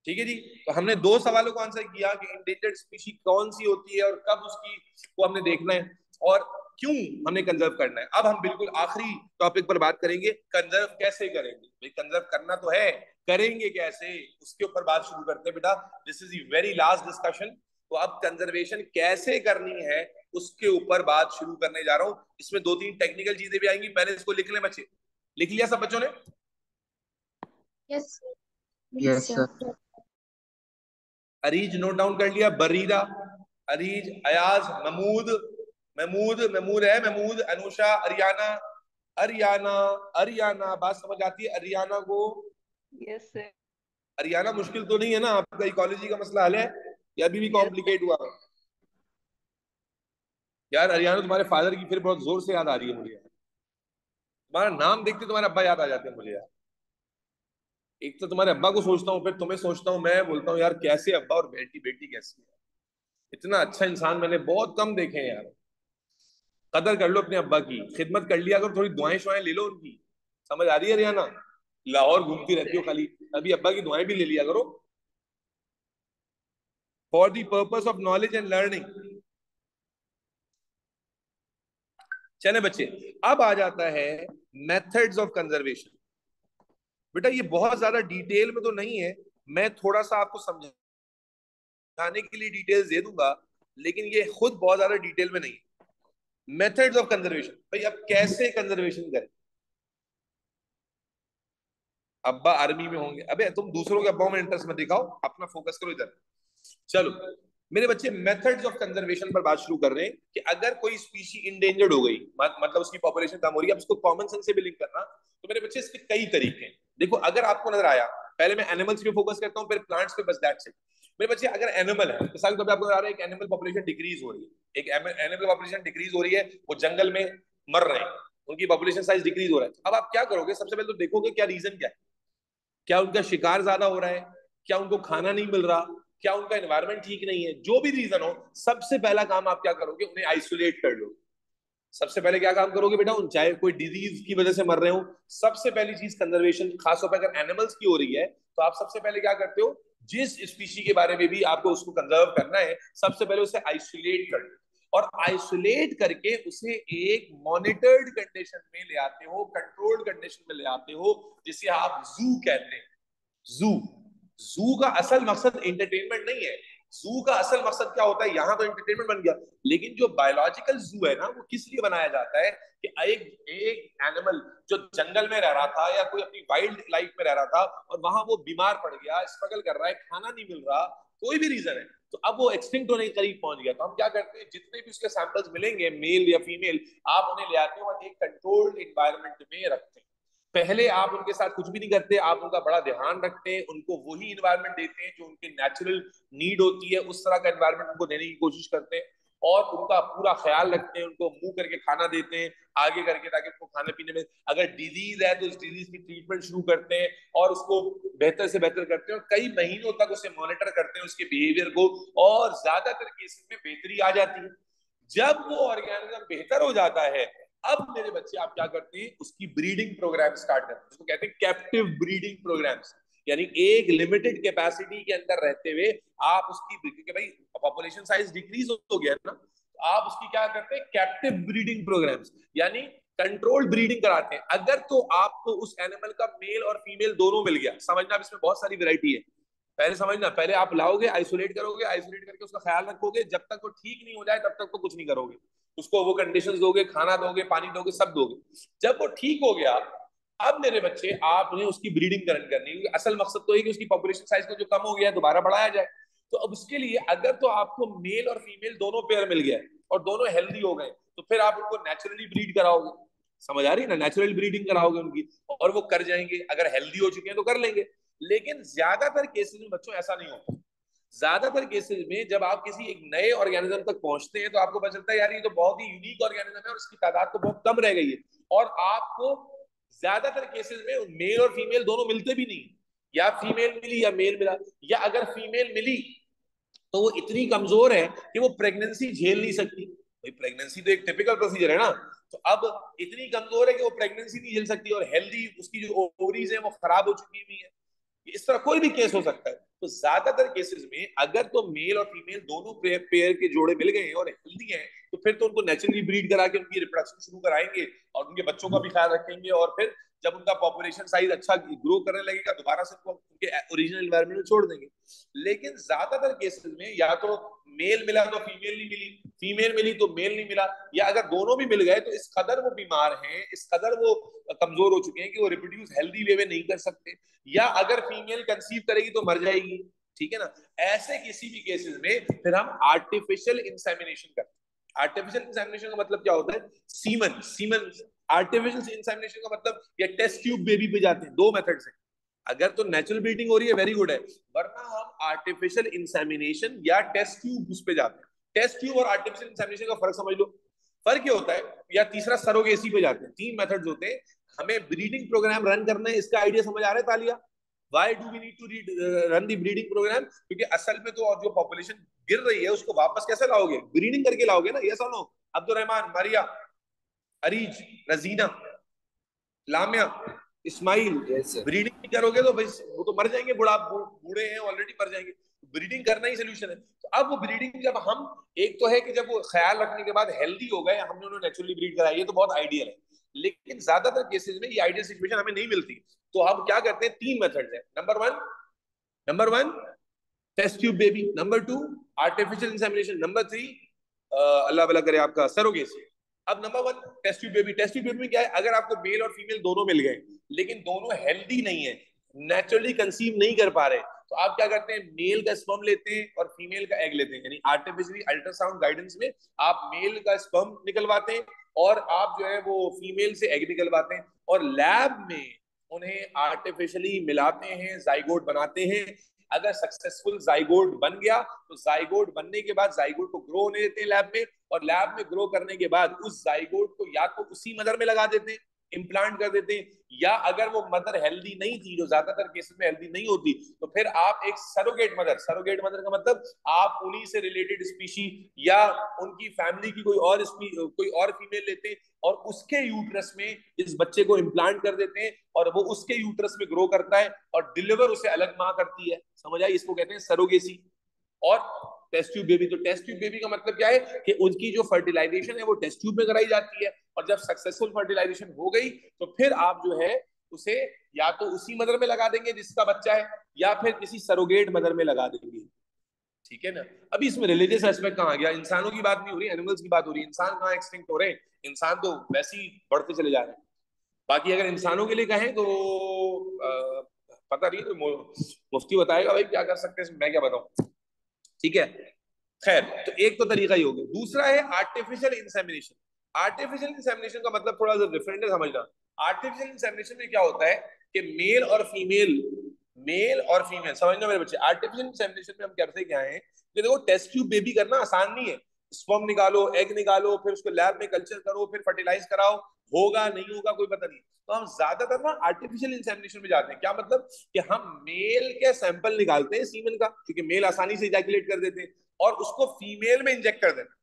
ठीक है जी। तो हमने 2 सवालों को आंसर किया कि इंडेंजर्ड स्पीशी कौन सी होती है और कब उसकी को हमने देखना है और क्यों हमने कंजर्व करना है। अब हम बिल्कुल आखिरी टॉपिक पर बात करेंगे, कंजर्व कैसे करेंगे। भाई कंजर्व करना तो है, करेंगे कैसे, उसके ऊपर बात शुरू करते हैं बेटा। This is the very last discussion. तो अब कंजर्वेशन कैसे करनी है उसके ऊपर बात शुरू करने जा रहा हूं। इसमें 2-3 टेक्निकल चीजें भी आएंगी, पहले इसको लिख लें बच्चे। लिख लिया सब बच्चों ने? Yes yes sir. Areej note down कर लिया? बरीरा, अरीज, अयाज, महमूद, महमूद, महमूद है, महमूद, अनुषा, अरियाना, अरियाना, अरियाना, बात समझ आती है अरियाना को? Yes sir. अरियाना मुश्किल तो नहीं है ना? आपका इकोलॉजी का मसला हल है या अभी भी कॉम्प्लिकेट हुआ? यार अरियाना तुम्हारे फादर की फिर बहुत जोर से याद आ रही है मुझे यार। तुम्हारा नाम देखते तुम्हारे अब्बा याद आ जाते हैं मुझे यार। एक तो तुम्हारे अब्बा को सोचता हूँ, फिर तुम्हें सोचता हूँ, मैं बोलता हूँ यार कैसे अब्बा और बेटी, बेटी कैसी है। इतना अच्छा इंसान मैंने बहुत कम देखे हैं यार। कदर कर लो अपने अब्बा की, खिदमत कर लिया करो, थोड़ी दुआएं शुआएं ले लो उनकी। समझ आ रही है रियाना? लाहौर घूमती रहती हो खाली, अभी अब्बा की दुआएं भी ले लिया करो। For the purpose of knowledge and learning. चले बच्चे, अब आ जाता है मेथड्स ऑफ कंजर्वेशन। बेटा ये बहुत ज्यादा डिटेल में तो नहीं है, मैं थोड़ा सा आपको समझाने के लिए डिटेल्स दे दूंगा, लेकिन ये खुद बहुत ज्यादा डिटेल में नहीं है। मेथड्स ऑफ कंजर्वेशन, भाई अब कैसे कंजर्वेशन करें। अब्बा आर्मी में होंगे, अबे तुम दूसरों के अब्बाओं में इंटरेस्ट मत दिखाओ, अपना फोकस करो इधर। चलो मेरे बच्चे, मेथड्स ऑफ कंजर्वेशन पर बात शुरू कर रहे हैं कि अगर कोई स्पीशी इंडेंजर्ड हो गई, मतलब उसकी पॉपुलेशन कम हो रही है, अब इसको कॉमन सेंस से भी लिंक करना। तो मेरे बच्चे इसके कई तरीके हैं। देखो अगर आपको नजर आया, पहले मैं एनिमल्स पे फोकस करता हूं, फिर प्लांट्स पे, बस दैट्स इट। मेरे बच्चे अगर एनिमल है, मिसाल के तौर पे आपको नजर आ रहा है एक एनिमल पॉपुलेशन डिक्रीज हो रही है, एक एनिमल पॉपुलेशन डिक्रीज हो रही है, वो जंगल में मर रहे हैं, उनकी पॉपुलेशन साइज डिक्रीज हो रहा है। अब आप क्या करोगे? सबसे पहले तो देखोगे क्या रीजन क्या है। क्या उनका शिकार ज्यादा हो रहा है, क्या उनको खाना नहीं मिल रहा, क्या उनका एनवायरनमेंट ठीक नहीं है, जो भी रीजन हो, सबसे पहला काम आप क्या करोगे? उन्हें आइसोलेट कर लो। सबसे पहले क्या काम करोगे बेटा, चाहे कोई डिजीज की वजह से मर रहे हो, सबसे पहली चीज कंजर्वेशन, खासतौर पर अगर एनिमल्स की हो रही है तो आप सबसे पहले क्या करते हो, जिस स्पीशी के बारे में भी आपको उसको कंजर्व करना है, सबसे पहले उसे आइसोलेट कर और आइसोलेट करके उसे एक मॉनिटर्ड कंडीशन में ले आते हो, कंट्रोल्ड कंडीशन में ले आते हो, जिसे आप जू कहते हैं। जू जू का असल मकसद एंटरटेनमेंट नहीं है। जू का असल मकसद क्या होता है, यहाँ तो एंटरटेनमेंट बन गया, लेकिन जो बायोलॉजिकल जू है ना, वो किस लिए बनाया जाता है कि एक एनिमल जो जंगल में रह रहा था या कोई अपनी वाइल्ड लाइफ में रह रहा था और वहां वो बीमार पड़ गया, स्ट्रगल कर रहा है, खाना नहीं मिल रहा, कोई भी रीजन है, तो अब वो एक्सटिंक्ट होने के करीब पहुंच गया, तो हम क्या करते हैं, जितने भी उसके सैंपल्स मिलेंगे मेल या फीमेल, आप उन्हें ले आते हो और एक कंट्रोल्ड एनवायरनमेंट में रखते हैं। पहले आप उनके साथ कुछ भी नहीं करते, आप उनका बड़ा ध्यान रखते हैं, उनको वही एनवायरनमेंट देते हैं जो उनके नेचुरल नीड होती है, उस तरह का एनवायरनमेंट उनको देने की कोशिश करते हैं और उनका पूरा ख्याल रखते हैं, उनको मुंह करके खाना देते हैं आगे करके, ताकि उनको खाने पीने में, अगर डिजीज है तो उस डिजीज की ट्रीटमेंट शुरू करते हैं और उसको बेहतर से बेहतर करते हैं और कई महीनों तक उसे मॉनिटर करते हैं, उसके बिहेवियर को, और ज्यादातर केसेस में बेहतरी आ जाती है। जब वो ऑर्गेनिज्म बेहतर हो जाता है, अब मेरे बच्चे आप क्या करते हैं, उसकी ब्रीडिंग प्रोग्राम स्टार्ट करते हैं, उसको कहते हैं कैप्टिव ब्रीडिंग प्रोग्राम्स, यानी एक लिमिटेड कैपेसिटी के अंदर रहते हुए आप उसकी, क्योंकि भाई पॉपुलेशन साइज डिक्रीज हो गया ना, तो आप उसकी क्या करते हैं, कैप्टिव ब्रीडिंग प्रोग्राम्स, यानी कंट्रोल्ड ब्रीडिंग कराते हैं। अगर तो आपको उस एनिमल का मेल और फीमेल दोनों मिल गया, समझना इसमें बहुत सारी वैरायटी है, पहले समझना, पहले आप लाओगे, आइसोलेट करोगे, आइसोलेट करके उसका ख्याल रखोगे, जब तक वो ठीक नहीं हो जाए तब तक तो कुछ नहीं करोगे, उसको वो कंडीशंस दोगे, खाना दोगे, पानी दोगे, सब दोगे। जब वो ठीक हो गया, अब मेरे बच्चे आपने उसकी ब्रीडिंग करनी है, असल मकसद तो है कि उसकी पॉपुलेशन साइज को जो कम हो गया दोबारा बढ़ाया जाए। तो अब उसके लिए अगर तो आपको मेल और फीमेल दोनों पेयर मिल गया और दोनों हेल्दी हो गए, तो फिर आप उनको नेचुरली ब्रीड कराओगे, समझ आ रही है ना, नेचुरल ब्रीडिंग कराओगे उनकी, और वो कर जाएंगे, अगर हेल्दी हो चुके हैं तो कर लेंगे। लेकिन ज्यादातर केसेस में बच्चों ऐसा नहीं होता। ज्यादातर केसेस में जब आप किसी एक नए ऑर्गेनिज्म तक पहुंचते हैं तो आपको पता चलता है यार ये तो बहुत ही यूनिक ऑर्गेनिज्म है और इसकी तादाद तो बहुत कम रह गई है, और आपको ज्यादातर केसेस में मेल और फीमेल दोनों मिलते भी नहीं, या फीमेल मिली या मेल मिला, या अगर फीमेल मिली तो वो इतनी कमजोर है कि वो प्रेगनेंसी झेल नहीं सकती। भाई प्रेगनेंसी तो एक टिपिकल प्रोसीजर है ना, तो अब इतनी कमजोर है कि वो प्रेगनेंसी नहीं झेल सकती और हेल्दी उसकी जो ओवरीज है वो खराब हो चुकी हुई है। इस तरह कोई भी केस हो सकता है। तो ज्यादातर केसेस में अगर तो मेल और फीमेल दोनों पेयर के जोड़े मिल गए हैं और हेल्दी हैं, तो फिर तो उनको नेचुरली ब्रीड करा के उनकी रिप्रोडक्शन शुरू कराएंगे और उनके बच्चों का भी ख्याल रखेंगे, और फिर जब उनका पॉपुलेशन साइज अच्छा ग्रो करने लगेगा दोबारा से उनको उनके ओरिजिनल एनवायरनमेंट में छोड़ देंगे। लेकिन ज्यादातर केसेस में या तो मेल मिला तो फीमेल नहीं मिली, फीमेल मिली तो मेल नहीं मिला, या अगर दोनों भी मिल गए तो इस कदर वो बीमार हैं, इस कदर वो कमजोर हो चुके हैं कि वो रिप्रोड्यूस हेल्दी वे में नहीं कर सकते, या अगर फीमेल कंसीव करेगी तो मर जाएगी, ठीक है ना। ऐसे किसी भी केसेस में फिर हम आर्टिफिशियल इंसेमिनेशन करते हैं। आर्टिफिशियल इंसेमिनेशन का मतलब क्या होता है, सीमन आर्टिफिशियल इंसेमिनेशन का मतलब ये टेस्ट ट्यूब बेबी पे जाते हैं। दो मेथड से, अगर तो नेचुरल ब्रीडिंग हो रही है वेरी गुड है, वरना हम आर्टिफिशियल इंसेमिनेशन या टेस्ट ट्यूब उस पे जाते हैं। टेस्ट ट्यूब और आर्टिफिशियल इंसेमिनेशन का फर्क समझ लो। फर्क क्या होता है, या तीसरा सरोगेसी पे जाते हैं। तीन मेथड्स होते हैं। हमें ब्रीडिंग प्रोग्राम रन करना है, इसका आइडिया समझ आ रहा है तालिया? Why do we need to run the breeding program? क्योंकि असल में तो जो पॉपुलेशन गिर रही है उसको वापस कैसे लाओगे, ब्रीडिंग करके लाओगे ना। यस और नो? अब्दुल रहमान, मारिया, अरीज, रजीना, लामिया, इस्माइल, ब्रीडिंग नहीं करोगे तो भाई वो तो मर जाएंगे, बूढ़े हैं ऑलरेडी, मर जाएंगे। ब्रीडिंग करना ही सोल्यूशन है। तो अब वो ब्रीडिंग जब हम, एक तो है कि जब वो ख्याल रखने के बाद हेल्दी हो गए, हमने उन्हें नेचुरली ब्रीड कराई, ये तो बहुत आइडियल है। लेकिन ज्यादातर केसेस में ये आइडियल सिचुएशन हमें नहीं मिलती, तो हम क्या करते हैं, तीन मेथड्स हैं। Number one test tube baby, number 2 artificial insemination, number 3 Allah भला करे आपका सरोगेसी। अब number 1 test tube baby. Test tube baby में क्या है, अगर आपको मेल और फीमेल दोनों मिल गए लेकिन दोनों हेल्दी नहीं है, नेचुरली कंसीव नहीं कर पा रहे, तो आप क्या करते हैं, मेल का स्पर्म लेते हैं और फीमेल का एग लेते हैं, यानी आर्टिफिशियली अल्ट्रासाउंड गाइडेंस में आप मेल का स्पर्म निकलवाते हैं और आप जो है वो फीमेल से एग निकलवाते हैं, और लैब में उन्हें आर्टिफिशियली मिलाते हैं, जाइगोट बनाते हैं। अगर सक्सेसफुल जाइगोट बन गया तो जाइगोट बनने के बाद जाइगोट को ग्रो होने देते हैं लैब में, और लैब में ग्रो करने के बाद उस जाइगोट को या तो उसी मदर में लगा देते हैं, या फिर उसके इम्प्लांट कर देते हैं, या अगर वो मदर हेल्दी नहीं थी, जो ज्यादातर केसेस में हेल्दी नहीं होती, तो फिर आप एक सरोगेट मदर का मतलब आप उन्हीं से रिलेटेड स्पीशी या उनकी फैमिली की कोई और फीमेल लेते हैं और उसके यूट्रस में इस बच्चे को इम्प्लांट कर देते हैं और वो उसके यूट्रस में ग्रो करता है और डिलीवर उसे अलग माँ करती है। समझ आई? इसको कहते हैं सरोगेसी। और टेस्ट ट्यूब बेबी, तो टेस्ट ट्यूब बेबी का मतलब क्या है कि उनकी जो फर्टिलाइजेशन है वो टेस्ट ट्यूब में कराई जाती है, और जब सक्सेसफुल फर्टिलाइजेशन हो गई तो फिर आप जो है उसे या तो उसी मदर में लगा देंगे जिसका बच्चा है, या फिर किसी सरोगेट मदर में लगा देंगे। ठीक है ना? अभी इसमें रिलीजियस एस्पेक्ट कहाँ आ गया? इंसानों की बात नहीं हो रही, एनिमल्स की बात हो रही है। इंसान कहाँ एक्सटिंक्ट हो रहे हैं? इंसान तो वैसे ही बढ़ते चले जा रहे हैं। बाकी अगर इंसानों के लिए कहें तो पता नहीं, तो मुफ्ती बताएगा भाई क्या कर सकते हैं, मैं क्या बताऊं। ठीक है, खैर, तो एक तो तरीका ही हो गया। दूसरा है आर्टिफिशियल इंसेमिनेशन। आर्टिफिशियल इंसेमिनेशन का मतलब थोड़ा सा डिफरेंट है, समझना। आर्टिफिशियल इंसेमिनेशन में क्या होता है कि मेल और फीमेल समझना मेरे बच्चे। आर्टिफिशियल इंसेमिनेशन में हम करते क्या है कि देखो, टेस्ट ट्यूब बेबी करना आसान नहीं है। स्पर्म निकालो, एग निकालो, फिर उसको लैब में कल्चर करो, फिर फर्टिलाइज कराओ, होगा नहीं होगा कोई पता नहीं। तो हम ज्यादातर ना आर्टिफिशियल इंसेमिनेशन में जाते हैं। क्या मतलब कि हम मेल के सैंपल निकालते हैं सीमेन का, क्योंकि मेल आसानी से इजैकुलेट कर देते हैं, और उसको फीमेल में इंजेक्ट कर देना।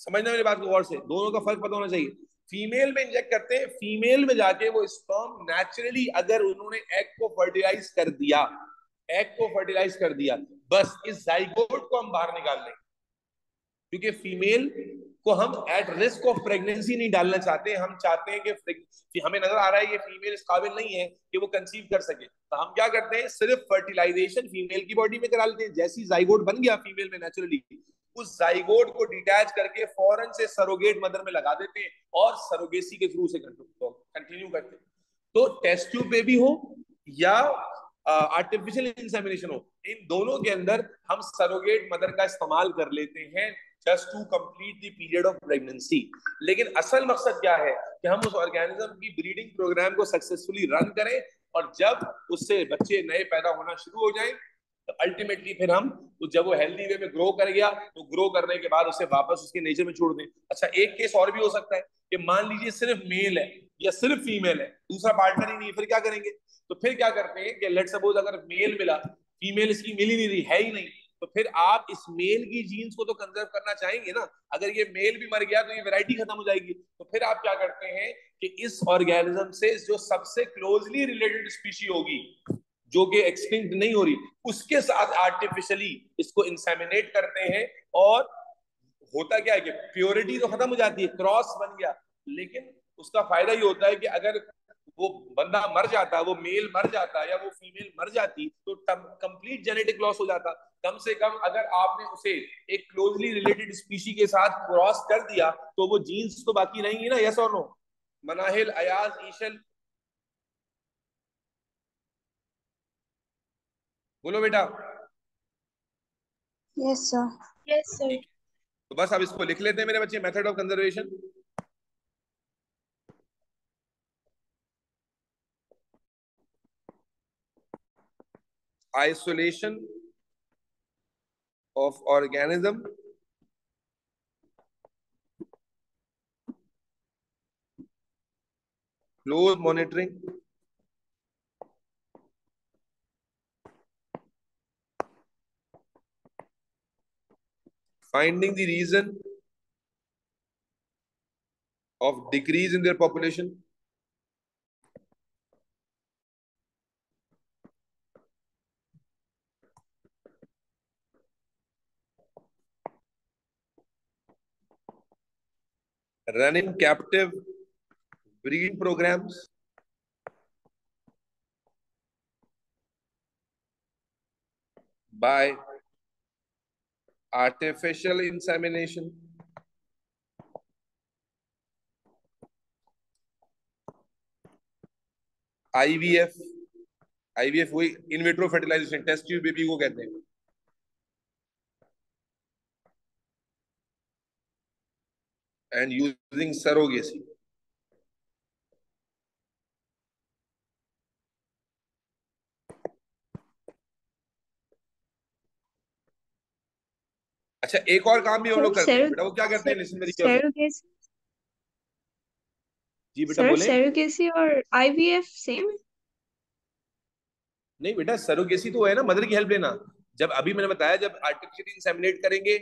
समझना मेरी बात को गौर से, दोनों का फर्क पता होना चाहिए। फीमेल में इंजेक्ट करते हैं, फीमेल में जाके वो स्पर्म नेचुरली, अगर उन्होंने एग को फर्टिलाइज कर दिया, बस इस जाइगोट को हम बाहर निकाल लेंगे, क्योंकि फीमेल को हम एट रिस्क ऑफ प्रेगनेंसी नहीं डालना चाहते। हम चाहते हैं कि हमें नजर आ रहा है ये फीमेल इस काबिल नहीं है कि वो कंसीव कर सके, तो हम क्या करते हैं, सिर्फ फर्टिलाइजेशन फीमेल की बॉडी में करा लेते हैं। जैसी जाइगोट बन गया फीमेल में नेचुरली, उस जाइगोट को डिटैच करके फौरन से सरोगेट मदर में लगा देते हैं और सरोगेसी के थ्रू से कंटिन्यू करते हैं। तो टेस्ट ट्यूब बेबी हो या आर्टिफिशियल इंसेमिनेशन हो, इन दोनों के अंदर हम सरोगेट मदर का इस्तेमाल कर लेते हैं just to complete the period of pregnancy. लेकिन असल मकसद क्या है कि हम उस ऑर्गेनिज्म की ब्रीडिंग प्रोग्राम को सक्सेसफुली रन करें, और जब उससे बच्चे नए पैदा होना शुरू हो जाएं तो अल्टीमेटली फिर हम जब वो हेल्दी वे में ग्रो कर गया तो ग्रो करने के बाद उसे वापस उसके नेचर में छोड़ दें। अच्छा, एक केस और भी हो सकता है कि मान लीजिए सिर्फ मेल है या सिर्फ फीमेल है, दूसरा पार्टनर ही नहीं है, फिर क्या करेंगे? तो फिर क्या करते हैं कि लेट सपोज अगर मेल मिला, फीमेल इसकी मिल ही नहीं रही, है ही नहीं, तो फिर आप इस मेल की जीन्स को तो कंजर्व करना चाहेंगे ना। अगर ये मेल भी मर गया तो ये वैरायटी खत्म हो जाएगी। तो फिर आप क्या करते हैं कि इस ऑर्गेनिज्म से जो सबसे क्लोजली रिलेटेड स्पीशी होगी, जो कि एक्सटिंक्ट नहीं हो रही, उसके साथ आर्टिफिशियली इसको इंसेमिनेट करते हैं। और होता क्या है कि प्योरिटी तो खत्म हो जाती है, क्रॉस बन गया, लेकिन उसका फायदा ये होता है कि अगर वो बंदा मर जाता, वो मेल मर जाता या वो फीमेल मर जाती, तो कंप्लीट जेनेटिक लॉस हो जाता। कम से कम अगर आपने उसे एक क्लोजली रिलेटेड स्पीशी के साथ क्रॉस कर दिया तो वो जीन्स तो बाकी रहेंगी ना। यस और नो? मनाहिल, अयाज, ईशल, बोलो बेटा। Yes sir. Yes sir. ठीक है, तो बस अब इसको लिख लेते हैं मेरे बच्चे, method of conservation. Isolation of organism, close monitoring, finding the reason of decrease in their population, running captive breeding programs, by artificial insemination, IVF, IVF वही in vitro fertilization, test tube baby को कहते हैं, and using surrogacy. अच्छा, एक और काम भी हम लोग करते हैं बेटा, वो क्या करते हैं, लिसन वेरी केयरफुल। जी बेटा सर बोले। सरोगेसी और आईवीएफ सेम है? नहीं बेटा, सरोगेसी तो है ना मदर की हेल्प लेना। जब अभी मैंने बताया, जब आर्टिफिशियली इंसेमिनेट करेंगे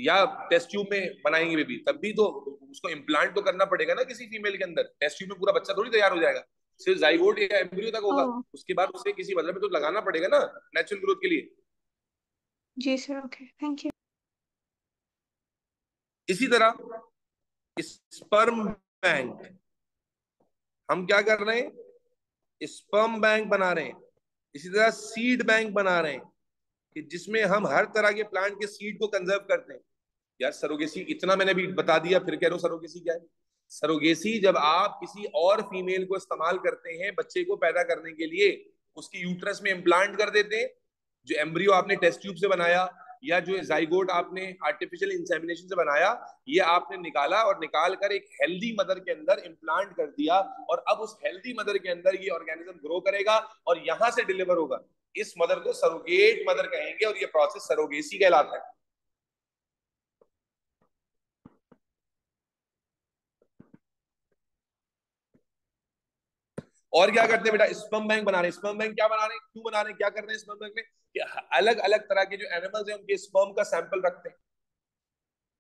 या टेस्ट ट्यूब में बनाएंगे बेबी, तब भी तो उसको इम्प्लांट तो करना पड़ेगा ना किसी फीमेल के अंदर। टेस्ट ट्यूब में पूरा बच्चा थोड़ी तैयार हो जाएगा, सिर्फ जाइगोट या एम्ब्रियो तक होगा। ओह उसके बाद उसे किसी मदर में तो लगाना पड़ेगा ना नेचुरल ग्रोथ के लिए। जी सर, ओके, थैंक यू। इसी तरह स्पर्म बैंक, हम क्या कर रहे हैं, स्पर्म बैंक बना रहे हैं। इसी तरह सीड बैंक बना रहे हैं कि जिसमें हम हर तरह के प्लांट के सीड को कंजर्व करते हैं। यार सरोगेसी इतना मैंने भी बता दिया, फिर कह रहे हो सरोगेसी क्या है। सरोगेसी जब आप किसी और फीमेल को इस्तेमाल करते हैं बच्चे को पैदा करने के लिए, उसकी यूट्रस में इम्प्लांट कर देते हैं। जो एम्ब्रियो आपने टेस्ट ट्यूब से बनाया या जो जाइगोट आपने आर्टिफिशियल इंसेमिनेशन से बनाया, ये आपने निकाला और निकाल कर एक हेल्दी मदर के अंदर इम्प्लांट कर दिया, और अब उस हेल्दी मदर के अंदर ये ऑर्गेनिज्म ग्रो करेगा और यहां से डिलीवर होगा। इस मदर को सरोगेट मदर कहेंगे और ये प्रोसेस सरोगेसी कहलाता है। और क्या करते हैं बेटा, स्पर्म बैंक बना रहे हैं। स्पर्म बैंक क्या बना रहे हैं, क्यों बना रहे हैं, क्या कर रहे हैं स्पर्म बैंक में, कि अलग अलग तरह के जो एनिमल्स हैं उनके स्पर्म का सैंपल रखते हैं।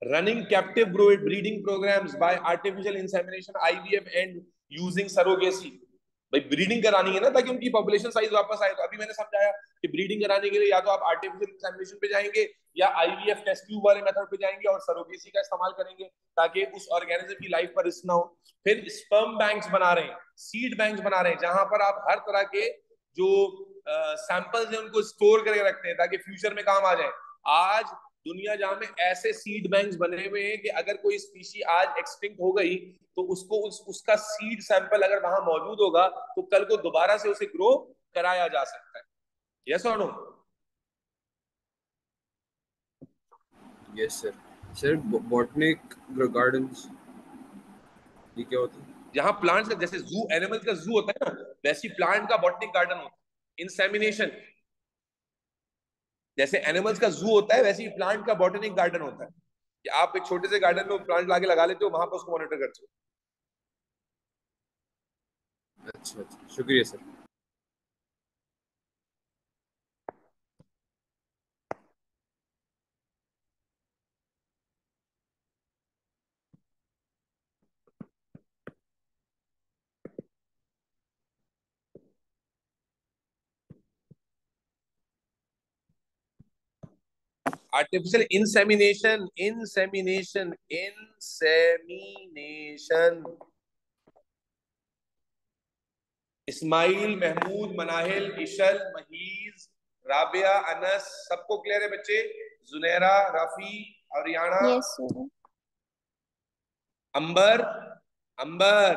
Running captive breeding programmes by artificial insemination IVF and using surrogacy. भाई ब्रीडिंग करानी है ना ताकि उनकी पॉपुलेशन साइज वापस आए। तो अभी मैंने समझाया कि ब्रीडिंग कराने के लिए या तो आप आर्टिफिशियल इंसेमिनेशन पे जाएंगे या आईवीएफ टेस्ट ट्यूब वाले मेथड पे जाएंगे और सरोगेसी का इस्तेमाल करेंगे ताकि उस ऑर्गेनिज्म की लाइफ पर रिस्क ना हो। फिर स्पर्म बैंक्स बना रहे हैं, सीड बैंक्स बना रहे हैं, जहां पर आप हर तरह के जो सैंपल्स हैं उनको स्टोर करके रखते हैं ताकि फ्यूचर में काम आ जाए। आज दुनिया जहां में ऐसे सीड बैंक्स बने हुए हैं कि अगर कोई स्पीशी आज एक्सटिंक्ट हो गई तो उसको उसका सीड सैंपल अगर वहां मौजूद होगा तो कल को दोबारा से उसे ग्रो कराया जा सकता है। यस और no? Yes sir. Sir botanic gardens ये क्या होता है? जहां प्लांट्स का, जैसे जू एनिमल्स का जू होता है ना, वैसी प्लांट का बॉटनिक गार्डन होता है। इंसेमिनेशन, जैसे एनिमल्स का जू होता है वैसे ही प्लांट का बॉटनिक गार्डन होता है कि आप एक छोटे से गार्डन में प्लांट लाके लगा लेते हो, वहां पर उसको मॉनिटर करते हो। अच्छा अच्छा, शुक्रिया sir. Artificial insemination Ismail, Mahmood, Manahil, Ishal, Mahiz, Rabia, Anas, सबको क्लियर है बच्चे? Junaira, Rafi, Ariana, yes sir. अंबर, अंबर,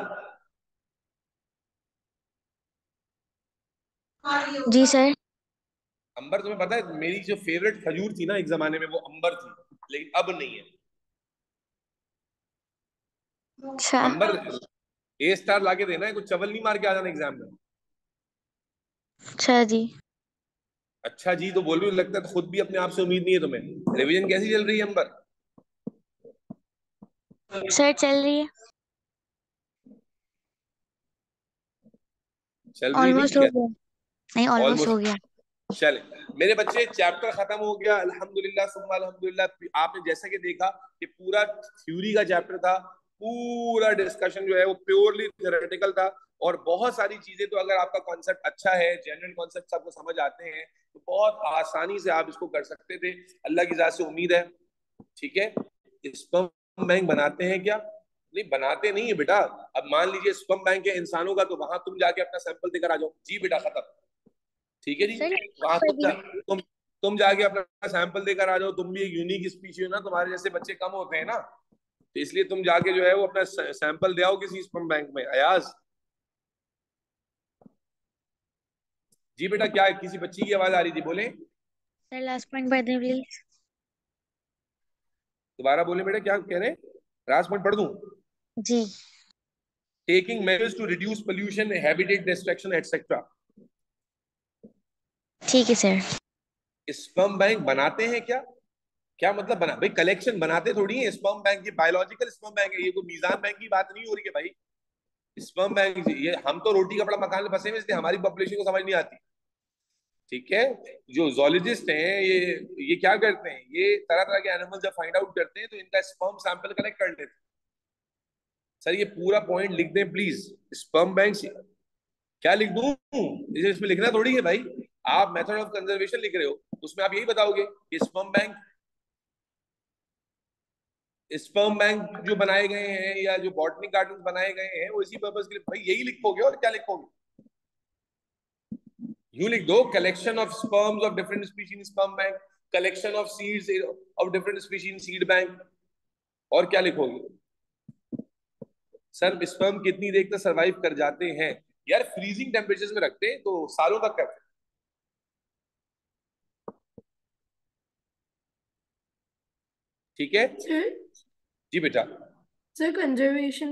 जी सर। अंबर तुम्हें पता है मेरी जो फेवरेट खजूर थी ना एक जमाने में वो अंबर थी, लेकिन अब नहीं है। अच्छा। अंबर ए स्टार लाके देना है, कुछ चवल नहीं मार के आ जाना एग्जाम में। अच्छा जी। अच्छा जी तो बोल रही हूँ, लगता है खुद भी अपने आप से उम्मीद नहीं है तुम्हें। रिवीजन कैसी चल रही है अंबर? सर चल रही है, चल रही ऑलमोस्ट थी हो क्या? गया। नहीं, ऑलमोस्ट हो ऑलमोस्ट। गया। चले मेरे बच्चे, चैप्टर खत्म हो गया अल्हम्दुलिल्लाह सुम्मा अल्हम्दुलिल्लाह। आपने जैसा कि देखा कि पूरा थ्योरी का चैप्टर था, पूरा डिस्कशन जो है वो प्योरली थ्योरेटिकल था, और बहुत सारी चीजें तो अगर आपका कॉन्सेप्ट अच्छा है, जनरल कॉन्सेप्ट आपको समझ आते हैं तो बहुत आसानी से आप इसको कर सकते थे। अल्लाह की जात से उम्मीद है। ठीक है, स्पर्म बैंक बनाते हैं क्या? नहीं बनाते नहीं है बेटा। अब मान लीजिए स्पर्म बैंक है इंसानों का, तो वहां तुम जाके अपना सैंपल देकर आ जाओ। जी बेटा खत्म। ठीक है जी, सर वहां पर भी तुम जाके अपना सैंपल देकर आ जाओ। तुम भी एक यूनिक स्पीशी हो ना, तुम्हारे जैसे बच्चे कम होते हैं ना, तो इसलिए तुम जाके जो है वो अपना सैंपल दे आओ किसी स्पर्म बैंक में। अयाज जी बेटा, क्या किसी बच्ची की आवाज आ रही थी, बोले सर लास्ट पॉइंट पढ़ दें प्लीज। दोबारा बोले बेटा, क्या कह रहे हैं? लास्ट पॉइंट पढ़ दूं? जी। Taking measures to reduce pollution, habitat destruction etcetera. ठीक है सर। स्पर्म बैंक बनाते हैं क्या? क्या मतलब बना भाई, कलेक्शन बनाते थोड़ी है स्पर्म बैंक, ये बायोलॉजिकल स्पर्म बैंक है, ये कोई मीजान बैंक की बात नहीं हो रही है भाई। स्पर्म बैंक, ये हम तो रोटी कपड़ा मकान में फंसे हुए इसलिए हमारी पॉपुलेशन को समझ नहीं आती। ठीक है, जो जोलॉजिस्ट हैं ये क्या करते हैं, ये तरह तरह के एनिमल जब फाइंड आउट करते हैं तो इनका स्पर्म सैंपल कलेक्ट कर लेते हैं। सर ये पूरा पॉइंट लिख दें प्लीज, स्पर्म बैंक। क्या लिख दूं, इसमें लिखना थोड़ी है भाई, आप मेथड ऑफ कंजर्वेशन लिख रहे हो, उसमें आप यही बताओगे कि स्पर्म बैंक जो बनाए गए हैं या जो बॉटनी गार्डन बनाए गए हैं वो इसी पर्पज के लिए, भाई यही लिखोगे और क्या लिखोगे, यूं लिख दो collection of sperms of different species in sperm bank, collection of seeds of different species in seed bank, और क्या लिखोगे। सर स्पर्म कितनी देर तक सरवाइव कर जाते हैं यार, फ्रीजिंग टेम्परेचर में रखते हैं तो सालों तक करते हैं। ठीक है सर जी बेटा। Sir conservation